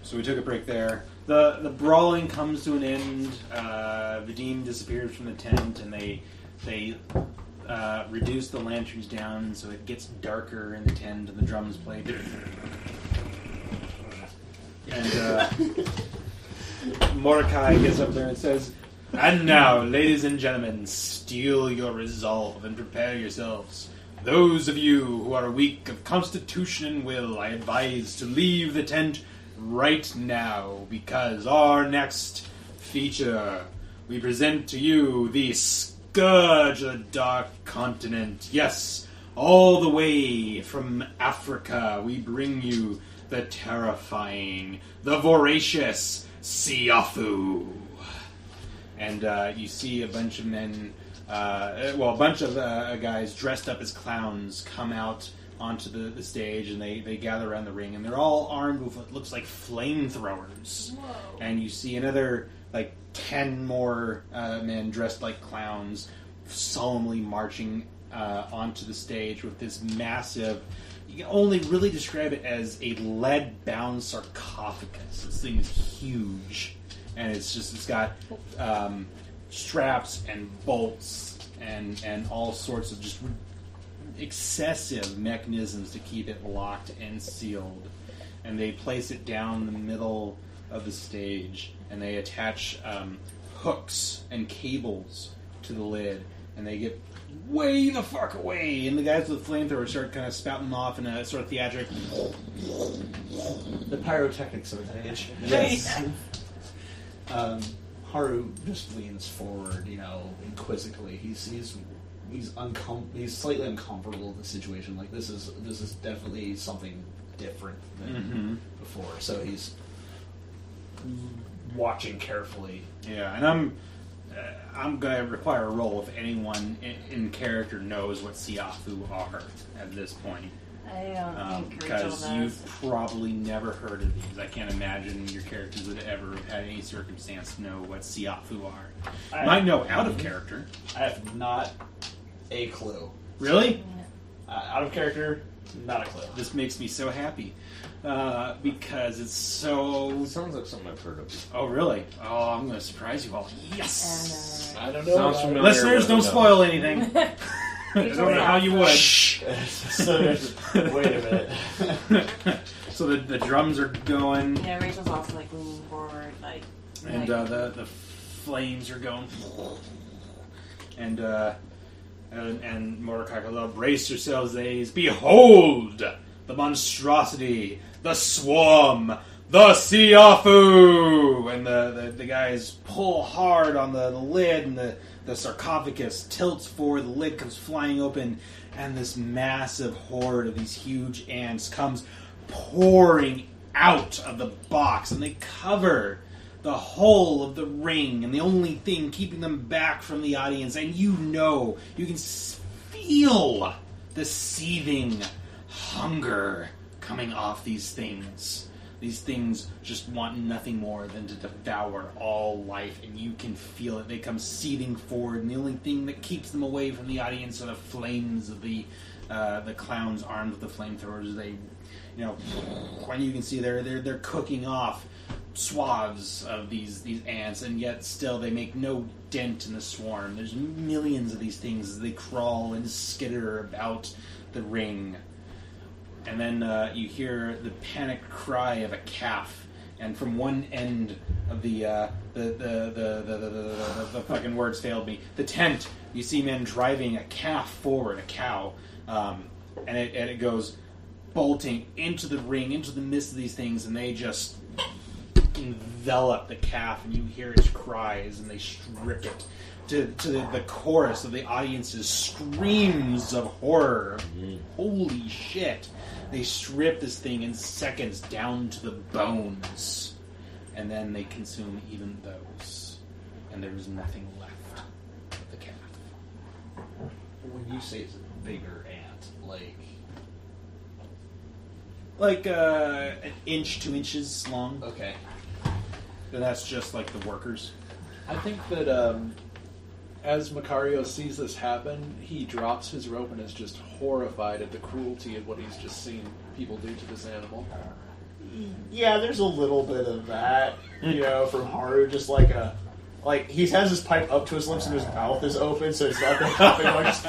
[SPEAKER 1] So we took a break there. The brawling comes to an end. Vadim disappears from the tent, and they reduce the lanterns down so it gets darker in the tent, and the drums play. And Mordecai gets up there and says, "And now, ladies and gentlemen, steel your resolve and prepare yourselves. Those of you who are weak of constitution and will, I advise to leave the tent right now, because our next feature, we present to you the Scourge of the Dark Continent. Yes, all the way from Africa, we bring you the terrifying, the voracious Siafu." And you see a bunch of men, a bunch of guys dressed up as clowns come out onto the stage, and they gather around the ring, and they're all armed with what looks like flamethrowers.
[SPEAKER 3] Whoa.
[SPEAKER 1] And you see another 10 more men dressed like clowns solemnly marching onto the stage with this massive, you can only really describe it as a lead-bound sarcophagus. This thing is huge, and it's got straps and bolts and all sorts of just excessive mechanisms to keep it locked and sealed. And they place it down the middle of the stage, and they attach hooks and cables to the lid, and they get way the fuck away, and the guys with flamethrowers start kind of spouting them off in a sort of theatric.
[SPEAKER 2] The pyrotechnics of the age.
[SPEAKER 1] Yes.
[SPEAKER 6] Haru just leans forward, inquisitively. He's slightly uncomfortable with the situation. Like this is definitely something different than before. So he's watching carefully.
[SPEAKER 1] Yeah, and I'm going to require a roll if anyone in character knows what Siafu are at this point.
[SPEAKER 3] I don't think Rachel
[SPEAKER 1] Because
[SPEAKER 3] does.
[SPEAKER 1] you've probably never heard of these. I can't imagine your characters would ever have had any circumstance to know what Siafu are. You might know out of character.
[SPEAKER 6] I have not a clue.
[SPEAKER 1] Really?
[SPEAKER 6] Out of character, not a clue.
[SPEAKER 1] This makes me so happy. Because it's so...
[SPEAKER 4] Sounds like something I've heard of.
[SPEAKER 1] Oh, really? Oh, I'm going to surprise you all. Yes!
[SPEAKER 3] And,
[SPEAKER 6] I don't know.
[SPEAKER 4] Sounds familiar.
[SPEAKER 1] Listeners, don't
[SPEAKER 4] but no.
[SPEAKER 1] spoil anything. I don't know how you would.
[SPEAKER 6] Wait a minute.
[SPEAKER 1] So the drums are going.
[SPEAKER 3] yeah, Rachel's also leaning forward,
[SPEAKER 1] And the flames are going. And Mordecai goes, brace yourselves, ladies. Behold the monstrosity, the swarm, the Siafu! And the guys pull hard on the lid, and the sarcophagus tilts forward, the lid comes flying open, and this massive horde of these huge ants comes pouring out of the box, and they cover the whole of the ring, and the only thing keeping them back from the audience, and you can feel the seething hunger coming off these things. These things just want nothing more than to devour all life, and you can feel it. They come seething forward, and the only thing that keeps them away from the audience are the flames of the clowns armed with the flamethrowers. They, when you can see they're cooking off swaths of these ants, and yet still they make no dent in the swarm. There's millions of these things as they crawl and skitter about the ring. And then you hear the panicked cry of a calf, and from one end of the fucking words failed me. The tent, you see men driving a calf forward, a cow, and it goes bolting into the ring, into the midst of these things, and they just envelop the calf, and you hear its cries, and they strip it to the chorus of the audience's screams of horror. Holy shit. They strip this thing in seconds down to the bones, and then they consume even those, and there's nothing left of the calf.
[SPEAKER 2] When you say it's a bigger ant,
[SPEAKER 1] like an inch, 2 inches long.
[SPEAKER 2] Okay.
[SPEAKER 1] And that's just like the workers.
[SPEAKER 5] I think that as Macario sees this happen, he drops his rope and is just horrified at the cruelty of what he's just seen people do to this animal.
[SPEAKER 6] Yeah, there's a little bit of that, from Haru. Just like he has his pipe up to his lips and his mouth is open, so it's not that coughing noise.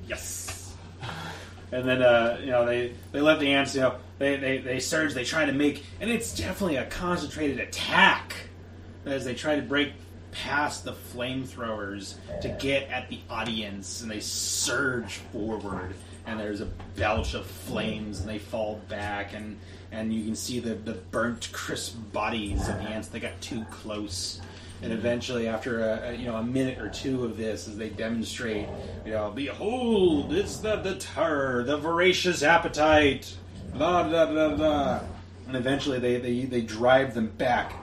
[SPEAKER 1] Yes. And then they let the ants they surge. They try to make, and it's definitely a concentrated attack as they try to break past the flamethrowers to get at the audience, and they surge forward, and there's a belch of flames, and they fall back, and you can see the burnt, crisp bodies of the ants. They got too close, and eventually, after a minute or two of this, as they demonstrate, behold, it's the terror, the voracious appetite, blah blah blah blah, and eventually they drive them back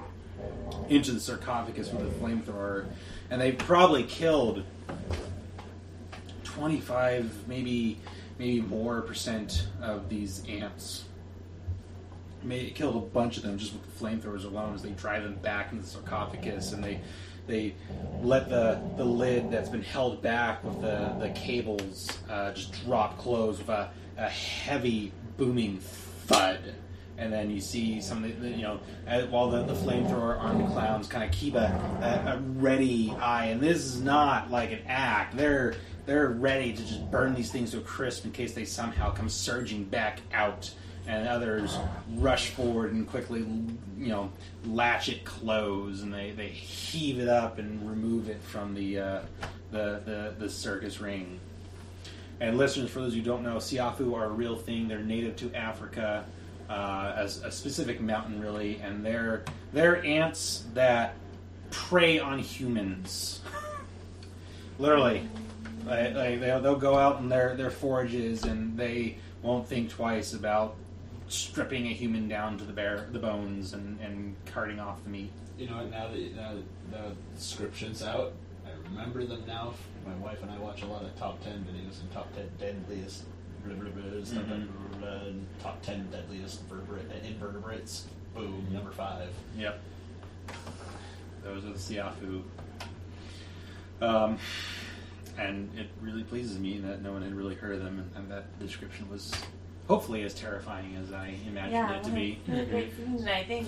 [SPEAKER 1] into the sarcophagus with a flamethrower, and they probably killed 25, maybe more percent of these ants. It killed a bunch of them just with the flamethrowers alone as they drive them back into the sarcophagus, and they let the lid that's been held back with the cables just drop closed with a heavy booming thud. And then you see some of while the flamethrower armed clowns kind of keep a ready eye. And this is not like an act. They're ready to just burn these things to a crisp in case they somehow come surging back out. And others rush forward and quickly, latch it close, and they heave it up and remove it from the circus ring. And listeners, for those who don't know, Siafu are a real thing. They're native to Africa. As a specific mountain, really, and they're ants that prey on humans. Literally, they'll go out in their forages, and they won't think twice about stripping a human down to the bones and carting off the meat.
[SPEAKER 2] Now that the description's out, I remember them now. My wife and I watch a lot of top 10 videos and top 10 deadliest. Top 10 deadliest invertebrates. Boom, number 5.
[SPEAKER 1] Yep. Those are the Siafu. And it really pleases me that no one had really heard of them, and that the description was hopefully as terrifying as I imagined it to be.
[SPEAKER 3] Really great food, I think.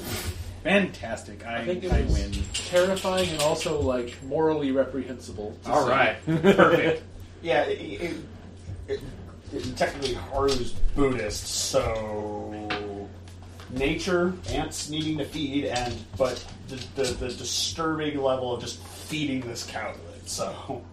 [SPEAKER 1] Fantastic. I
[SPEAKER 5] think it
[SPEAKER 1] I
[SPEAKER 5] was
[SPEAKER 1] win.
[SPEAKER 5] terrifying and also morally reprehensible.
[SPEAKER 1] All right. Perfect.
[SPEAKER 6] Yeah, technically Haru's Buddhist, so nature, ants needing to feed, but the disturbing level of just feeding this cow to it. So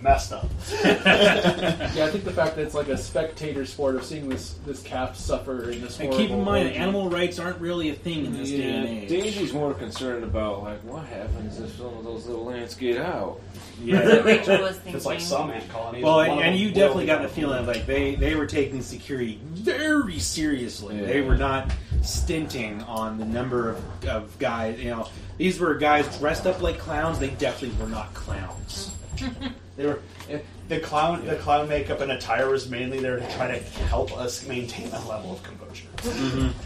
[SPEAKER 6] messed up.
[SPEAKER 5] Yeah, I think the fact that it's like a spectator sport of seeing this calf suffer in this
[SPEAKER 1] And
[SPEAKER 5] horrible
[SPEAKER 1] keep in mind,
[SPEAKER 5] orgy.
[SPEAKER 1] animal rights aren't really a thing in this day and age.
[SPEAKER 4] Daisy's more concerned about like what happens if some of those little ants get out.
[SPEAKER 3] That's what Rachel was thinking.
[SPEAKER 6] It's like some ant colonies.
[SPEAKER 1] Well,
[SPEAKER 6] one of
[SPEAKER 1] and
[SPEAKER 6] them
[SPEAKER 1] you
[SPEAKER 6] will
[SPEAKER 1] definitely
[SPEAKER 6] be
[SPEAKER 1] got the
[SPEAKER 6] gone.
[SPEAKER 1] feeling like they were taking security very seriously.
[SPEAKER 4] Yeah.
[SPEAKER 1] They were not stinting on the number of guys. You know, these were guys dressed up like clowns. They definitely were not clowns.
[SPEAKER 6] They were the clown makeup and attire was mainly there to try to help us maintain a level of composure.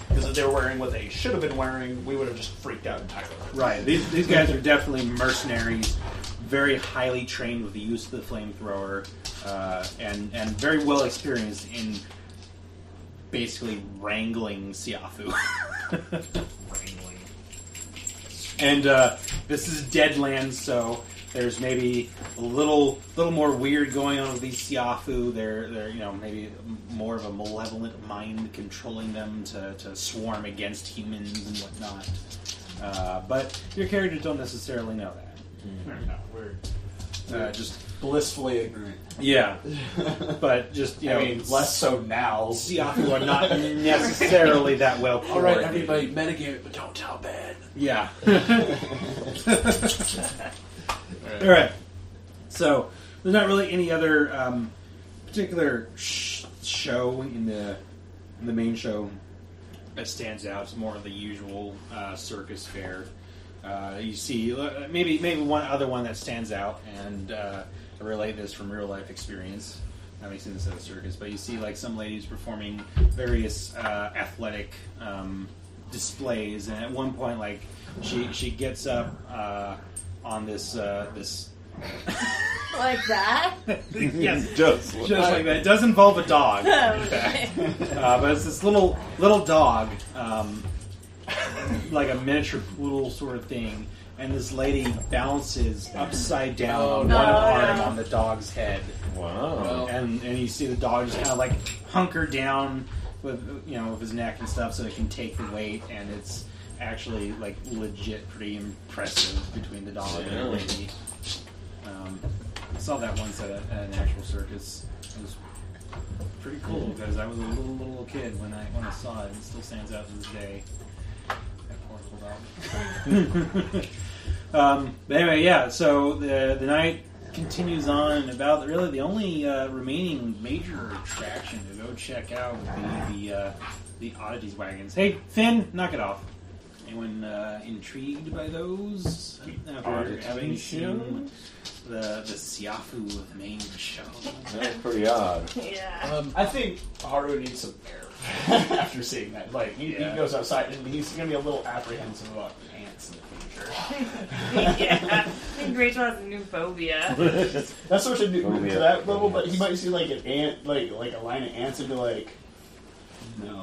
[SPEAKER 6] Because if they were wearing what they should have been wearing, we would have just freaked out entirely.
[SPEAKER 1] Right. These guys are definitely mercenaries, very highly trained with the use of the flamethrower, and very well experienced in basically wrangling Siafu.
[SPEAKER 6] Wrangling.
[SPEAKER 1] And this is Deadlands, so there's maybe a little more weird going on with these Siafu. They're maybe more of a malevolent mind controlling them to swarm against humans and whatnot. But your characters don't necessarily know that.
[SPEAKER 6] No, we're
[SPEAKER 1] Just
[SPEAKER 6] blissfully ignorant.
[SPEAKER 1] yeah, but just
[SPEAKER 6] I mean, less so now.
[SPEAKER 1] Siafu are not necessarily that well
[SPEAKER 5] All right,
[SPEAKER 1] coordinated.
[SPEAKER 5] everybody, metagame it, but don't tell Ben.
[SPEAKER 1] Yeah. All right. So there's not really any other particular show in the main show that stands out. It's more of the usual circus fair. You see maybe one other one that stands out, and I relate this from real life experience, having seen this at a circus. But you see like some ladies performing various athletic displays, and at one point, like she gets up on this.
[SPEAKER 3] Like that?
[SPEAKER 1] Yes,
[SPEAKER 4] Just
[SPEAKER 1] just like that. It does involve a dog, in
[SPEAKER 3] Okay.
[SPEAKER 1] fact. But it's this little dog, like a miniature poodle sort of thing, and this lady bounces upside down on
[SPEAKER 5] no.
[SPEAKER 1] one arm
[SPEAKER 3] No.
[SPEAKER 1] on the dog's head,
[SPEAKER 4] wow.
[SPEAKER 1] and you see the dog just kind of like hunker down with with his neck and stuff, so it can take the weight, and it's actually like legit pretty impressive between the dog and the lady. I saw that once at an actual circus. It was pretty cool because I was a little kid when I saw it. It still stands out to this day. That poor little dog. But anyway, yeah. So the night continues on. About really the only remaining major attraction to go check out would be the oddities wagons. Hey, Finn, knock it off. Anyone intrigued by those? After having seen the Siafu of the main show.
[SPEAKER 4] That's pretty odd.
[SPEAKER 3] Yeah.
[SPEAKER 6] I think Haru needs some air after seeing that. Like he goes outside and he's going to be a little apprehensive about ants in the future.
[SPEAKER 3] Yeah. I think Rachel has a new phobia.
[SPEAKER 6] That's what should do
[SPEAKER 4] Oh,
[SPEAKER 6] to
[SPEAKER 4] yeah.
[SPEAKER 6] that level. But he might see like an ant, like a line of ants, and be like, no.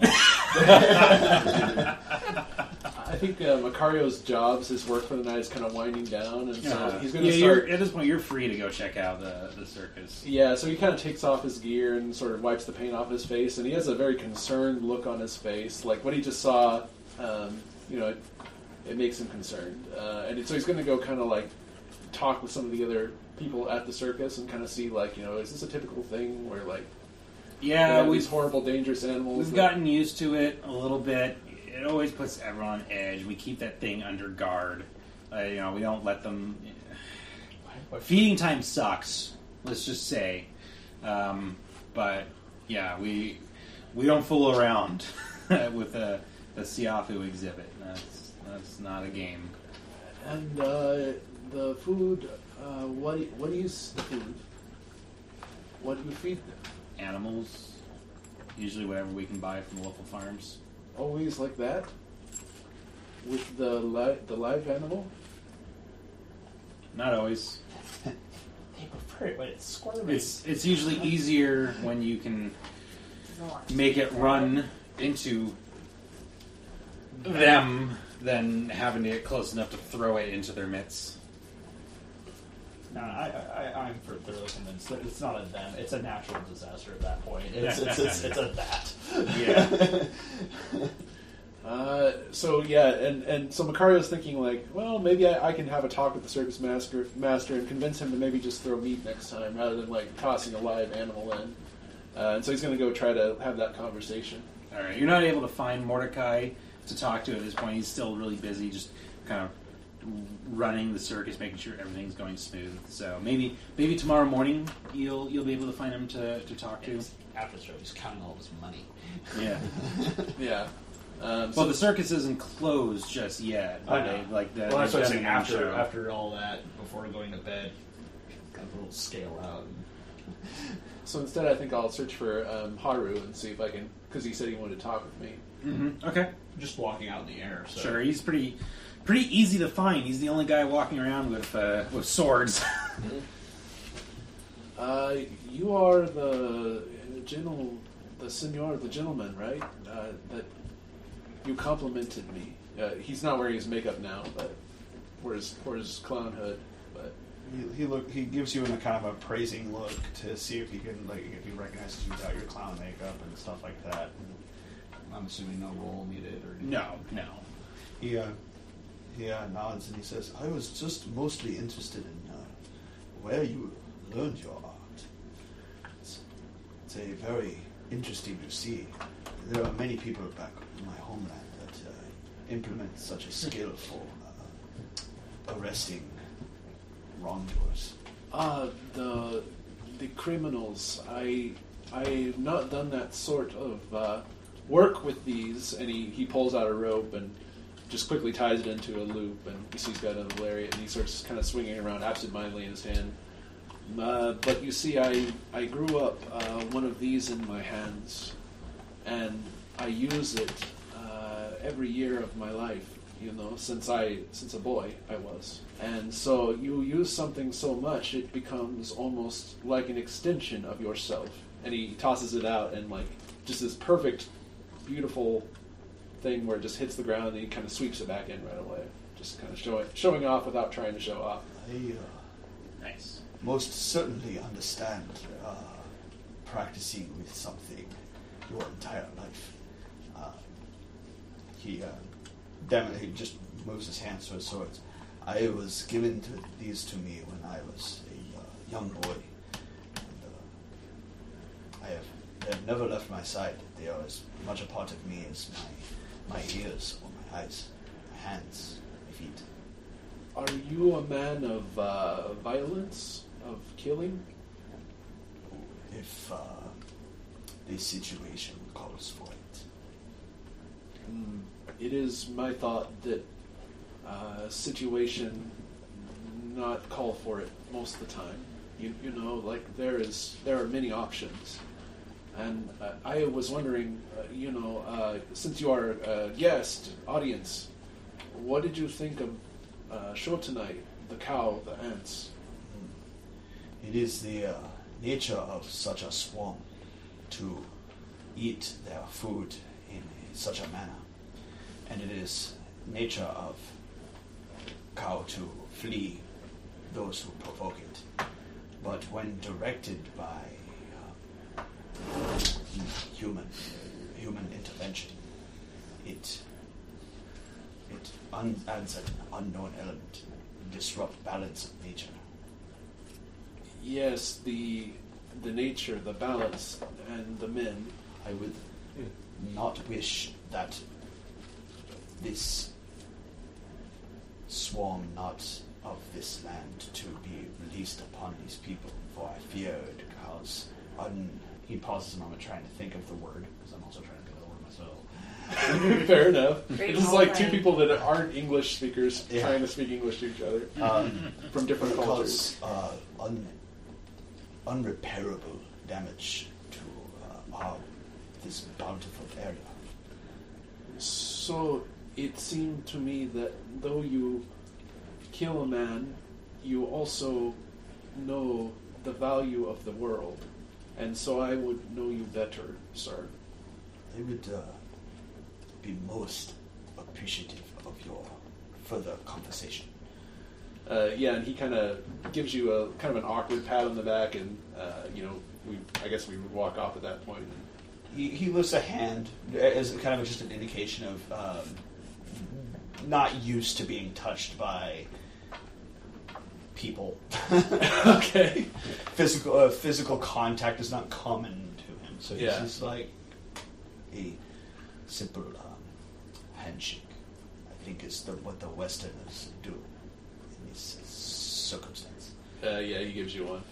[SPEAKER 5] I think Macario's jobs, his work for the night is kind of winding down, and so he's going to
[SPEAKER 1] You're,
[SPEAKER 5] start.
[SPEAKER 1] at this point, you're free to go check out the circus.
[SPEAKER 5] Yeah, so he kind of takes off his gear and sort of wipes the paint off his face, and he has a very concerned look on his face. Like what he just saw, it makes him concerned. And so he's going to go kind of like talk with some of the other people at the circus and kind of see like, is this a typical thing where like they
[SPEAKER 1] Yeah,
[SPEAKER 5] have these horrible, dangerous animals?
[SPEAKER 1] we've gotten used to it a little bit. It always puts everyone on edge. We keep that thing under guard. We don't let them. Feeding time sucks. Let's just say, but yeah, we don't fool around with the Siafu exhibit. That's not a game.
[SPEAKER 5] And the food, what do you the food? What do you feed them?
[SPEAKER 1] Animals, usually whatever we can buy from local farms.
[SPEAKER 5] Always like that? With the live animal?
[SPEAKER 1] Not always.
[SPEAKER 6] They prefer it when it's squirming.
[SPEAKER 1] It's usually easier when you can make it run into them than having to get close enough to throw it into their midst.
[SPEAKER 6] No, I'm thoroughly convinced that it's not a them. It's a natural disaster at that point. It's a that.
[SPEAKER 1] Yeah.
[SPEAKER 5] So Macario's thinking like, well, maybe I can have a talk with the circus master and convince him to maybe just throw meat next time rather than like tossing a live animal in. And so he's going to go try to have that conversation.
[SPEAKER 1] All right, you're not able to find Mordecai to talk to at this point. He's still really busy, just kind of running the circus, making sure everything's going smooth. So maybe tomorrow morning you'll be able to find him to talk to.
[SPEAKER 2] After the show, he's counting all his money.
[SPEAKER 1] Yeah.
[SPEAKER 5] Yeah.
[SPEAKER 1] Well, the circus isn't closed just yet.
[SPEAKER 6] I know.
[SPEAKER 1] Like
[SPEAKER 6] Well, that's what I'm saying.
[SPEAKER 1] show.
[SPEAKER 6] After all that, before going to bed, got a little scale out.
[SPEAKER 5] So instead, I think I'll search for Haru and see if I can, because he said he wanted to talk with me.
[SPEAKER 1] Mm-hmm. Okay.
[SPEAKER 6] Just walking out in the air. So.
[SPEAKER 1] Sure, he's pretty easy to find. He's the only guy walking around with swords.
[SPEAKER 5] You are the gentleman, right? That you complimented me. He's not wearing his makeup now, but for his clown hood. But
[SPEAKER 6] He gives you a kind of a praising look to see if he can if he recognizes you without your clown makeup and stuff like that. And I'm assuming no roll needed or anything.
[SPEAKER 1] No.
[SPEAKER 6] He nods and he says, "I was just mostly interested in where you learned your art. It's a very interesting to see. There are many people back in my homeland that implement such a skill for arresting wrongdoers."
[SPEAKER 5] The criminals. I've not done that sort of work with these. And he pulls out a rope and just quickly ties it into a loop, and you see he's got another lariat, and he starts kind of swinging it around absentmindedly in his hand. But you see, I grew up one of these in my hands, and I use it every year of my life, since a boy I was. And so you use something so much, it becomes almost like an extension of yourself. And he tosses it out, and just this perfect, beautiful thing where it just hits the ground, and he kind of sweeps it back in right away. Just kind of showing off without trying to show off.
[SPEAKER 1] Nice.
[SPEAKER 6] Most certainly understand practicing with something your entire life. He just moves his hands to his swords. I was given these to me when I was a young boy. And, they have never left my side. They are as much a part of me as my ears or my eyes, my hands, my feet.
[SPEAKER 5] Are you a man of violence, of killing?
[SPEAKER 6] If the situation calls for it.
[SPEAKER 5] It is my thought that situation not call for it most of the time. There are many options. And I was wondering, since you are a guest audience, what did you think of show tonight, the cow, the ants?
[SPEAKER 6] It is the nature of such a swarm to eat their food in such a manner. And it is nature of cow to flee those who provoke it. But when directed by human intervention, it adds an unknown element, disrupt balance of nature.
[SPEAKER 5] Yes, the nature, the balance, and the men.
[SPEAKER 6] I would not wish that this swarm not of this land to be released upon these people, for I fear it cause he pauses a moment trying to think of the word, because I'm also trying to think of the word myself.
[SPEAKER 5] Fair enough.
[SPEAKER 3] Great
[SPEAKER 5] It's just like two people that aren't English speakers
[SPEAKER 6] Yeah.
[SPEAKER 5] trying to speak English to each other from different cultures.
[SPEAKER 6] Unrepairable damage to this bountiful area.
[SPEAKER 5] So it seemed to me that though you kill a man, you also know the value of the world. And so I would know you better, sir.
[SPEAKER 6] I would be most appreciative of your further conversation.
[SPEAKER 5] And he kind of gives you a kind of an awkward pat on the back, and I guess we would walk off at that point.
[SPEAKER 6] He lifts a hand as kind of just an indication of not used to being touched by people.
[SPEAKER 5] Okay.
[SPEAKER 6] Physical contact is not common to him, so he's just like a simple handshake. I think is what the Westerners do in this circumstance.
[SPEAKER 5] He gives you one.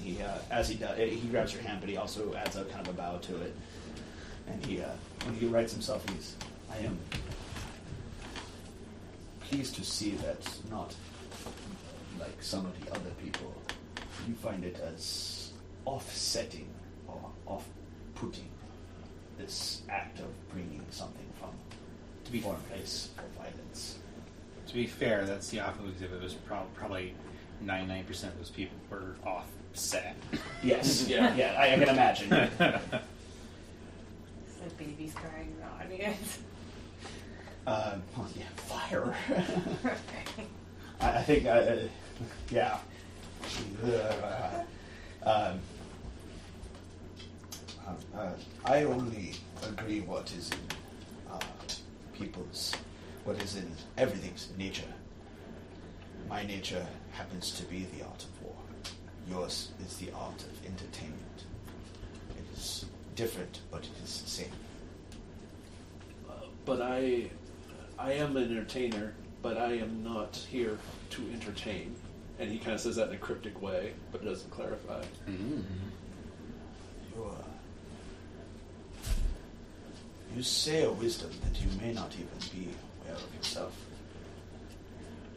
[SPEAKER 6] He, as he does, he grabs your hand, but he also adds a kind of a bow to it. And he, when he writes himself, I am pleased to see that not like some of the other people, you find it as offsetting or off-putting this act of bringing something from to be foreign place for violence.
[SPEAKER 8] To be fair, that's the awful exhibit. It was probably 99% of those people were offset.
[SPEAKER 6] Yes, yeah, I can imagine.
[SPEAKER 3] It's like babies crying in the audience.
[SPEAKER 6] Fire. I think, yeah. I only agree what is in what is in everything's nature. My nature happens to be the art of war. Yours is the art of entertainment. It is different, but it is the same.
[SPEAKER 5] But I am an entertainer, but I am not here to entertain. And he kind of says that in a cryptic way, but doesn't clarify.
[SPEAKER 8] Mm-hmm.
[SPEAKER 6] You say a wisdom that you may not even be aware of yourself.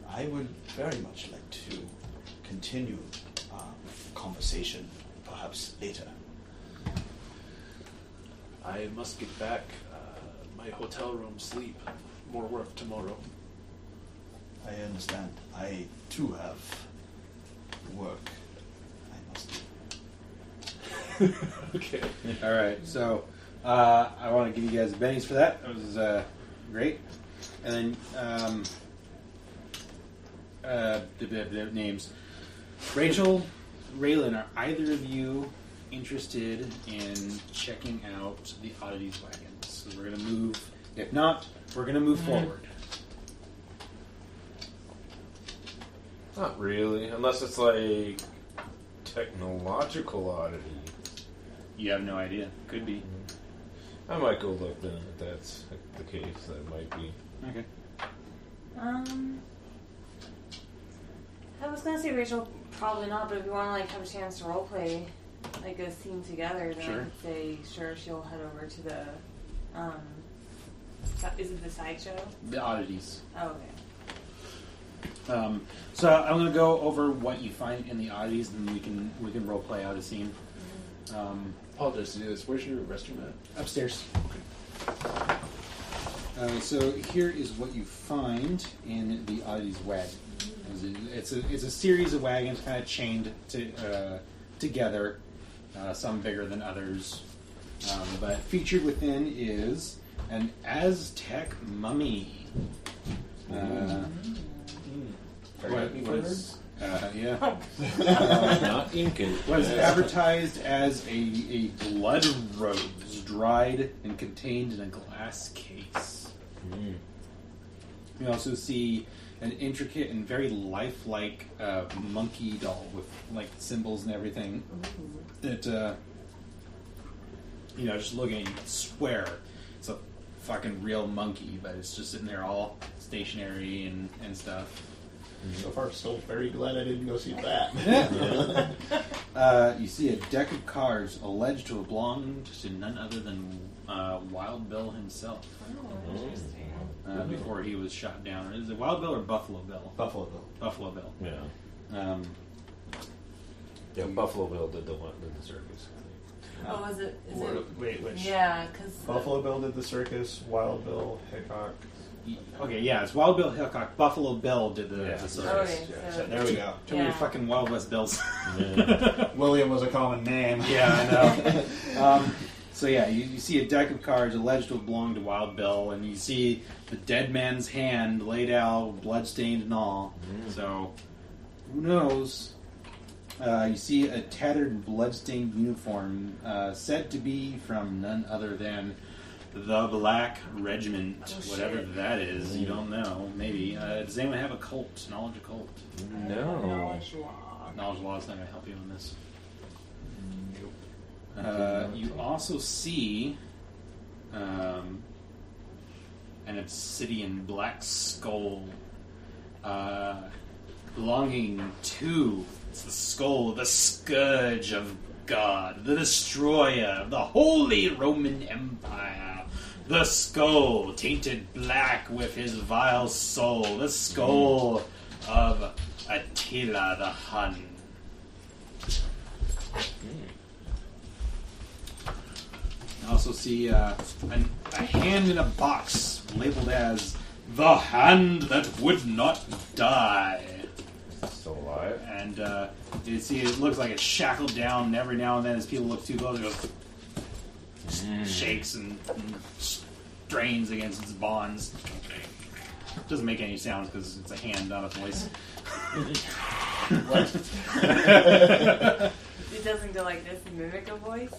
[SPEAKER 6] I would very much like to continue conversation, perhaps later.
[SPEAKER 5] I must get back. My hotel room, sleep. More work tomorrow.
[SPEAKER 6] I understand. I too have work I must do.
[SPEAKER 5] Okay.
[SPEAKER 8] All right, so I want to give you guys bennies for that. That was great. And then the names. Rachel, Railin, are either of you interested in checking out the oddities wagons? So we're going to move. If not, we're going to move forward.
[SPEAKER 4] Not really, unless it's like technological oddity.
[SPEAKER 8] You have no idea. Could be.
[SPEAKER 4] I might go look then if that's the case. That might be.
[SPEAKER 8] Okay.
[SPEAKER 3] I was gonna say Rachel, probably not, but if you want to have a chance to roleplay a scene together, then
[SPEAKER 8] Sure.
[SPEAKER 3] I would say sure she'll head over to the is it the sideshow?
[SPEAKER 8] The oddities.
[SPEAKER 3] Oh, okay.
[SPEAKER 8] So I'm going to go over what you find in the oddities, and then we can role play out a scene.
[SPEAKER 5] Apologize to do this. Where's your restroom at?
[SPEAKER 8] Upstairs. So here is what you find in the oddities wagon. It's a series of wagons kind of chained together, some bigger than others. But featured within is an Aztec mummy.
[SPEAKER 4] Not Incan.
[SPEAKER 8] Was advertised as a blood rose dried and contained in a glass case. You also see an intricate and very lifelike monkey doll with symbols and everything. That just looking at you, you'd swear it's a fucking real monkey, but it's just sitting there all stationary and stuff.
[SPEAKER 6] So far, still very glad I didn't go see that.
[SPEAKER 8] You see a deck of cards alleged to have belonged to none other than Wild Bill himself.
[SPEAKER 3] Oh, interesting.
[SPEAKER 8] Before he was shot down. Is it Wild Bill or Buffalo Bill?
[SPEAKER 6] Buffalo Bill.
[SPEAKER 8] Buffalo Bill.
[SPEAKER 4] Yeah. Buffalo Bill did the circus.
[SPEAKER 3] Oh, is it?
[SPEAKER 6] Wait, which?
[SPEAKER 3] Yeah, because
[SPEAKER 6] Buffalo Bill did the circus, Wild Bill, Hickok.
[SPEAKER 8] Okay, yeah, it's Wild Bill Hickok. Buffalo Bill did the circus.
[SPEAKER 3] Okay,
[SPEAKER 6] So there we go.
[SPEAKER 8] Too many fucking Wild West Bills.
[SPEAKER 6] William was a common name.
[SPEAKER 8] Yeah, I know. So yeah, you see a deck of cards alleged to have belonged to Wild Bill, and you see the dead man's hand laid out, bloodstained and all. So, who knows? You see a tattered, bloodstained uniform, said to be from none other than the Black Regiment, whatever that is. You don't know. Maybe. Does anyone have a cult? Knowledge of cult?
[SPEAKER 4] No.
[SPEAKER 3] Knowledge law.
[SPEAKER 8] Knowledge law is not going to help you on this. You also see an obsidian black skull belonging to the skull, the scourge of God, the destroyer of the Holy Roman Empire. The skull, tainted black with his vile soul. The skull of Attila the Hun. You also see a hand in a box labeled as the hand that would not die.
[SPEAKER 4] Still alive.
[SPEAKER 8] And you see it looks like it's shackled down, and every now and then as people look too close, it goes shakes and strains against its bonds. Doesn't make any sounds because it's a hand, not a voice.
[SPEAKER 3] It doesn't go like this and mimic a voice?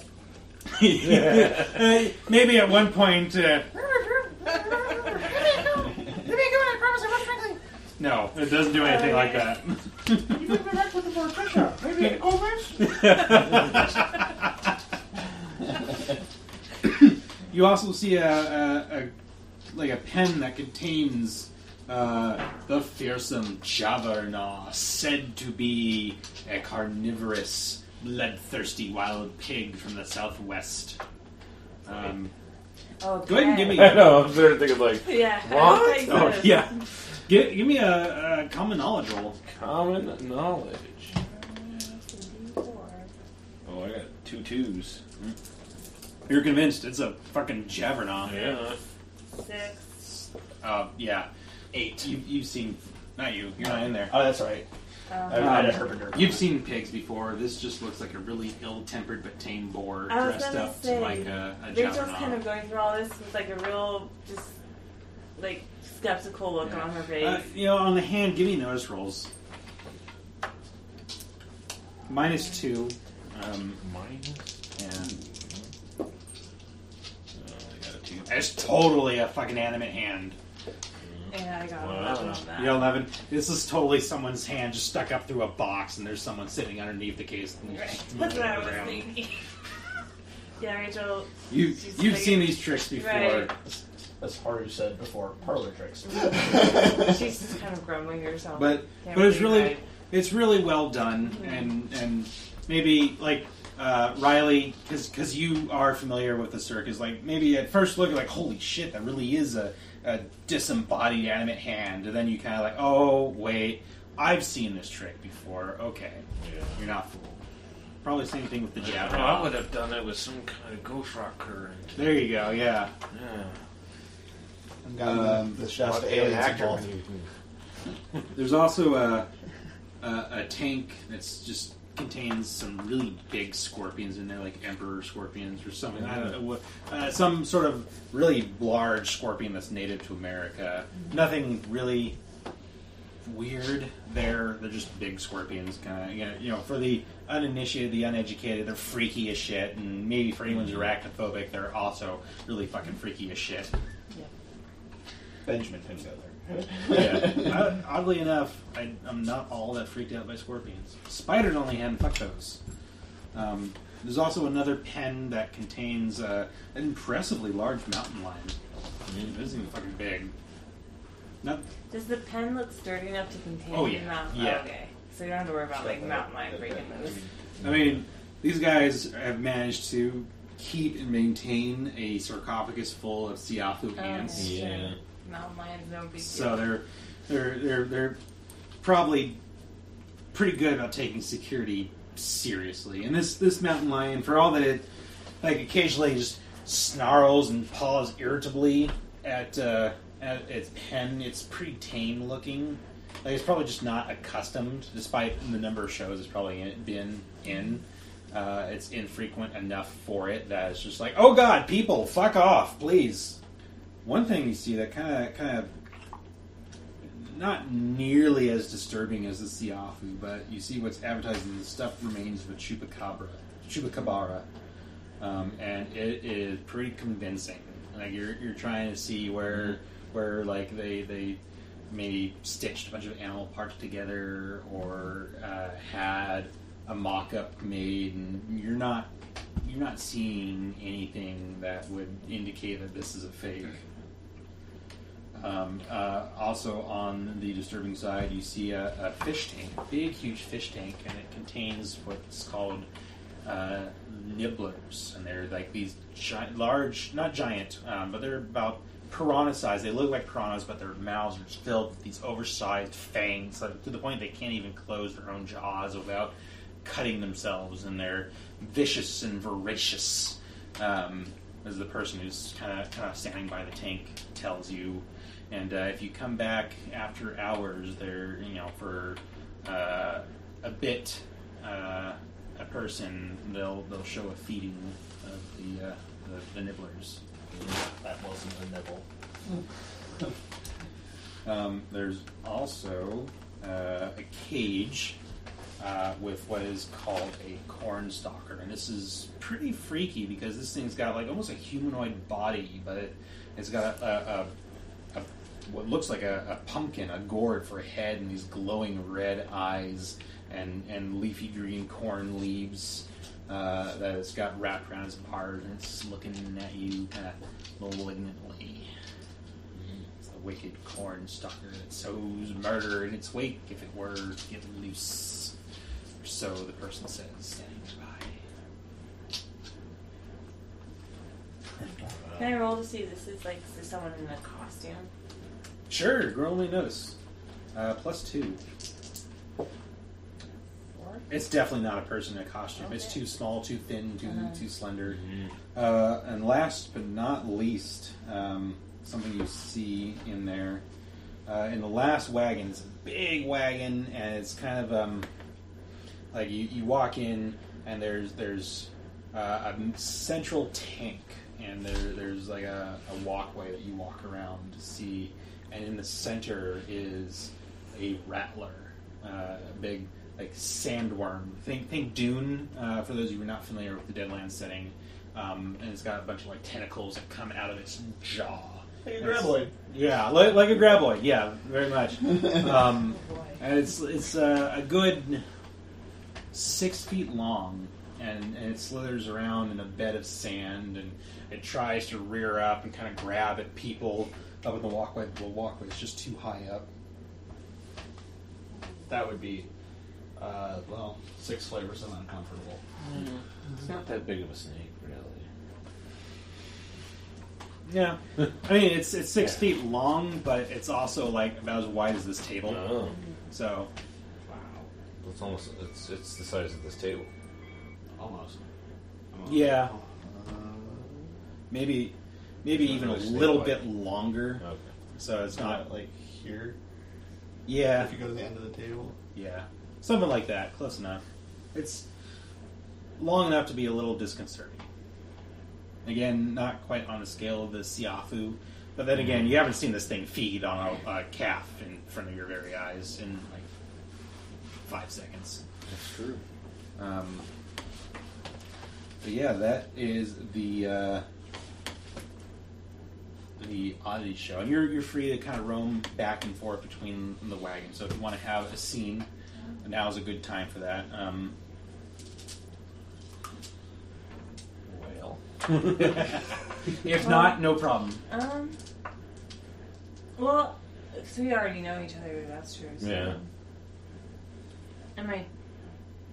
[SPEAKER 8] Maybe at one point. No, it doesn't do anything like that. You also see a pen that contains the fearsome Javarna, said to be a carnivorous, bloodthirsty wild pig from the southwest. Go ahead and give me.
[SPEAKER 4] I know. I'm sort of thinking like,
[SPEAKER 3] Yeah.
[SPEAKER 4] what?
[SPEAKER 8] Oh yeah, give me a common knowledge roll.
[SPEAKER 4] Common knowledge. Oh, I got 2 2s.
[SPEAKER 8] You're convinced it's a fucking Javarna.
[SPEAKER 4] Yeah.
[SPEAKER 3] 6.
[SPEAKER 8] Yeah. 8. You've seen. Not you. You're not in there.
[SPEAKER 6] Oh, that's right. I had a herpenter.
[SPEAKER 8] You've seen pigs before. This just looks like a really ill-tempered but tame boar
[SPEAKER 3] I was
[SPEAKER 8] dressed
[SPEAKER 3] gonna
[SPEAKER 8] up
[SPEAKER 3] say,
[SPEAKER 8] like a
[SPEAKER 3] Rachel's
[SPEAKER 8] Javarna.
[SPEAKER 3] kind of going through all this with like a real, just like skeptical look on her face.
[SPEAKER 8] On the hand, give me notice rolls. -2.
[SPEAKER 4] Minus?
[SPEAKER 8] And
[SPEAKER 4] I got a 2.
[SPEAKER 8] it's totally a fucking animate hand.
[SPEAKER 3] Yeah, I got
[SPEAKER 4] Wow.
[SPEAKER 3] 11 on that.
[SPEAKER 8] You got 11. This is totally someone's hand just stuck up through a box, and there's someone sitting underneath the case. And
[SPEAKER 3] Right.
[SPEAKER 8] just
[SPEAKER 3] That's
[SPEAKER 8] moving
[SPEAKER 3] what I
[SPEAKER 8] it
[SPEAKER 3] was
[SPEAKER 8] around.
[SPEAKER 3] thinking. Yeah, Rachel.
[SPEAKER 8] You've
[SPEAKER 3] like-
[SPEAKER 8] seen these tricks before.
[SPEAKER 3] Right.
[SPEAKER 6] As Haru said before, parlor tricks.
[SPEAKER 3] She's just kind of grumbling to herself.
[SPEAKER 8] But
[SPEAKER 3] Can't
[SPEAKER 8] it's
[SPEAKER 3] believe
[SPEAKER 8] really it's really well done, and maybe like Riley, because you are familiar with the circus, like maybe at first look like holy shit, that really is a disembodied animate hand, and then you kind of like, oh wait, I've seen this trick before. Okay,
[SPEAKER 4] Yeah.
[SPEAKER 8] you're not fooled. Probably same thing with the jab.
[SPEAKER 4] I would have done it with some kind of ghost rock current.
[SPEAKER 8] There you go. Yeah.
[SPEAKER 4] Yeah.
[SPEAKER 6] And got the chef aliens involved.
[SPEAKER 8] There's also a tank that's just contains some really big scorpions in there, like emperor scorpions or something. I don't know what, some sort of really large scorpion that's native to America. Nothing really weird there. They're just big scorpions, kind of. For the uninitiated, the uneducated, they're freaky as shit. And maybe for anyone who's arachnophobic, they're also really fucking freaky as shit.
[SPEAKER 6] Benjamin Pingo there.
[SPEAKER 8] Yeah. Oddly enough, I'm not all that freaked out by scorpions. Spiders on the other hand, fuck those. There's also another pen that contains an impressively large mountain lion. This is even fucking big.
[SPEAKER 3] Does the pen look sturdy enough to contain
[SPEAKER 8] Oh, yeah.
[SPEAKER 3] the mountain?
[SPEAKER 8] Yeah.
[SPEAKER 3] Oh, okay. So you don't have to worry about like mountain lion breaking loose.
[SPEAKER 8] I mean, these guys have managed to keep and maintain a sarcophagus full of Siafu ants.
[SPEAKER 3] Okay,
[SPEAKER 4] Yeah.
[SPEAKER 3] sure. Mountain lions, no big deal.
[SPEAKER 8] So they're probably pretty good about taking security seriously. And this mountain lion, for all that it like occasionally just snarls and paws irritably at its pen, it's pretty tame looking. Like it's probably just not accustomed, despite the number of shows it's probably been in.
[SPEAKER 1] it's infrequent enough for it that it's just like, oh god, people, fuck off, please. One thing you see that kind of not nearly as disturbing as the Siafu, but you see what's advertised in the stuffed remains of a chupacabra, and it is pretty convincing. Like you're trying to see where like they maybe stitched a bunch of animal parts together or had a mock-up made, and you're not seeing anything that would indicate that this is a fake. Also on the disturbing side, you see a fish tank, a big, huge fish tank, and it contains what's called nibblers, and they're like these large, not giant, but they're about piranha size. They look like piranhas, but their mouths are just filled with these oversized fangs, to the point they can't even close their own jaws without cutting themselves, and they're vicious and voracious, as the person who's kind of standing by the tank tells you. And if you come back after hours, they're, for a bit, a person, they'll show a feeding of the nibblers.
[SPEAKER 2] That wasn't a nibble.
[SPEAKER 1] There's also a cage with what is called a corn stalker, and this is pretty freaky because this thing's got like almost a humanoid body, but it's got a what looks like a pumpkin, a gourd for a head, and these glowing red eyes, and leafy green corn leaves that it's got wrapped around its part, and it's looking at you kind of malignantly. It's the wicked corn stalker that sows murder in its wake if it were to get loose. Or so the person says, standing nearby.
[SPEAKER 3] Can I roll to see if this is like someone in a costume?
[SPEAKER 1] Sure, roll me notice. +2.
[SPEAKER 3] 4?
[SPEAKER 1] It's definitely not a person in a costume. Okay. It's too small, too thin, too slender. And last but not least, something you see in there. In the last wagon, it's a big wagon, and it's kind of like you walk in, and there's a central tank, and there's like a walkway that you walk around to see, and in the center is a rattler, a big like sandworm. Think Dune, for those of you who are not familiar with the Deadlands setting, and it's got a bunch of like tentacles that come out of its jaw.
[SPEAKER 6] Like a graboid.
[SPEAKER 1] Yeah, like a graboid. Yeah, very much. And it's a good 6 feet long, and it slithers around in a bed of sand, and it tries to rear up and kind of grab at people up in the walkway. The walkway is just too high up.
[SPEAKER 6] That would be, 6 flavors of uncomfortable.
[SPEAKER 4] It's not that big of a snake, really.
[SPEAKER 1] Yeah, I mean it's 6 feet long, but it's also like about as wide as this table.
[SPEAKER 4] Oh.
[SPEAKER 1] So,
[SPEAKER 4] Wow. It's almost it's the size of this table.
[SPEAKER 6] Almost.
[SPEAKER 1] yeah, maybe even a
[SPEAKER 4] Really
[SPEAKER 1] little
[SPEAKER 4] snake-like.
[SPEAKER 1] bit longer.
[SPEAKER 4] Okay.
[SPEAKER 1] So it's not
[SPEAKER 6] like here.
[SPEAKER 1] yeah.
[SPEAKER 6] If you go to the end of the table.
[SPEAKER 1] Yeah, something like that. Close enough. It's long enough to be a little disconcerting. Again, not quite on the scale of the Siafu, but then again, you haven't seen this thing feed on a calf in front of your very eyes in like 5 seconds.
[SPEAKER 4] That's true.
[SPEAKER 1] But yeah, that is the oddity show, and you're free to kind of roam back and forth between the wagons. So if you want to have a scene, now is a good time for that.
[SPEAKER 4] Well.
[SPEAKER 1] If not, no problem.
[SPEAKER 3] Well, so we already know each other. That's true. So.
[SPEAKER 4] Yeah.
[SPEAKER 3] I might,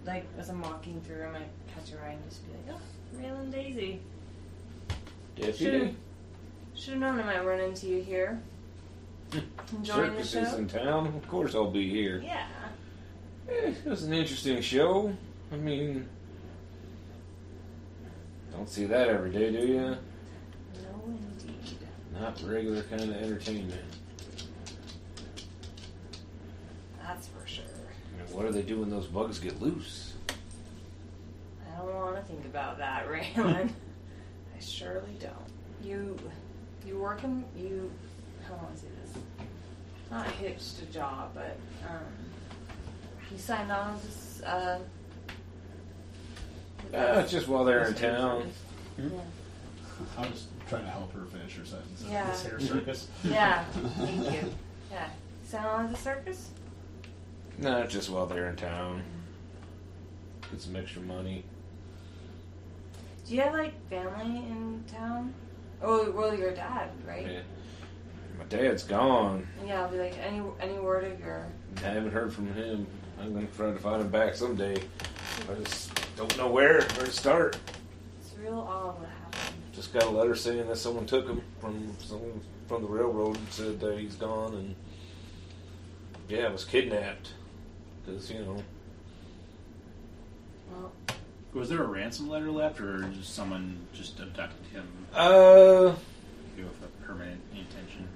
[SPEAKER 3] like, as I'm walking through, I might catch your eye and just be like, "Oh, Railin Daisy."
[SPEAKER 4] Deputy?
[SPEAKER 3] Should have known I might run into you here. Enjoying the
[SPEAKER 4] Circus
[SPEAKER 3] show?
[SPEAKER 4] is in town. Of course, I'll be here.
[SPEAKER 3] Yeah.
[SPEAKER 4] It was an interesting show. I mean, don't see that every day, do you?
[SPEAKER 3] No, indeed.
[SPEAKER 4] Not regular kind of entertainment.
[SPEAKER 3] That's for sure.
[SPEAKER 4] I mean, what do they do when those bugs get loose?
[SPEAKER 3] I don't think about that, Railin. I surely don't. You working? How do I say this? Not hitched a job, but you signed on with
[SPEAKER 4] Just while they're in town.
[SPEAKER 3] Yeah.
[SPEAKER 6] I was trying to help her finish her sentence.
[SPEAKER 3] Yeah.
[SPEAKER 6] This hair circus.
[SPEAKER 3] Yeah. Thank you. Yeah. You signed on with the circus?
[SPEAKER 4] No, just while they're in town. Get some extra money.
[SPEAKER 3] Do you have like family in town? Oh, well, your dad, right?
[SPEAKER 4] Yeah. My dad's gone.
[SPEAKER 3] Yeah, I'll be like, any word of your...
[SPEAKER 4] I haven't heard from him. I'm going to try to find him back someday. I just don't know where to start.
[SPEAKER 3] It's real odd what happened.
[SPEAKER 4] Just got a letter saying that someone took him from the railroad and said that he's gone, and yeah, was kidnapped. Because,
[SPEAKER 3] Well,
[SPEAKER 8] Was there a ransom letter left, or just someone just abducted him with a permanent intention?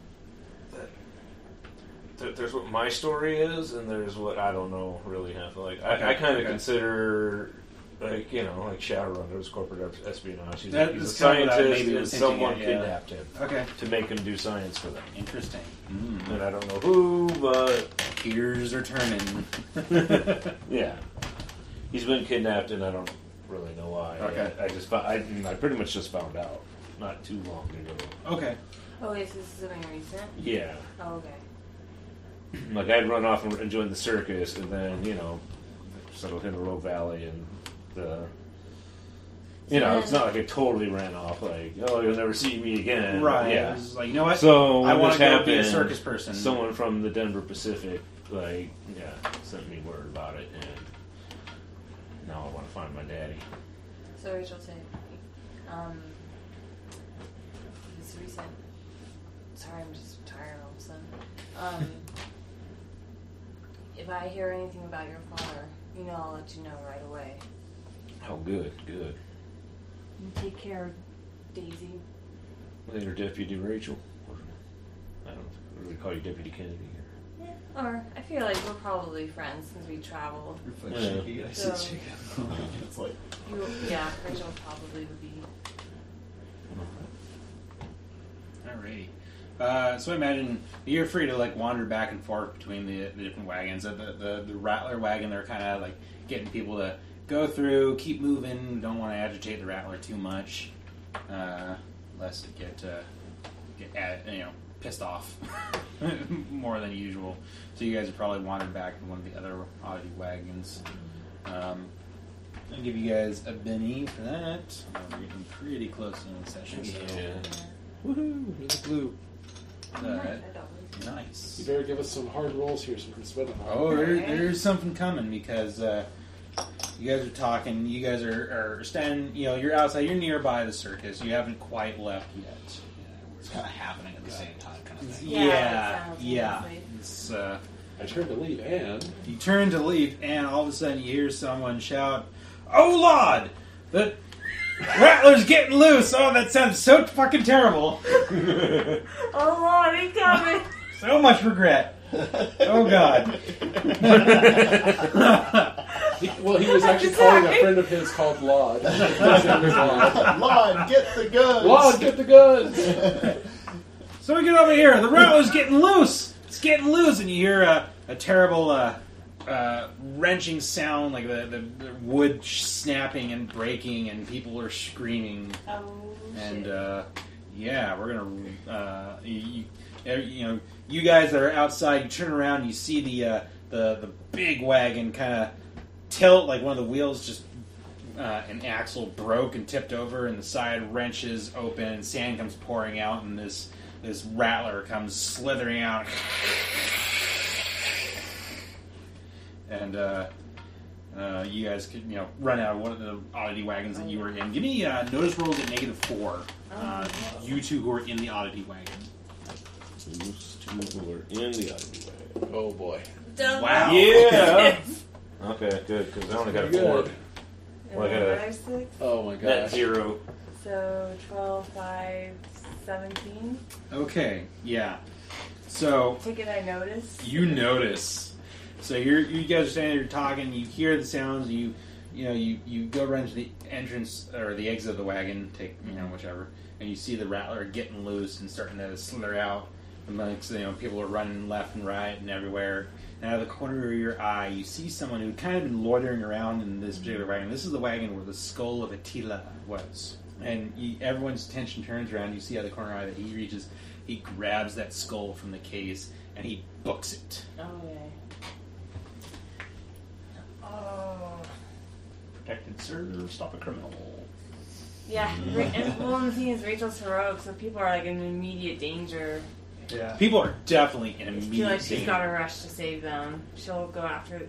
[SPEAKER 4] There's what my story is, and there's what I don't know really half. Like
[SPEAKER 8] Okay,
[SPEAKER 4] I kind of
[SPEAKER 8] okay.
[SPEAKER 4] consider, like Shadowrunner's corporate espionage. He's
[SPEAKER 8] That
[SPEAKER 4] a
[SPEAKER 8] is kind of what I
[SPEAKER 4] scientist,
[SPEAKER 8] maybe
[SPEAKER 4] and
[SPEAKER 8] was hinting
[SPEAKER 4] someone
[SPEAKER 8] at, yeah.
[SPEAKER 4] kidnapped him
[SPEAKER 8] Okay.
[SPEAKER 4] to make him do science for them.
[SPEAKER 8] Interesting.
[SPEAKER 4] And I don't know who, but
[SPEAKER 8] Gears are turning.
[SPEAKER 4] yeah, he's been kidnapped, and I don't really know why.
[SPEAKER 8] Okay.
[SPEAKER 4] I pretty much just found out not too long ago.
[SPEAKER 8] Okay.
[SPEAKER 3] oh, wait, so this is something recent?
[SPEAKER 4] Yeah.
[SPEAKER 3] Oh, okay.
[SPEAKER 4] Like, I'd run off and join the circus, and then, settled in the Rogue Valley, and it's not like I totally ran off, like, oh, you'll never see me again.
[SPEAKER 8] Right.
[SPEAKER 4] Yeah.
[SPEAKER 8] It was like, you know what?
[SPEAKER 4] So,
[SPEAKER 8] I
[SPEAKER 4] when
[SPEAKER 8] want
[SPEAKER 4] this
[SPEAKER 8] to go
[SPEAKER 4] happened,
[SPEAKER 8] be a circus person.
[SPEAKER 4] someone from the Denver Pacific, sent me word about it, and now I want to find my daddy.
[SPEAKER 3] So Rachel said, this recent... Sorry, I'm just tired all of a sudden. If I hear anything about your father, I'll let you know right away.
[SPEAKER 4] Oh, good.
[SPEAKER 3] You take care of Daisy.
[SPEAKER 4] Later, Deputy Rachel. I don't really call you Deputy Kennedy here.
[SPEAKER 3] Yeah. Or, I feel like we're probably friends since we travel.
[SPEAKER 6] You're like
[SPEAKER 4] Yeah.
[SPEAKER 6] shaky. I
[SPEAKER 3] So-
[SPEAKER 6] see shaky. It's like,
[SPEAKER 3] Rachel probably would be...
[SPEAKER 8] Alrighty. So I imagine you're free to wander back and forth between the different wagons. The Rattler wagon, they're kind of getting people to go through, keep moving. Don't want to agitate the Rattler too much, lest it get pissed off more than usual. So you guys are probably wandered back in one of the other oddity wagons. I'll give you guys a Benny for that. We're getting pretty close in the session. So.
[SPEAKER 4] Yeah.
[SPEAKER 5] Woohoo! Here's a blue.
[SPEAKER 8] Nice.
[SPEAKER 5] You better give us some hard rolls here so we can sweat them.
[SPEAKER 8] Oh, there's something coming because you guys are talking. You guys are standing. You're outside. You're nearby the circus. You haven't quite left yet.
[SPEAKER 6] it's kind of happening at the same time, kind of thing.
[SPEAKER 3] Yeah,
[SPEAKER 8] Yeah.
[SPEAKER 3] simultaneously.
[SPEAKER 8] It's,
[SPEAKER 5] I turned to leave, and
[SPEAKER 8] you turn to leave, and all of a sudden you hear someone shout, "Oh Lord! The Rattler's getting loose!" Oh, that sounds so fucking terrible.
[SPEAKER 3] Oh, Lord, he's coming!
[SPEAKER 8] So much regret. Oh God.
[SPEAKER 5] he was actually calling a friend of his called Laud. His name is Laud.
[SPEAKER 6] Laud, get the guns!
[SPEAKER 5] Laud, get the guns!
[SPEAKER 8] So we get over here. The Rattler's getting loose. It's getting loose, and you hear a terrible wrenching sound, like the wood snapping and breaking, and people are screaming.
[SPEAKER 3] Oh,
[SPEAKER 8] And
[SPEAKER 3] shit.
[SPEAKER 8] we're gonna you guys that are outside, you turn around, and you see the big wagon kind of tilt, like one of the wheels just an axle broke and tipped over, and the side wrenches open, and sand comes pouring out, and this Rattler comes slithering out. And you guys could run out of one of the oddity wagons that you were in. Give me notice rolls at -4. You two who are in the oddity wagon.
[SPEAKER 4] Those two who are in the oddity wagon.
[SPEAKER 5] Oh boy.
[SPEAKER 3] Done.
[SPEAKER 8] Wow.
[SPEAKER 4] Yeah. Okay, good, because I only got a
[SPEAKER 5] Pretty
[SPEAKER 4] 4.
[SPEAKER 5] good.
[SPEAKER 3] And
[SPEAKER 4] Like
[SPEAKER 3] then
[SPEAKER 4] a-
[SPEAKER 3] another 6.
[SPEAKER 5] Oh my
[SPEAKER 4] Net
[SPEAKER 5] gosh.
[SPEAKER 4] 0.
[SPEAKER 3] So 12, 5, 17.
[SPEAKER 8] Okay, yeah. So
[SPEAKER 3] Take it I noticed.
[SPEAKER 8] you notice. So you guys are standing there talking. You hear the sounds. You you go run to the entrance or the exit of the wagon, take whichever, and you see the rattler getting loose and starting to slither out amongst people are running left and right and everywhere. And out of the corner of your eye, you see someone who kind of been loitering around in this particular wagon. This is the wagon where the skull of Attila was. And everyone's attention turns around. You see out of the corner of your eye that he reaches, he grabs that skull from the case, and he books it.
[SPEAKER 3] Oh, yeah. Oh.
[SPEAKER 6] Protected, sir. Stop a criminal.
[SPEAKER 3] Yeah, and the thing is, Rachel's heroic, so people are like in immediate danger.
[SPEAKER 6] Yeah.
[SPEAKER 1] People are definitely in
[SPEAKER 3] I
[SPEAKER 1] immediate
[SPEAKER 3] feel like she's
[SPEAKER 1] danger.
[SPEAKER 3] got to rush to save them. She'll go after.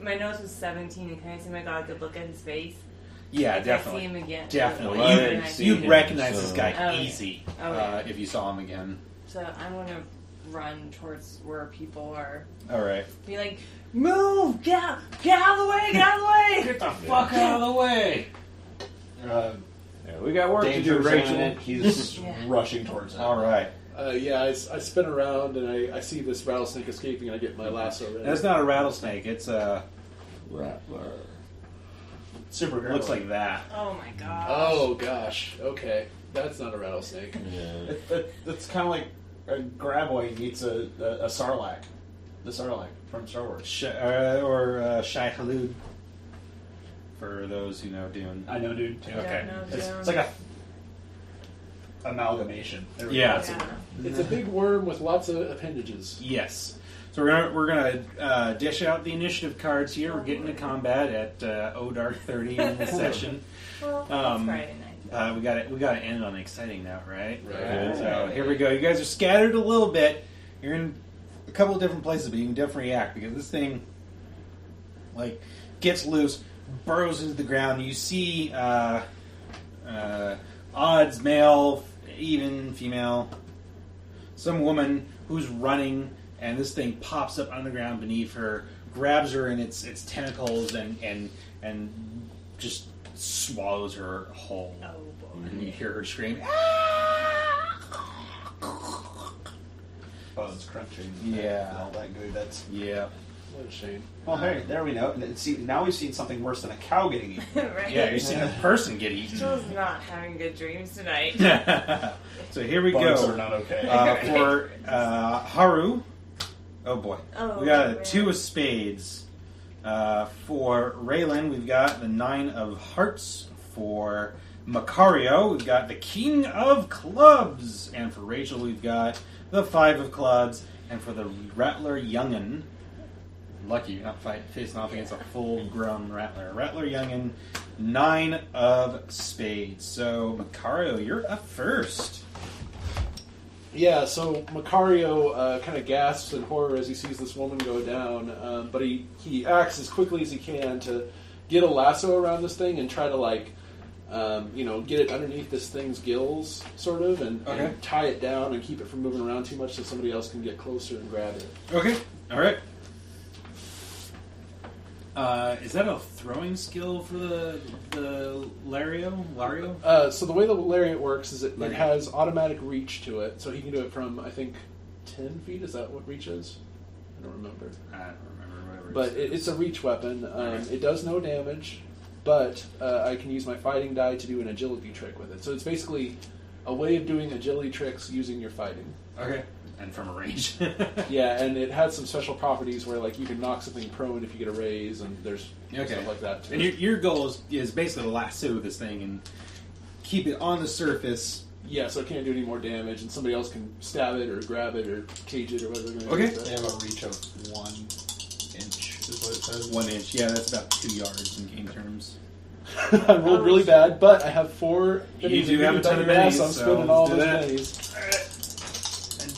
[SPEAKER 3] My nose was 17, and can I see my God could look at his face?
[SPEAKER 1] Yeah,
[SPEAKER 3] Like,
[SPEAKER 1] definitely.
[SPEAKER 3] I see him again.
[SPEAKER 1] Definitely.
[SPEAKER 4] Well, I didn't see
[SPEAKER 1] You'd
[SPEAKER 4] him,
[SPEAKER 1] recognize
[SPEAKER 4] so-
[SPEAKER 1] this guy
[SPEAKER 3] Oh, yeah.
[SPEAKER 1] easy
[SPEAKER 3] Oh, yeah.
[SPEAKER 1] if you saw him again.
[SPEAKER 3] So I'm gonna run towards where people are.
[SPEAKER 1] All right.
[SPEAKER 3] Be like, move! Get out of the way! Get out of the way!
[SPEAKER 1] Get the fuck out of the way!
[SPEAKER 4] Yeah, we got work to do,
[SPEAKER 6] Danger's
[SPEAKER 4] Rachel.
[SPEAKER 6] imminent. He's
[SPEAKER 3] Yeah.
[SPEAKER 6] rushing towards it.
[SPEAKER 1] All right.
[SPEAKER 5] I spin around and I see this rattlesnake escaping and I get my lasso ready.
[SPEAKER 1] That's not a rattlesnake. It's a.
[SPEAKER 5] Rattler.
[SPEAKER 6] Super
[SPEAKER 1] Looks like that.
[SPEAKER 3] Oh my God.
[SPEAKER 5] Oh gosh. Okay, that's not a rattlesnake.
[SPEAKER 4] Yeah.
[SPEAKER 6] It's kind of like a graboid meets a sarlacc. The sarlacc from Star Wars.
[SPEAKER 1] Shai Halud. For those who know Dune.
[SPEAKER 6] I know, dude. Too.
[SPEAKER 3] I don't
[SPEAKER 1] Okay.
[SPEAKER 3] know,
[SPEAKER 6] It's
[SPEAKER 3] Jim.
[SPEAKER 6] like a amalgamation. There we
[SPEAKER 1] Yeah.
[SPEAKER 6] go.
[SPEAKER 3] Yeah.
[SPEAKER 5] It's a big worm with lots of appendages.
[SPEAKER 1] Yes. So we're gonna dish out the initiative cards here. We're getting to combat at Dark 30 in this session.
[SPEAKER 3] Well, it's
[SPEAKER 1] Um,
[SPEAKER 3] Friday night.
[SPEAKER 1] We got to end on an exciting note, right?
[SPEAKER 5] Right.
[SPEAKER 1] So here we go. You guys are scattered a little bit. You're in a couple of different places, but you can definitely react because this thing gets loose, burrows into the ground. You see odds, male, even female, some woman who's running, and this thing pops up on the ground beneath her, grabs her in its tentacles, and just swallows her whole.
[SPEAKER 3] Oh boy.
[SPEAKER 1] And you hear her scream.
[SPEAKER 6] Oh, it's crunching.
[SPEAKER 1] Yeah.
[SPEAKER 6] All that good. That's.
[SPEAKER 1] Yeah.
[SPEAKER 5] What a shame.
[SPEAKER 6] Well, hey, there we know. And see, now we've seen something worse than a cow getting eaten.
[SPEAKER 3] Right?
[SPEAKER 1] Yeah, you're seeing a person get eaten.
[SPEAKER 3] Rachel's not having good dreams tonight.
[SPEAKER 1] So here we
[SPEAKER 6] Bugs are
[SPEAKER 1] go.
[SPEAKER 6] not okay.
[SPEAKER 1] For Haru. Oh boy.
[SPEAKER 3] Oh,
[SPEAKER 1] We got a
[SPEAKER 3] man.
[SPEAKER 1] 2 of spades. For Railin, we've got the 9 of hearts. For Macario, we've got the King of clubs. And for Rachel, we've got the 5 of clubs. And for the Rattler Youngin, lucky you're not facing off against a full-grown Rattler. Rattler Youngin, 9 of spades. So, Macario, you're up first.
[SPEAKER 5] Yeah, so Macario kind of gasps in horror as he sees this woman go down, but he acts as quickly as he can to get a lasso around this thing and try to get it underneath this thing's gills, sort of, and tie it down and keep it from moving around too much so somebody else can get closer and grab it.
[SPEAKER 1] Okay, all right. Is that a throwing skill for the Lario?
[SPEAKER 5] So the way the lariat works is it
[SPEAKER 1] Lariat.
[SPEAKER 5] has automatic reach to it, so he can do it from, I think, 10 feet? Is that what reach is? I don't remember.
[SPEAKER 1] I don't remember whatever.
[SPEAKER 5] But it's a reach weapon. It does no damage, but I can use my fighting die to do an agility trick with it. So it's basically a way of doing agility tricks using your fighting.
[SPEAKER 1] Okay, and from a range.
[SPEAKER 5] Yeah, and it has some special properties where you can knock something prone if you get a raise, and there's stuff like that too.
[SPEAKER 1] And your goal is basically to lasso this thing and keep it on the surface.
[SPEAKER 5] Yeah, so it can't do any more damage, and somebody else can stab it or grab it or cage it or whatever they're going to do.
[SPEAKER 6] They have a reach of 1 inch, is what it says.
[SPEAKER 1] 1 inch, yeah, that's about 2 yards in game terms.
[SPEAKER 5] I rolled really bad, but I have 4
[SPEAKER 1] You
[SPEAKER 5] minis
[SPEAKER 1] do have a ton of
[SPEAKER 5] mass,
[SPEAKER 1] minis,
[SPEAKER 5] so I'm
[SPEAKER 1] so
[SPEAKER 5] spending
[SPEAKER 1] let's
[SPEAKER 5] all
[SPEAKER 1] do
[SPEAKER 5] those
[SPEAKER 1] that.
[SPEAKER 5] minis.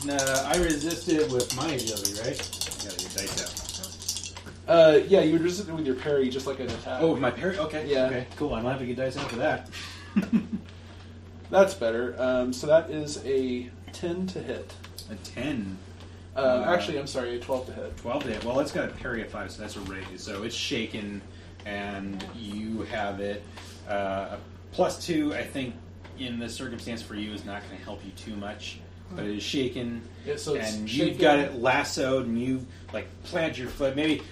[SPEAKER 8] And I resisted with my agility, right?
[SPEAKER 1] Gotta get dice out.
[SPEAKER 5] Yeah, you would resist it with your parry, just like an attack.
[SPEAKER 1] Oh, my parry? Okay.
[SPEAKER 5] Yeah.
[SPEAKER 1] Okay, cool. I might have to get dice out for that.
[SPEAKER 5] That's better. So that is a 10 to hit.
[SPEAKER 1] A 10.
[SPEAKER 5] Actually, I'm sorry, a 12 to hit.
[SPEAKER 1] 12 to hit. Well, it's got a parry of 5, so that's a raise. So it's shaken, and you have it. A +2, I think, in this circumstance for you is not going to help you too much. But it is shaken,
[SPEAKER 5] Yeah, so it's
[SPEAKER 1] and
[SPEAKER 5] shaken.
[SPEAKER 1] you've got it lassoed, and you've planted your foot. Maybe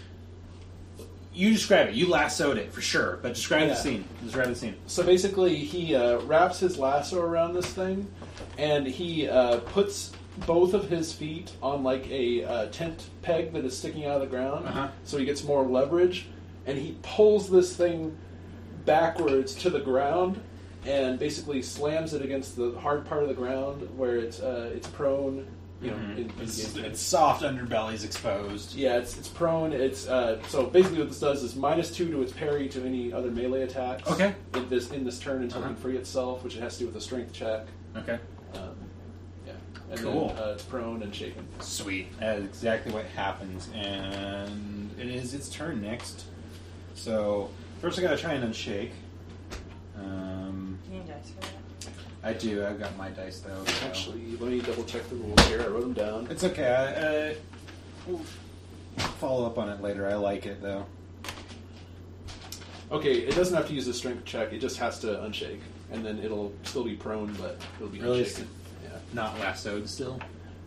[SPEAKER 1] You describe it. You lassoed it for sure, but describe the
[SPEAKER 5] Yeah.
[SPEAKER 1] scene. Describe the scene.
[SPEAKER 5] So basically, he wraps his lasso around this thing, and he puts both of his feet on like a tent peg that is sticking out of the ground, so he gets more leverage, and he pulls this thing backwards to the ground, and basically slams it against the hard part of the ground where it's prone. You know,
[SPEAKER 1] It's soft underbelly's exposed.
[SPEAKER 5] Yeah, it's prone. It's so basically what this does is -2 to its parry to any other melee attacks.
[SPEAKER 1] Okay.
[SPEAKER 5] In this turn until it can free itself, which it has to do with a strength check.
[SPEAKER 1] Okay.
[SPEAKER 5] Yeah. And
[SPEAKER 1] Cool.
[SPEAKER 5] Then, it's prone and shaken.
[SPEAKER 1] Sweet. That is exactly what happens, and it is its turn next. So first, I gotta try and unshake.
[SPEAKER 3] You need dice for that.
[SPEAKER 1] I do. I've got my dice though. So.
[SPEAKER 5] Actually, let me double check the rules here. I wrote them down.
[SPEAKER 1] It's okay. We'll follow up on it later. I like it though.
[SPEAKER 5] Okay, it doesn't have to use a strength check. It just has to unshake, and then it'll still be prone, but it'll be
[SPEAKER 1] Really?
[SPEAKER 5] unshaken. Yeah.
[SPEAKER 1] Not lassoed still.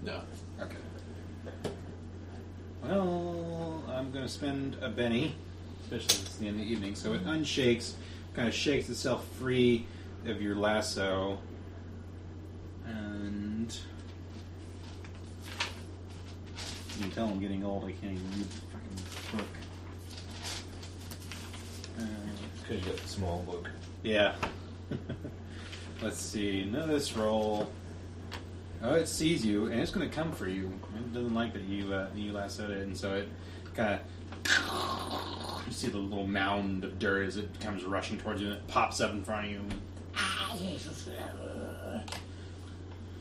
[SPEAKER 5] No.
[SPEAKER 1] Okay. Well, I'm going to spend a Benny, especially if it's the end of the evening. So it unshakes, kind of shakes itself free of your lasso, and you can tell I'm getting old. I can't even read the fucking book.
[SPEAKER 4] Because you got the small book.
[SPEAKER 1] Yeah. Let's see. None of this roll. Oh, it sees you, and it's going to come for you. It doesn't like that you lassoed it, and so it kind of... You see the little mound of dirt as it comes rushing towards you, and it pops up in front of you.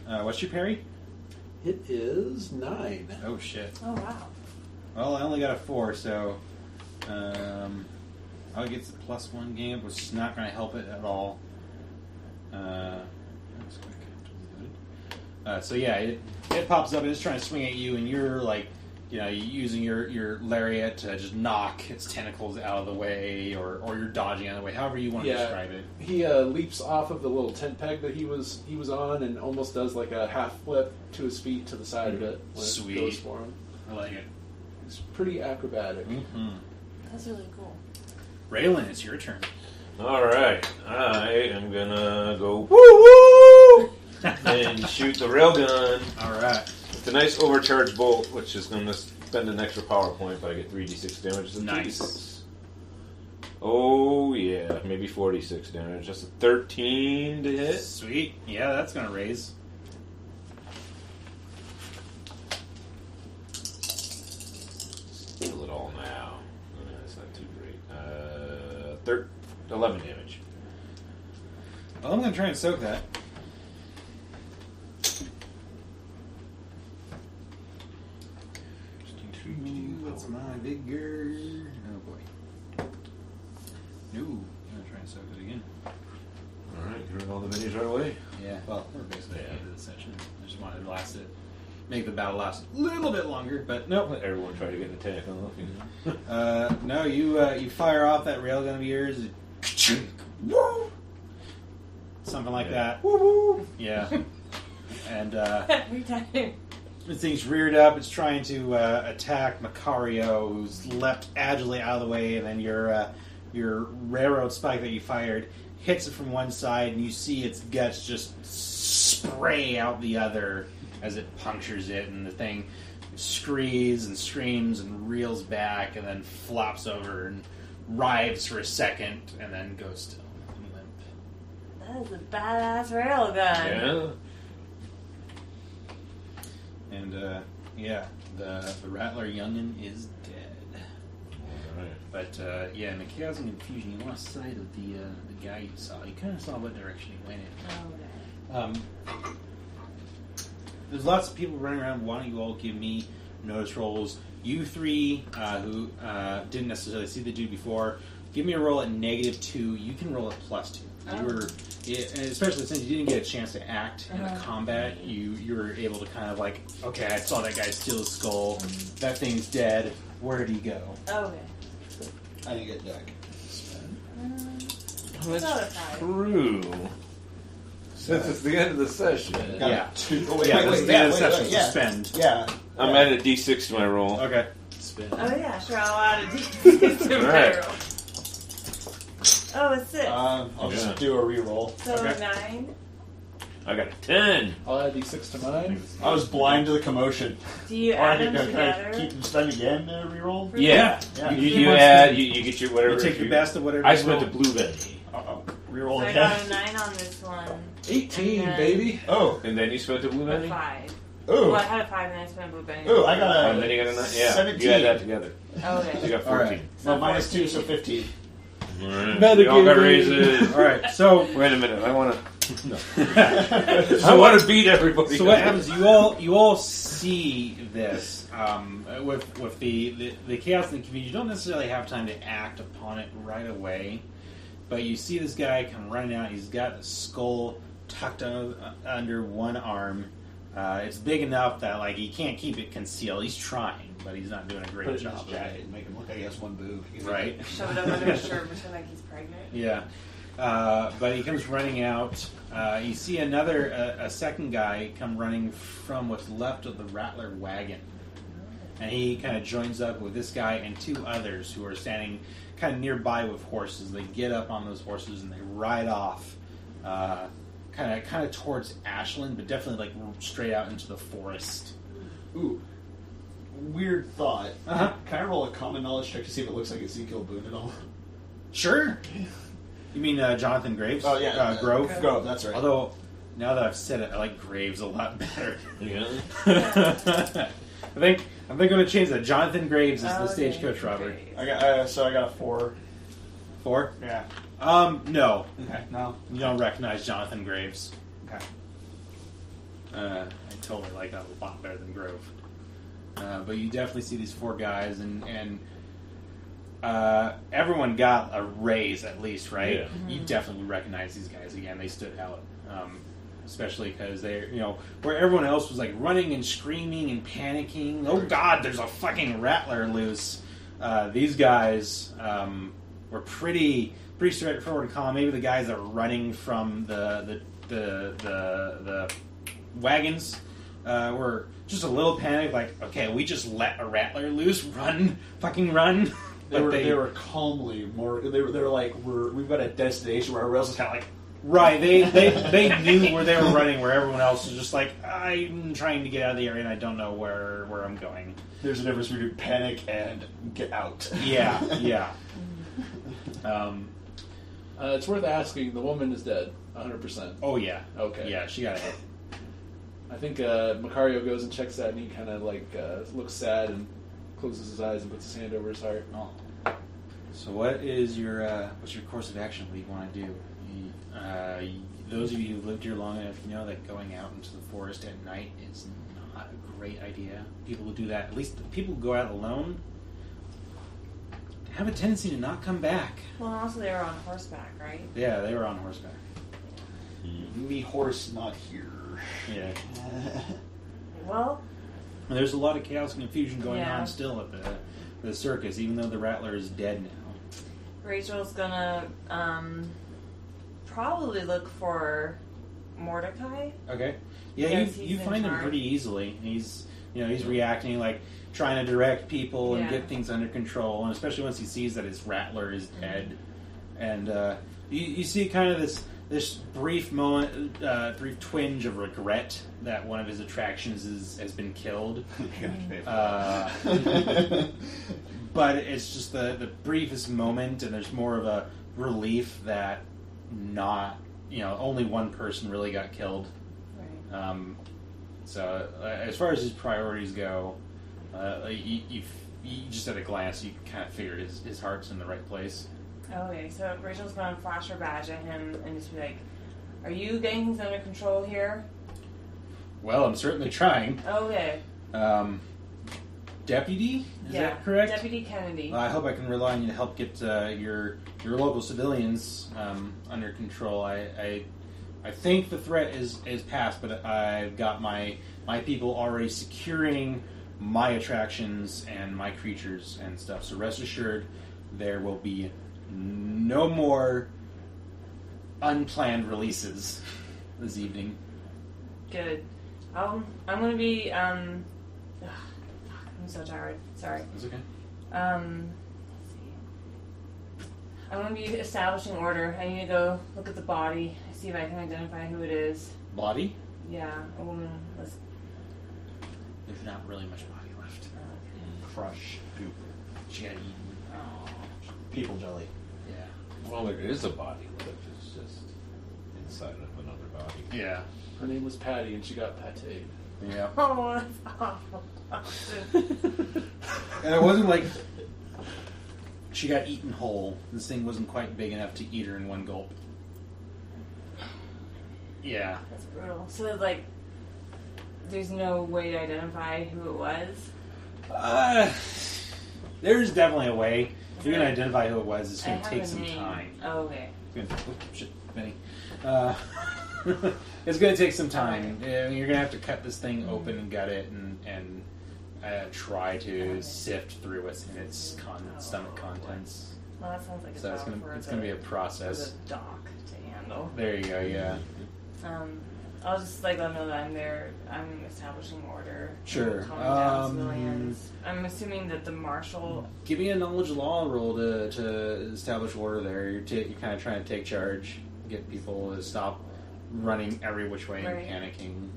[SPEAKER 1] What's your parry?
[SPEAKER 5] It is 9.
[SPEAKER 1] Oh, shit.
[SPEAKER 3] Oh, wow.
[SPEAKER 1] Well, I only got a 4, so... I'll get the +1 game, which is not going to help it at all. So yeah, it pops up and it's trying to swing at you, and you're like, using your lariat to just knock its tentacles out of the way, or you're dodging out of the way, however you want to describe it.
[SPEAKER 5] He leaps off of the little tent peg that he was on, and almost does like a half flip to his feet to the side of it when
[SPEAKER 1] Sweet.
[SPEAKER 5] it goes for him.
[SPEAKER 1] I like it.
[SPEAKER 5] It's pretty acrobatic.
[SPEAKER 1] Mm-hmm.
[SPEAKER 3] That's really cool.
[SPEAKER 1] Railin, it's your turn.
[SPEAKER 4] Alright, I am gonna go woo-woo! And shoot the railgun.
[SPEAKER 1] Alright.
[SPEAKER 4] It's a nice overcharged bolt, which is going to spend an extra power point, but I get 3d6 damage.
[SPEAKER 1] Nice.
[SPEAKER 4] Oh, yeah, maybe 46 damage. Just a 13 to hit.
[SPEAKER 1] Sweet. Yeah, that's going to raise.
[SPEAKER 4] Feel it all now. That's not too great. 11 damage.
[SPEAKER 1] Well, I'm going to try and soak that. What's my big girl? Oh boy. No, I'm gonna try and soak it again.
[SPEAKER 4] Alright, you heard all the minis right away?
[SPEAKER 1] Yeah, well, we're basically at the end of the session. I just wanted to last it, make the battle last a little bit longer, but nope.
[SPEAKER 4] Let everyone try to get an attack on the
[SPEAKER 1] No, you fire off that railgun of yours. Something like that. Woo! Yeah. And
[SPEAKER 3] Every time.
[SPEAKER 1] this thing's reared up. It's trying to attack Macario, who's leapt agilely out of the way, and then your railroad spike that you fired hits it from one side, and you see its guts just spray out the other as it punctures it, and the thing screams and screams and reels back, and then flops over and writhes for a second, and then goes still and limp.
[SPEAKER 3] That is a badass railgun.
[SPEAKER 4] Yeah.
[SPEAKER 1] And yeah, the Rattler youngin is dead.
[SPEAKER 4] Alright.
[SPEAKER 1] But yeah, in the Chaos and Confusion, you lost sight of the guy you saw. You kind of saw what direction he went in.
[SPEAKER 3] Okay.
[SPEAKER 1] There's lots of people running around. Why don't you all give me notice rolls? You three who didn't necessarily see the dude before, give me a roll at -2. You can roll at +2. You were, and especially since you didn't get a chance to act in the combat, you were able to kind of like, okay, I saw that guy steal his skull. That thing's dead. Where did he go?
[SPEAKER 3] Okay.
[SPEAKER 6] I didn't get deck.
[SPEAKER 4] That's true. Since it's the end of the session,
[SPEAKER 1] Yeah.
[SPEAKER 6] Two. Oh,
[SPEAKER 1] This is the end of the session, so spend.
[SPEAKER 6] Yeah.
[SPEAKER 4] I'm adding a d6 to my roll.
[SPEAKER 1] Okay.
[SPEAKER 5] spin.
[SPEAKER 3] Oh yeah, sure. I'll add a D.
[SPEAKER 4] Alright.
[SPEAKER 3] Oh, it's 6.
[SPEAKER 6] I'll just do a reroll.
[SPEAKER 3] So
[SPEAKER 1] Okay.
[SPEAKER 3] 9.
[SPEAKER 4] I got a 10.
[SPEAKER 5] I'll add D6 to mine.
[SPEAKER 6] I was blind to the commotion.
[SPEAKER 3] Do you
[SPEAKER 6] Or
[SPEAKER 3] add them
[SPEAKER 6] can I
[SPEAKER 3] together?
[SPEAKER 6] keep them spend again reroll?
[SPEAKER 4] Yeah.
[SPEAKER 6] Yeah.
[SPEAKER 4] You add, you get your whatever.
[SPEAKER 1] You take the best of whatever.
[SPEAKER 4] I
[SPEAKER 1] you
[SPEAKER 4] spent
[SPEAKER 1] roll.
[SPEAKER 4] a blue penny.
[SPEAKER 6] Uh-oh. Reroll
[SPEAKER 3] So I
[SPEAKER 6] again.
[SPEAKER 3] got a 9 on this one.
[SPEAKER 5] 18,
[SPEAKER 3] And then-
[SPEAKER 5] baby.
[SPEAKER 6] Oh.
[SPEAKER 4] And then you spent a blue
[SPEAKER 3] A
[SPEAKER 4] penny?
[SPEAKER 3] 5.
[SPEAKER 6] Ooh.
[SPEAKER 3] Well, I had a 5 and then I spent a blue penny.
[SPEAKER 6] Ooh, I got
[SPEAKER 4] Oh,
[SPEAKER 6] a
[SPEAKER 4] and then you got a 9. Yeah.
[SPEAKER 6] 17.
[SPEAKER 4] You add that together.
[SPEAKER 3] Oh,
[SPEAKER 4] So you
[SPEAKER 3] okay.
[SPEAKER 4] got
[SPEAKER 1] All
[SPEAKER 4] 14.
[SPEAKER 1] right.
[SPEAKER 6] Well, minus 2,
[SPEAKER 3] 14.
[SPEAKER 6] so 15.
[SPEAKER 4] Alright. We all got raises.
[SPEAKER 1] All right. So
[SPEAKER 4] Wait a minute. I want to. I want to beat everybody.
[SPEAKER 1] So what happens? You all see this with the chaos and the confusion. You don't necessarily have time to act upon it right away, but you see this guy come running out. He's got a skull tucked under one arm. It's big enough that like he can't keep it concealed. He's trying, but he's not doing a great
[SPEAKER 6] Put it in
[SPEAKER 1] job
[SPEAKER 6] his
[SPEAKER 1] of
[SPEAKER 6] jacket
[SPEAKER 1] it.
[SPEAKER 6] and make him look like he has one boob.
[SPEAKER 1] Right.
[SPEAKER 3] Shove it up under his shirt, pretend like he's pregnant.
[SPEAKER 1] Yeah. But he comes running out. You see a second guy come running from what's left of the Rattler wagon. And he kind of joins up with this guy and 2 others who are standing kind of nearby with horses. They get up on those horses and they ride off kind of towards Ashland, but definitely like straight out into the forest.
[SPEAKER 6] Ooh. Weird thought.
[SPEAKER 1] Uh-huh.
[SPEAKER 6] Can I roll a common knowledge check to see if it looks like Ezekiel Boone at all?
[SPEAKER 1] Sure. You mean Jonathan Graves?
[SPEAKER 6] Oh, yeah.
[SPEAKER 1] Grove?
[SPEAKER 6] Grove, that's right.
[SPEAKER 1] Although, now that I've said it, I like Graves a lot better.
[SPEAKER 4] Yeah.
[SPEAKER 1] I think I'm going to change that. Jonathan Graves is the
[SPEAKER 3] Okay.
[SPEAKER 1] stagecoach robber.
[SPEAKER 6] I got a 4.
[SPEAKER 1] 4?
[SPEAKER 6] Yeah.
[SPEAKER 1] No.
[SPEAKER 6] Okay. No.
[SPEAKER 1] You don't recognize Jonathan Graves.
[SPEAKER 6] Okay.
[SPEAKER 1] I totally like that a lot better than Grove. But you definitely see these 4 guys, and everyone got a raise at least, right?
[SPEAKER 4] Yeah.
[SPEAKER 1] You definitely recognize these guys again. They stood out, especially because they're, where everyone else was like running and screaming and panicking. Oh God, there's a fucking rattler loose. These guys were pretty straightforward and calm. Maybe the guys that were running from the wagons were just a little panicked, like, okay, we just let a rattler loose, fucking run.
[SPEAKER 6] They were calmly more. They were like, we've got a destination where everyone else is kind of like,
[SPEAKER 1] right. They knew where they were running, where everyone else was just like, I'm trying to get out of the area and I don't know where I'm going.
[SPEAKER 6] there's a difference between panic and get out.
[SPEAKER 1] Yeah.
[SPEAKER 5] It's worth asking. The woman is dead, 100%.
[SPEAKER 1] Oh yeah.
[SPEAKER 5] Okay.
[SPEAKER 1] Yeah, she got a hit.
[SPEAKER 5] I think Macario goes and checks that, and he kind of looks sad and closes his eyes and puts his hand over his heart.
[SPEAKER 1] Oh. So what's your course of action? What do you want to do? Those of you who've lived here long enough, you know that going out into the forest at night is not a great idea. People who do that, at least the people who go out alone, have a tendency to not come back.
[SPEAKER 3] Well, and also they were on horseback, right?
[SPEAKER 1] Yeah, they were on horseback.
[SPEAKER 6] Me horse not here.
[SPEAKER 1] Yeah.
[SPEAKER 3] Well,
[SPEAKER 1] And there's a lot of chaos and confusion going
[SPEAKER 3] Yeah.
[SPEAKER 1] on still at the circus, even though the Rattler is dead now.
[SPEAKER 3] Rachel's gonna probably look for Mordecai.
[SPEAKER 1] Okay. Yeah,
[SPEAKER 3] Yes,
[SPEAKER 1] you
[SPEAKER 3] he's in
[SPEAKER 1] find him
[SPEAKER 3] charge.
[SPEAKER 1] pretty easily. He's reacting, like trying to direct people and
[SPEAKER 3] Yeah.
[SPEAKER 1] get things under control, and especially once he sees that his Rattler is dead. And you see kind of this brief moment, brief twinge of regret that one of his attractions has been killed. But it's just the briefest moment, and there's more of a relief that only one person really got killed.
[SPEAKER 3] Right.
[SPEAKER 1] So as far as his priorities go, you just at a glance you kind of figure his heart's in the right place.
[SPEAKER 3] Okay, so Rachel's gonna flash her badge at him and just be like, "Are you getting things under control here?"
[SPEAKER 1] Well, I'm certainly trying.
[SPEAKER 3] Okay.
[SPEAKER 1] Deputy, is
[SPEAKER 3] Yeah.
[SPEAKER 1] that correct?
[SPEAKER 3] Deputy Kennedy.
[SPEAKER 1] I hope I can rely on you to help get your local civilians under control. I think the threat is past, but I've got my people already securing my attractions and my creatures and stuff. So rest assured, there will be no more unplanned releases this evening.
[SPEAKER 3] Good. I'm gonna be I'm I'm so tired. Sorry.
[SPEAKER 8] That's okay.
[SPEAKER 3] Let's see. I'm going to be establishing order. I need to go look at the body, see if I can identify who it is.
[SPEAKER 8] Body?
[SPEAKER 3] Yeah, a woman.
[SPEAKER 8] There's not really much body left.
[SPEAKER 3] Okay.
[SPEAKER 8] Crush, poop. She got eaten.
[SPEAKER 3] Oh.
[SPEAKER 6] People jelly.
[SPEAKER 8] Yeah.
[SPEAKER 4] Well, there is a body left. It's just inside of another body.
[SPEAKER 8] Yeah.
[SPEAKER 5] Her name was Patty, and she got pate.
[SPEAKER 8] Yeah.
[SPEAKER 3] Oh, that's awful.
[SPEAKER 8] And it wasn't like she got eaten whole. This thing wasn't quite big enough to eat her in one gulp. Yeah.
[SPEAKER 3] That's brutal. So, like, there's no way to identify who it was?
[SPEAKER 8] There's definitely a way. If you're going to identify who it was, it's going
[SPEAKER 3] I
[SPEAKER 8] to
[SPEAKER 3] have
[SPEAKER 8] take
[SPEAKER 3] a
[SPEAKER 8] some
[SPEAKER 3] name.
[SPEAKER 8] time.
[SPEAKER 3] Oh, okay.
[SPEAKER 8] Shit, Benny. It's going to take some time. You're going to have to cut this thing open and gut it and try to sift through what's in its stomach contents.
[SPEAKER 3] Well, that sounds like a
[SPEAKER 8] So
[SPEAKER 3] job
[SPEAKER 8] it's going to be a process.
[SPEAKER 3] for the doc to handle.
[SPEAKER 8] There you go, yeah.
[SPEAKER 3] I'll just let them know that I'm there. I'm establishing order.
[SPEAKER 8] Sure.
[SPEAKER 3] Calming down civilians. I'm assuming that the marshal.
[SPEAKER 8] Give me a knowledge law roll to establish order there. You're kind of trying to take charge, get people to stop running every which way
[SPEAKER 3] Right.
[SPEAKER 8] and panicking.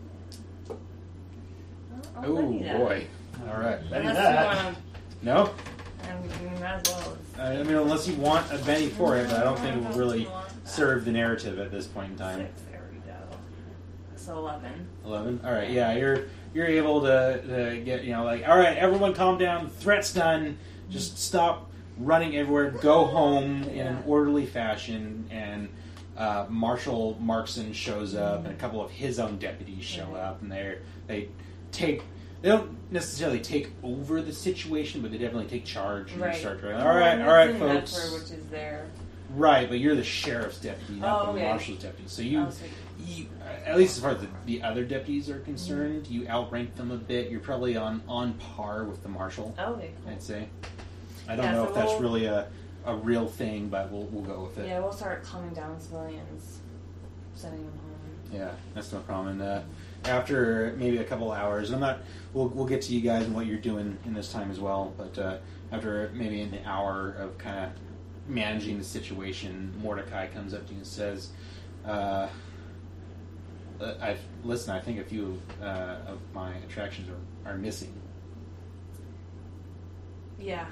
[SPEAKER 3] I'll
[SPEAKER 8] Oh
[SPEAKER 3] let you know.
[SPEAKER 8] boy! All right.
[SPEAKER 3] Unless
[SPEAKER 6] that.
[SPEAKER 3] you want
[SPEAKER 8] No,
[SPEAKER 3] to, and we might as well.
[SPEAKER 8] I mean unless you want a Benny for it, but I don't think it will really
[SPEAKER 3] want that.
[SPEAKER 8] serve the narrative at this point in time.
[SPEAKER 3] 6, there we go. So 11.
[SPEAKER 8] 11. All right. Yeah, you're able to get like all right, everyone, calm down. Threat's done. Just stop running everywhere. Go home in an orderly fashion. And Marshal Markson shows up, and a couple of his own deputies show up, and they don't necessarily take over the situation, but they definitely take charge and
[SPEAKER 3] Right.
[SPEAKER 8] start driving. All right,
[SPEAKER 3] In
[SPEAKER 8] folks.
[SPEAKER 3] Medford, which is there.
[SPEAKER 8] Right, but you're the sheriff's deputy, not
[SPEAKER 3] Oh,
[SPEAKER 8] the
[SPEAKER 3] okay.
[SPEAKER 8] marshal's deputy. So
[SPEAKER 3] Oh, sweet.
[SPEAKER 8] you, at least as far as the other deputies are concerned, you outrank them a bit. You're probably on par with the marshal,
[SPEAKER 3] Oh, okay, cool.
[SPEAKER 8] I'd say. I don't
[SPEAKER 3] Yeah,
[SPEAKER 8] know
[SPEAKER 3] so
[SPEAKER 8] if that's
[SPEAKER 3] we'll-
[SPEAKER 8] really a real thing, but we'll go with it.
[SPEAKER 3] Yeah, we'll start calming down civilians, sending them home.
[SPEAKER 8] Yeah, that's no problem. And after maybe a couple hours, we'll get to you guys and what you're doing in this time as well. But after maybe an hour of kind of managing the situation, Mordecai comes up to you and says, I think a few of my attractions are missing.
[SPEAKER 3] Yeah,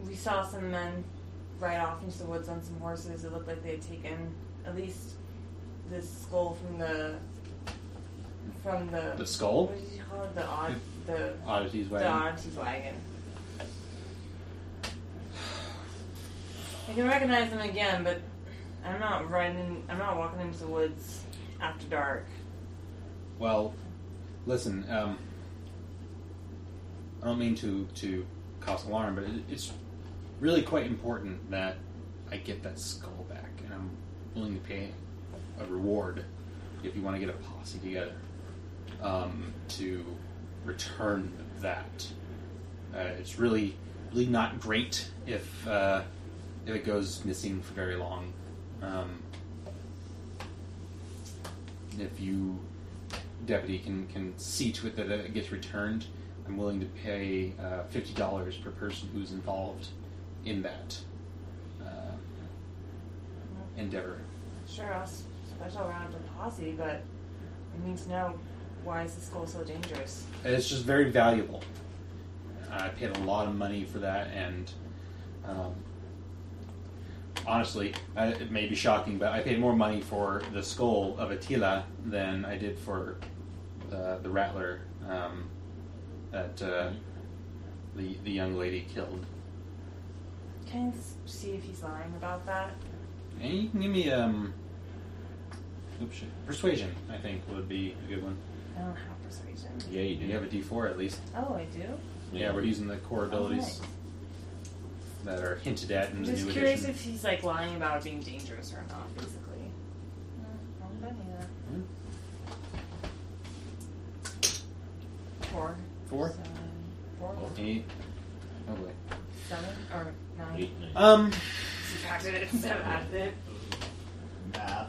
[SPEAKER 3] we saw some men ride off into the woods on some horses. It looked like they had taken at least this skull from the
[SPEAKER 8] The skull?
[SPEAKER 3] What did you call it? The
[SPEAKER 8] Oddities
[SPEAKER 3] The
[SPEAKER 8] wagon.
[SPEAKER 3] oddities wagon. I can recognize them again, but I'm not walking into the woods after dark.
[SPEAKER 8] Well, listen, I don't mean to cause alarm, but it's really quite important that I get that skull back, and I'm willing to pay a reward if you want to get a posse together to return that. It's really not great if it goes missing for very long. If you, deputy, can see to it that it gets returned, I'm willing to pay $50 per person who's involved in that endeavor.
[SPEAKER 3] Sure, I'll special round of posse, but I need to know, why is the skull so dangerous?
[SPEAKER 8] It's just very valuable. I paid a lot of money for that, and honestly, it may be shocking, but I paid more money for the skull of Attila than I did for the rattler that the young lady killed.
[SPEAKER 3] Can I see if he's lying about that?
[SPEAKER 8] And you can give me persuasion, I think, would be a good one.
[SPEAKER 3] I don't have persuasion.
[SPEAKER 4] Yeah, you do.
[SPEAKER 8] You have a D4 at least.
[SPEAKER 3] Oh, I do?
[SPEAKER 8] Yeah, we're using the core abilities
[SPEAKER 3] nice.
[SPEAKER 8] that are hinted at in
[SPEAKER 3] I'm
[SPEAKER 8] the
[SPEAKER 3] just
[SPEAKER 8] new
[SPEAKER 3] curious
[SPEAKER 8] edition.
[SPEAKER 3] if he's like lying about it being dangerous or not, basically. Wrong Benny then. 4.
[SPEAKER 8] 4?
[SPEAKER 3] 7, 4.
[SPEAKER 8] 8. Oh boy.
[SPEAKER 3] 7 or 9.
[SPEAKER 4] 8, 9.
[SPEAKER 3] Subtracted it, 7 added it.
[SPEAKER 6] Math.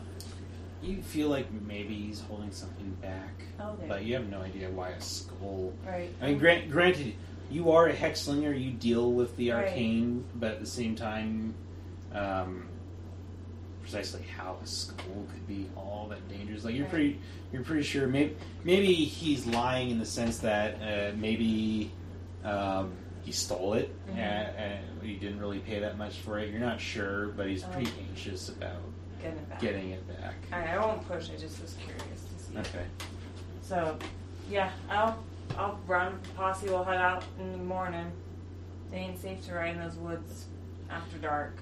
[SPEAKER 8] You feel like maybe he's holding something back,
[SPEAKER 3] Okay.
[SPEAKER 8] but you have no idea why a skull.
[SPEAKER 3] Right.
[SPEAKER 8] I mean, granted,
[SPEAKER 1] you are a hexslinger. You deal with the
[SPEAKER 3] Right.
[SPEAKER 1] arcane, but at the same time, precisely how a skull could be all that dangerous. Like you're
[SPEAKER 3] Right.
[SPEAKER 1] pretty sure. Maybe he's lying in the sense that maybe he stole it and he didn't really pay that much for it. You're not sure, but he's pretty anxious about getting it back.
[SPEAKER 3] I won't push. I just was curious to see.
[SPEAKER 1] Okay.
[SPEAKER 3] So, yeah, I'll run with the posse. We'll head out in the morning. It ain't safe to ride in those woods after dark.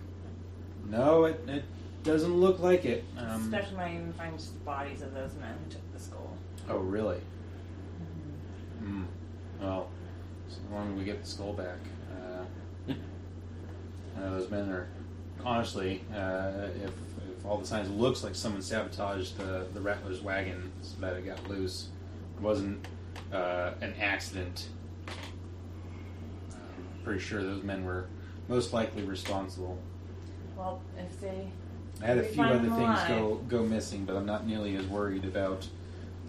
[SPEAKER 1] No, it doesn't look like it.
[SPEAKER 3] Especially when I even find just the bodies of those men who took the skull.
[SPEAKER 1] Oh, really? Well, as long as we get the skull back. Those men are, honestly, if all the signs looks like someone sabotaged the Rattler's wagon so that it got loose, it wasn't an accident. I'm pretty sure those men were most likely responsible.
[SPEAKER 3] Well, if they...
[SPEAKER 1] I had a
[SPEAKER 3] we
[SPEAKER 1] few
[SPEAKER 3] find
[SPEAKER 1] other
[SPEAKER 3] them
[SPEAKER 1] things
[SPEAKER 3] alive.
[SPEAKER 1] go missing, but I'm not nearly as worried about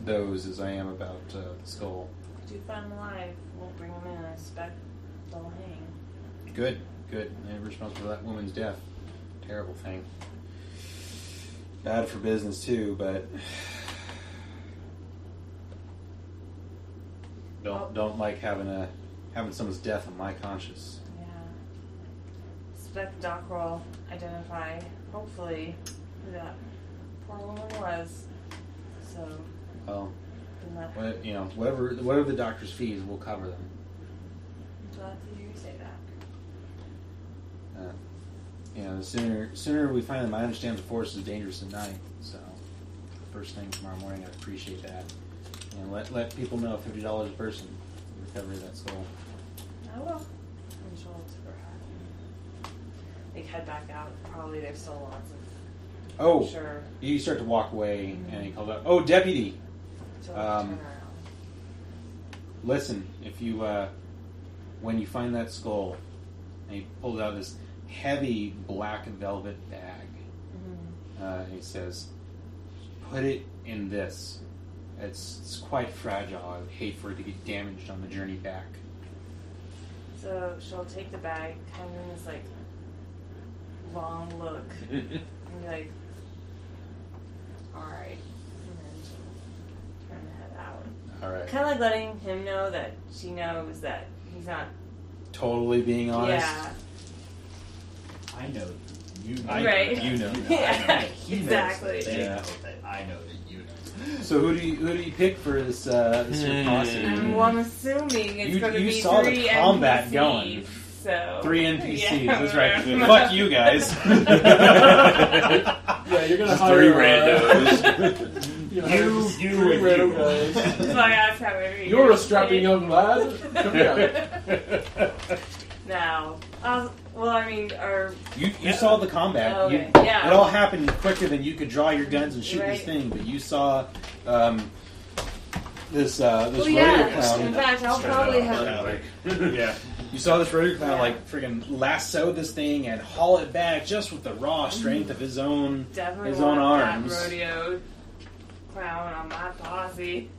[SPEAKER 1] those as I am about the skull.
[SPEAKER 3] If we do find them alive, we'll bring them in. I suspect they'll hang.
[SPEAKER 1] Good. They're responsible for that woman's death. Terrible thing. Bad for business too, but don't like having someone's death on my conscience.
[SPEAKER 3] Yeah. Suspect the doc will identify, hopefully, who that poor woman was. So,
[SPEAKER 1] Well,
[SPEAKER 3] good luck.
[SPEAKER 1] whatever the doctor's fees, we'll cover them.
[SPEAKER 3] I'm glad to hear you say that.
[SPEAKER 1] The sooner we find them. I understand the forest is dangerous at night, so first thing tomorrow morning, I'd appreciate that. And let people know $50 a person for recovery of that skull.
[SPEAKER 3] I will. I'm sure it's for her. They head back out. Probably there's still lots of...
[SPEAKER 1] Oh,
[SPEAKER 3] Sure.
[SPEAKER 1] you start to walk away, and he calls out, "Oh, deputy!
[SPEAKER 3] So turn around.
[SPEAKER 1] Listen, if you when you find that skull," and he pulls out this heavy black velvet bag, and he says, "Put it in this. It's quite fragile. I would hate for it to get damaged on the journey back."
[SPEAKER 3] So she'll take the bag, kind of in this like long look, and be like, "Alright," and then she'll turn the head out.
[SPEAKER 1] All right.
[SPEAKER 3] Kind of like letting him know that she knows that he's not.
[SPEAKER 1] Totally being honest.
[SPEAKER 3] Yeah.
[SPEAKER 6] I know you know.
[SPEAKER 3] Right.
[SPEAKER 1] You know.
[SPEAKER 3] Yeah.
[SPEAKER 6] He knows
[SPEAKER 3] Exactly.
[SPEAKER 6] that they
[SPEAKER 1] Yeah.
[SPEAKER 6] know that I know that you know.
[SPEAKER 1] So who do you pick for this your posse?
[SPEAKER 3] Well, I'm assuming it's
[SPEAKER 1] You-
[SPEAKER 3] going to
[SPEAKER 1] you
[SPEAKER 3] be
[SPEAKER 1] saw the
[SPEAKER 3] 3
[SPEAKER 1] combat
[SPEAKER 3] NPCs,
[SPEAKER 1] going.
[SPEAKER 3] So
[SPEAKER 1] 3 NPCs.
[SPEAKER 3] Yeah.
[SPEAKER 1] That's right. Fuck you guys.
[SPEAKER 5] Yeah, you're gonna
[SPEAKER 4] Just
[SPEAKER 5] hire
[SPEAKER 4] 3 randos.
[SPEAKER 5] Three random guys.
[SPEAKER 3] So I asked how many.
[SPEAKER 5] You're a strapping young lad. Come here.
[SPEAKER 3] Now, well, I mean,
[SPEAKER 1] You saw the combat.
[SPEAKER 3] Oh, okay. Yeah.
[SPEAKER 1] It all happened quicker than you could draw your guns and shoot this
[SPEAKER 3] Right.
[SPEAKER 1] thing. But you saw this
[SPEAKER 3] well,
[SPEAKER 1] rodeo
[SPEAKER 3] yeah.
[SPEAKER 1] clown.
[SPEAKER 3] In fact, I'll probably have.
[SPEAKER 1] Yeah. You saw this rodeo clown
[SPEAKER 3] Yeah.
[SPEAKER 1] like friggin' lasso this thing and haul it back just with the raw strength of his own
[SPEAKER 3] Definitely
[SPEAKER 1] his
[SPEAKER 3] want
[SPEAKER 1] own arms.
[SPEAKER 3] that rodeo clown on my posse.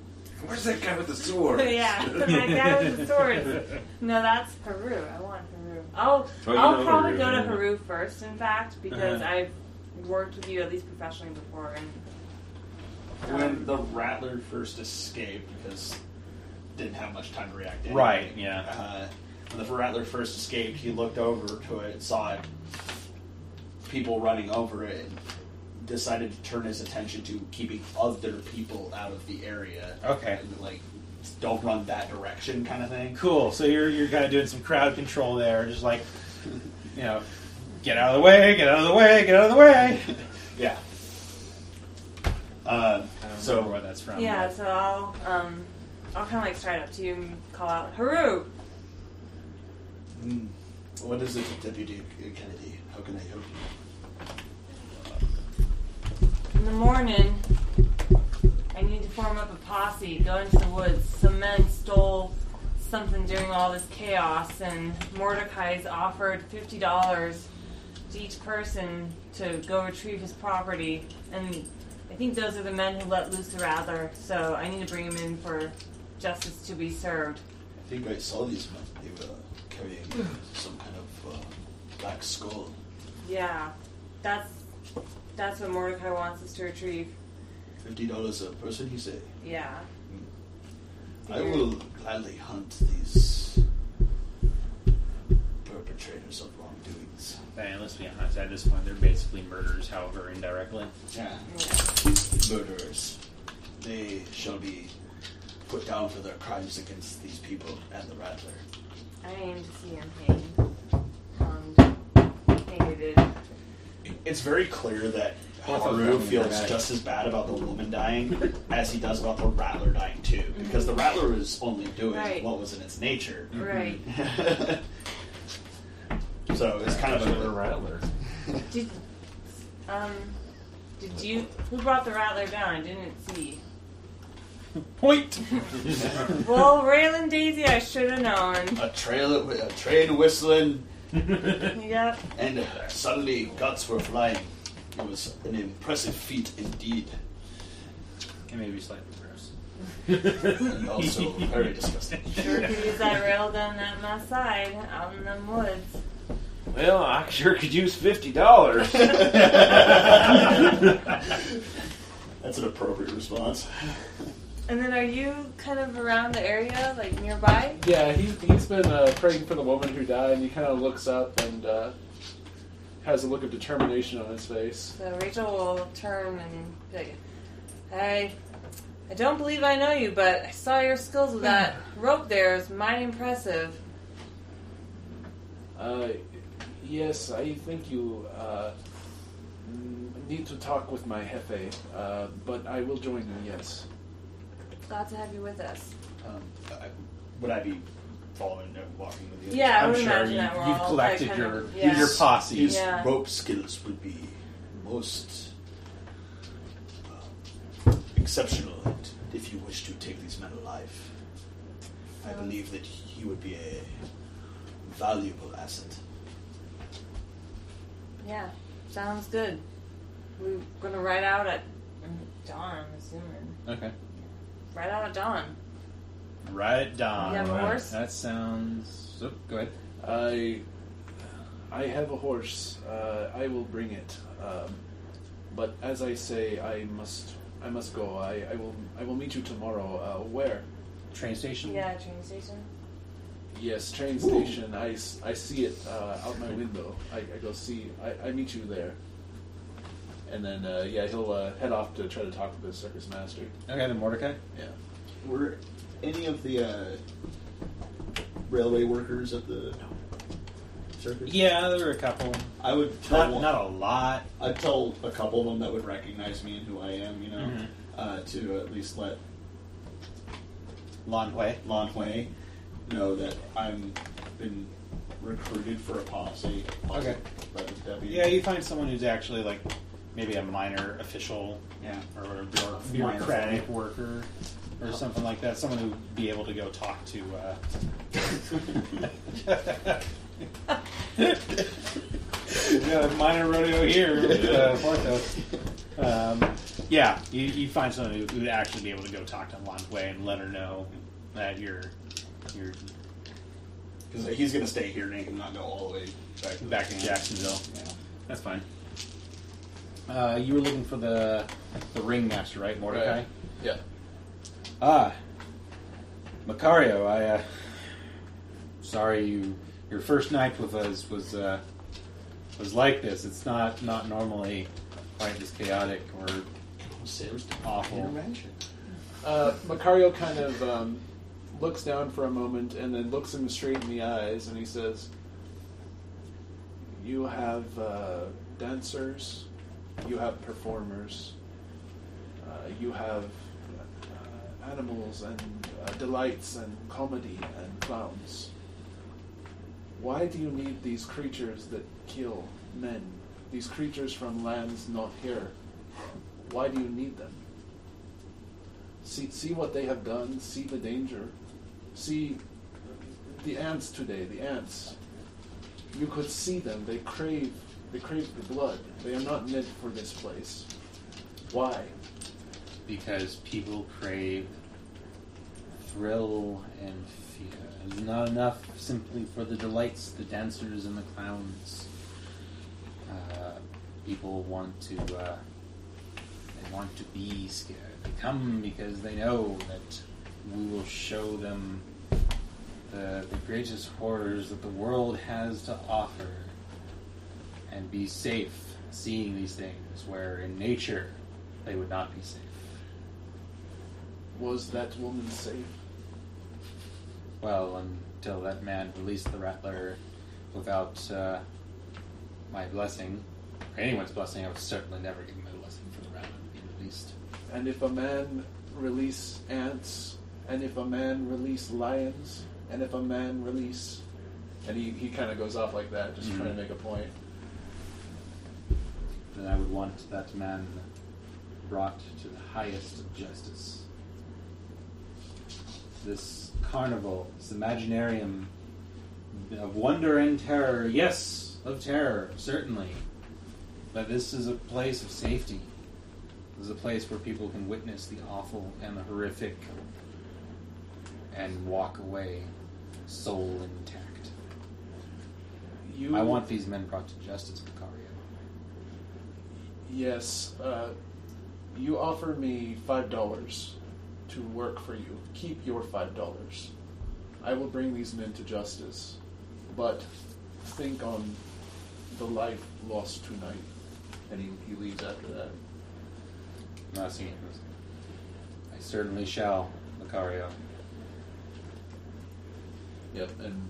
[SPEAKER 4] Where's that guy with the sword?
[SPEAKER 3] Yeah, the guy with the sword. No, that's Haru. I want Haru. I'll
[SPEAKER 4] you
[SPEAKER 3] I'll
[SPEAKER 4] know
[SPEAKER 3] probably
[SPEAKER 4] Haru,
[SPEAKER 3] go to
[SPEAKER 4] yeah.
[SPEAKER 3] Haru first, in fact, because
[SPEAKER 1] Uh-huh.
[SPEAKER 3] I've worked with you at least professionally before, and
[SPEAKER 6] When the Rattler first escaped, because didn't have much time to react. Anyway,
[SPEAKER 1] Right, yeah.
[SPEAKER 6] When the Rattler first escaped, he looked over to it, saw people running over it, and decided to turn his attention to keeping other people out of the area.
[SPEAKER 1] Okay.
[SPEAKER 6] Like, don't run that direction kind of thing.
[SPEAKER 1] Cool. So you're kind of doing some crowd control there, just like, get out of the way, get out of the way, get out of the way.
[SPEAKER 6] Yeah.
[SPEAKER 1] I don't
[SPEAKER 6] So-
[SPEAKER 1] remember where that's from.
[SPEAKER 3] yeah. So I'll kind of like stride up to you and call out Haru.
[SPEAKER 6] What is it, Deputy Kennedy? How can I help you?
[SPEAKER 3] In the morning, I need to form up a posse, go into the woods. Some men stole something during all this chaos, and Mordecai's offered $50 to each person to go retrieve his property. And I think those are the men who let loose the Rattler, so I need to bring him in for justice to be served.
[SPEAKER 6] I think I saw these men. They were carrying some kind of black skull.
[SPEAKER 3] Yeah, that's what Mordecai wants us to retrieve.
[SPEAKER 6] $50 a person, you say?
[SPEAKER 3] Yeah.
[SPEAKER 6] I will gladly hunt these perpetrators of wrongdoings.
[SPEAKER 1] And let's be honest, at this point, they're basically murderers, however indirectly.
[SPEAKER 6] Yeah. Murderers. They shall be put down for their crimes against these people and the Rattler.
[SPEAKER 3] I aim to see him hated.
[SPEAKER 6] It's very clear that Haru feels just as bad about the woman dying as he does about the Rattler dying too, because the Rattler was only doing what was in its nature.
[SPEAKER 3] Right.
[SPEAKER 6] So it's kind of
[SPEAKER 4] a Rattler.
[SPEAKER 3] Did you? Who brought the Rattler down? I didn't see.
[SPEAKER 1] Point.
[SPEAKER 3] Well, Railin Daisy, I should have known.
[SPEAKER 6] a train whistling,
[SPEAKER 3] Yep.
[SPEAKER 6] and suddenly guts were flying. It was an impressive feat indeed,
[SPEAKER 1] And maybe slightly gross.
[SPEAKER 6] and also very disgusting.
[SPEAKER 3] Sure could use that rail down at my side, out in them woods.
[SPEAKER 4] Well, I sure could use $50.
[SPEAKER 6] That's an appropriate response.
[SPEAKER 3] And then, are you kind of around the area, like nearby?
[SPEAKER 5] Yeah, he's been praying for the woman who died, and he kind of looks up and has a look of determination on his face.
[SPEAKER 3] So Rachel will turn and be like, I don't believe I know you, but I saw your skills with that rope there. It's mighty impressive.
[SPEAKER 5] Yes, I think you need to talk with my jefe, but I will join you, yes.
[SPEAKER 3] Glad to have you with us.
[SPEAKER 6] Would I be following and walking with you?
[SPEAKER 3] Yeah, I
[SPEAKER 1] I'm
[SPEAKER 3] would
[SPEAKER 1] sure
[SPEAKER 3] imagine that we're
[SPEAKER 1] you've
[SPEAKER 3] all
[SPEAKER 1] collected
[SPEAKER 3] like,
[SPEAKER 1] your
[SPEAKER 3] kind of,
[SPEAKER 1] your posse.
[SPEAKER 6] His
[SPEAKER 3] Yeah.
[SPEAKER 6] rope skills would be most exceptional if you wish to take these men alive. I believe that he would be a valuable asset.
[SPEAKER 3] Yeah, sounds good. We're gonna ride out at dawn, I'm assuming.
[SPEAKER 1] Okay.
[SPEAKER 3] Ride out at dawn.
[SPEAKER 1] Right at dawn.
[SPEAKER 3] You have a horse?
[SPEAKER 1] That sounds... Oh, go ahead.
[SPEAKER 5] I have a horse. I will bring it. But as I say, I must go. I will meet you tomorrow. Where?
[SPEAKER 1] Train station?
[SPEAKER 3] Yeah, train station.
[SPEAKER 5] Yes, train station. I see it out my window. I go see. I meet you there. And then he'll head off to try to talk with the circus master.
[SPEAKER 1] Okay, then Mordecai?
[SPEAKER 6] Yeah. Were any of the railway workers at the circus?
[SPEAKER 1] Yeah, there were a couple.
[SPEAKER 6] I would tell
[SPEAKER 1] Not a lot.
[SPEAKER 6] I'd tell a couple of them that would recognize me and who I am, to at least let
[SPEAKER 1] Lan Hui.
[SPEAKER 6] know that I'm been recruited for a posse.
[SPEAKER 1] Okay.
[SPEAKER 6] By the deputy.
[SPEAKER 1] Yeah, you find someone who's actually like maybe a minor official, or a bureaucratic worker or something like that. Someone who'd be able to go talk to. We've got a minor rodeo here with Porthos. You find someone who'd actually be able to go talk to Lan Hui and let her know that you're
[SPEAKER 6] because he's going to stay here and he can not go all the way
[SPEAKER 1] back in Jacksonville.
[SPEAKER 6] Yeah.
[SPEAKER 1] That's fine. You were looking for the ringmaster, right, Mordecai?
[SPEAKER 6] Right. Yeah.
[SPEAKER 1] Macario, sorry your first night with us was like this. It's not normally quite this chaotic or awful.
[SPEAKER 5] Macario kind of looks down for a moment and then looks him straight in the eyes, and he says, "You have dancers, you have performers, you have animals and delights and comedy and clowns. Why do you need these creatures that kill men? These creatures from lands not here? Why do you need them? See what they have done. See the danger. See the ants today. The ants. You could see them. They crave the blood. They are not meant for this place. Why?
[SPEAKER 1] Because people crave
[SPEAKER 8] thrill and fear. It's not enough simply for the delights, the dancers and the clowns. People want to be scared. They come because they know that we will show them the greatest horrors that the world has to offer and be safe seeing these things where in nature they would not be safe.
[SPEAKER 5] Was that woman safe?
[SPEAKER 8] Well, until that man released the rattler without my blessing, or anyone's blessing, I would certainly never give him a blessing for the rattler to be released.
[SPEAKER 5] And if a man release ants, and if a man release lions, and if a man release... And he kind of goes off like that, just trying to make a point.
[SPEAKER 8] Then I would want that man brought to the highest of justice. This carnival, this imaginarium of wonder and terror, yes, of terror, certainly. But this is a place of safety. This is a place where people can witness the awful and the horrific and walk away soul intact. I want these men brought to justice, Macario.
[SPEAKER 5] Yes. You offer me $5 to work for you. Keep your $5. I will bring these men to justice. But think on the life lost tonight. And he leaves after that.
[SPEAKER 8] Not seeing it. I certainly shall, Macario.
[SPEAKER 5] Yep, and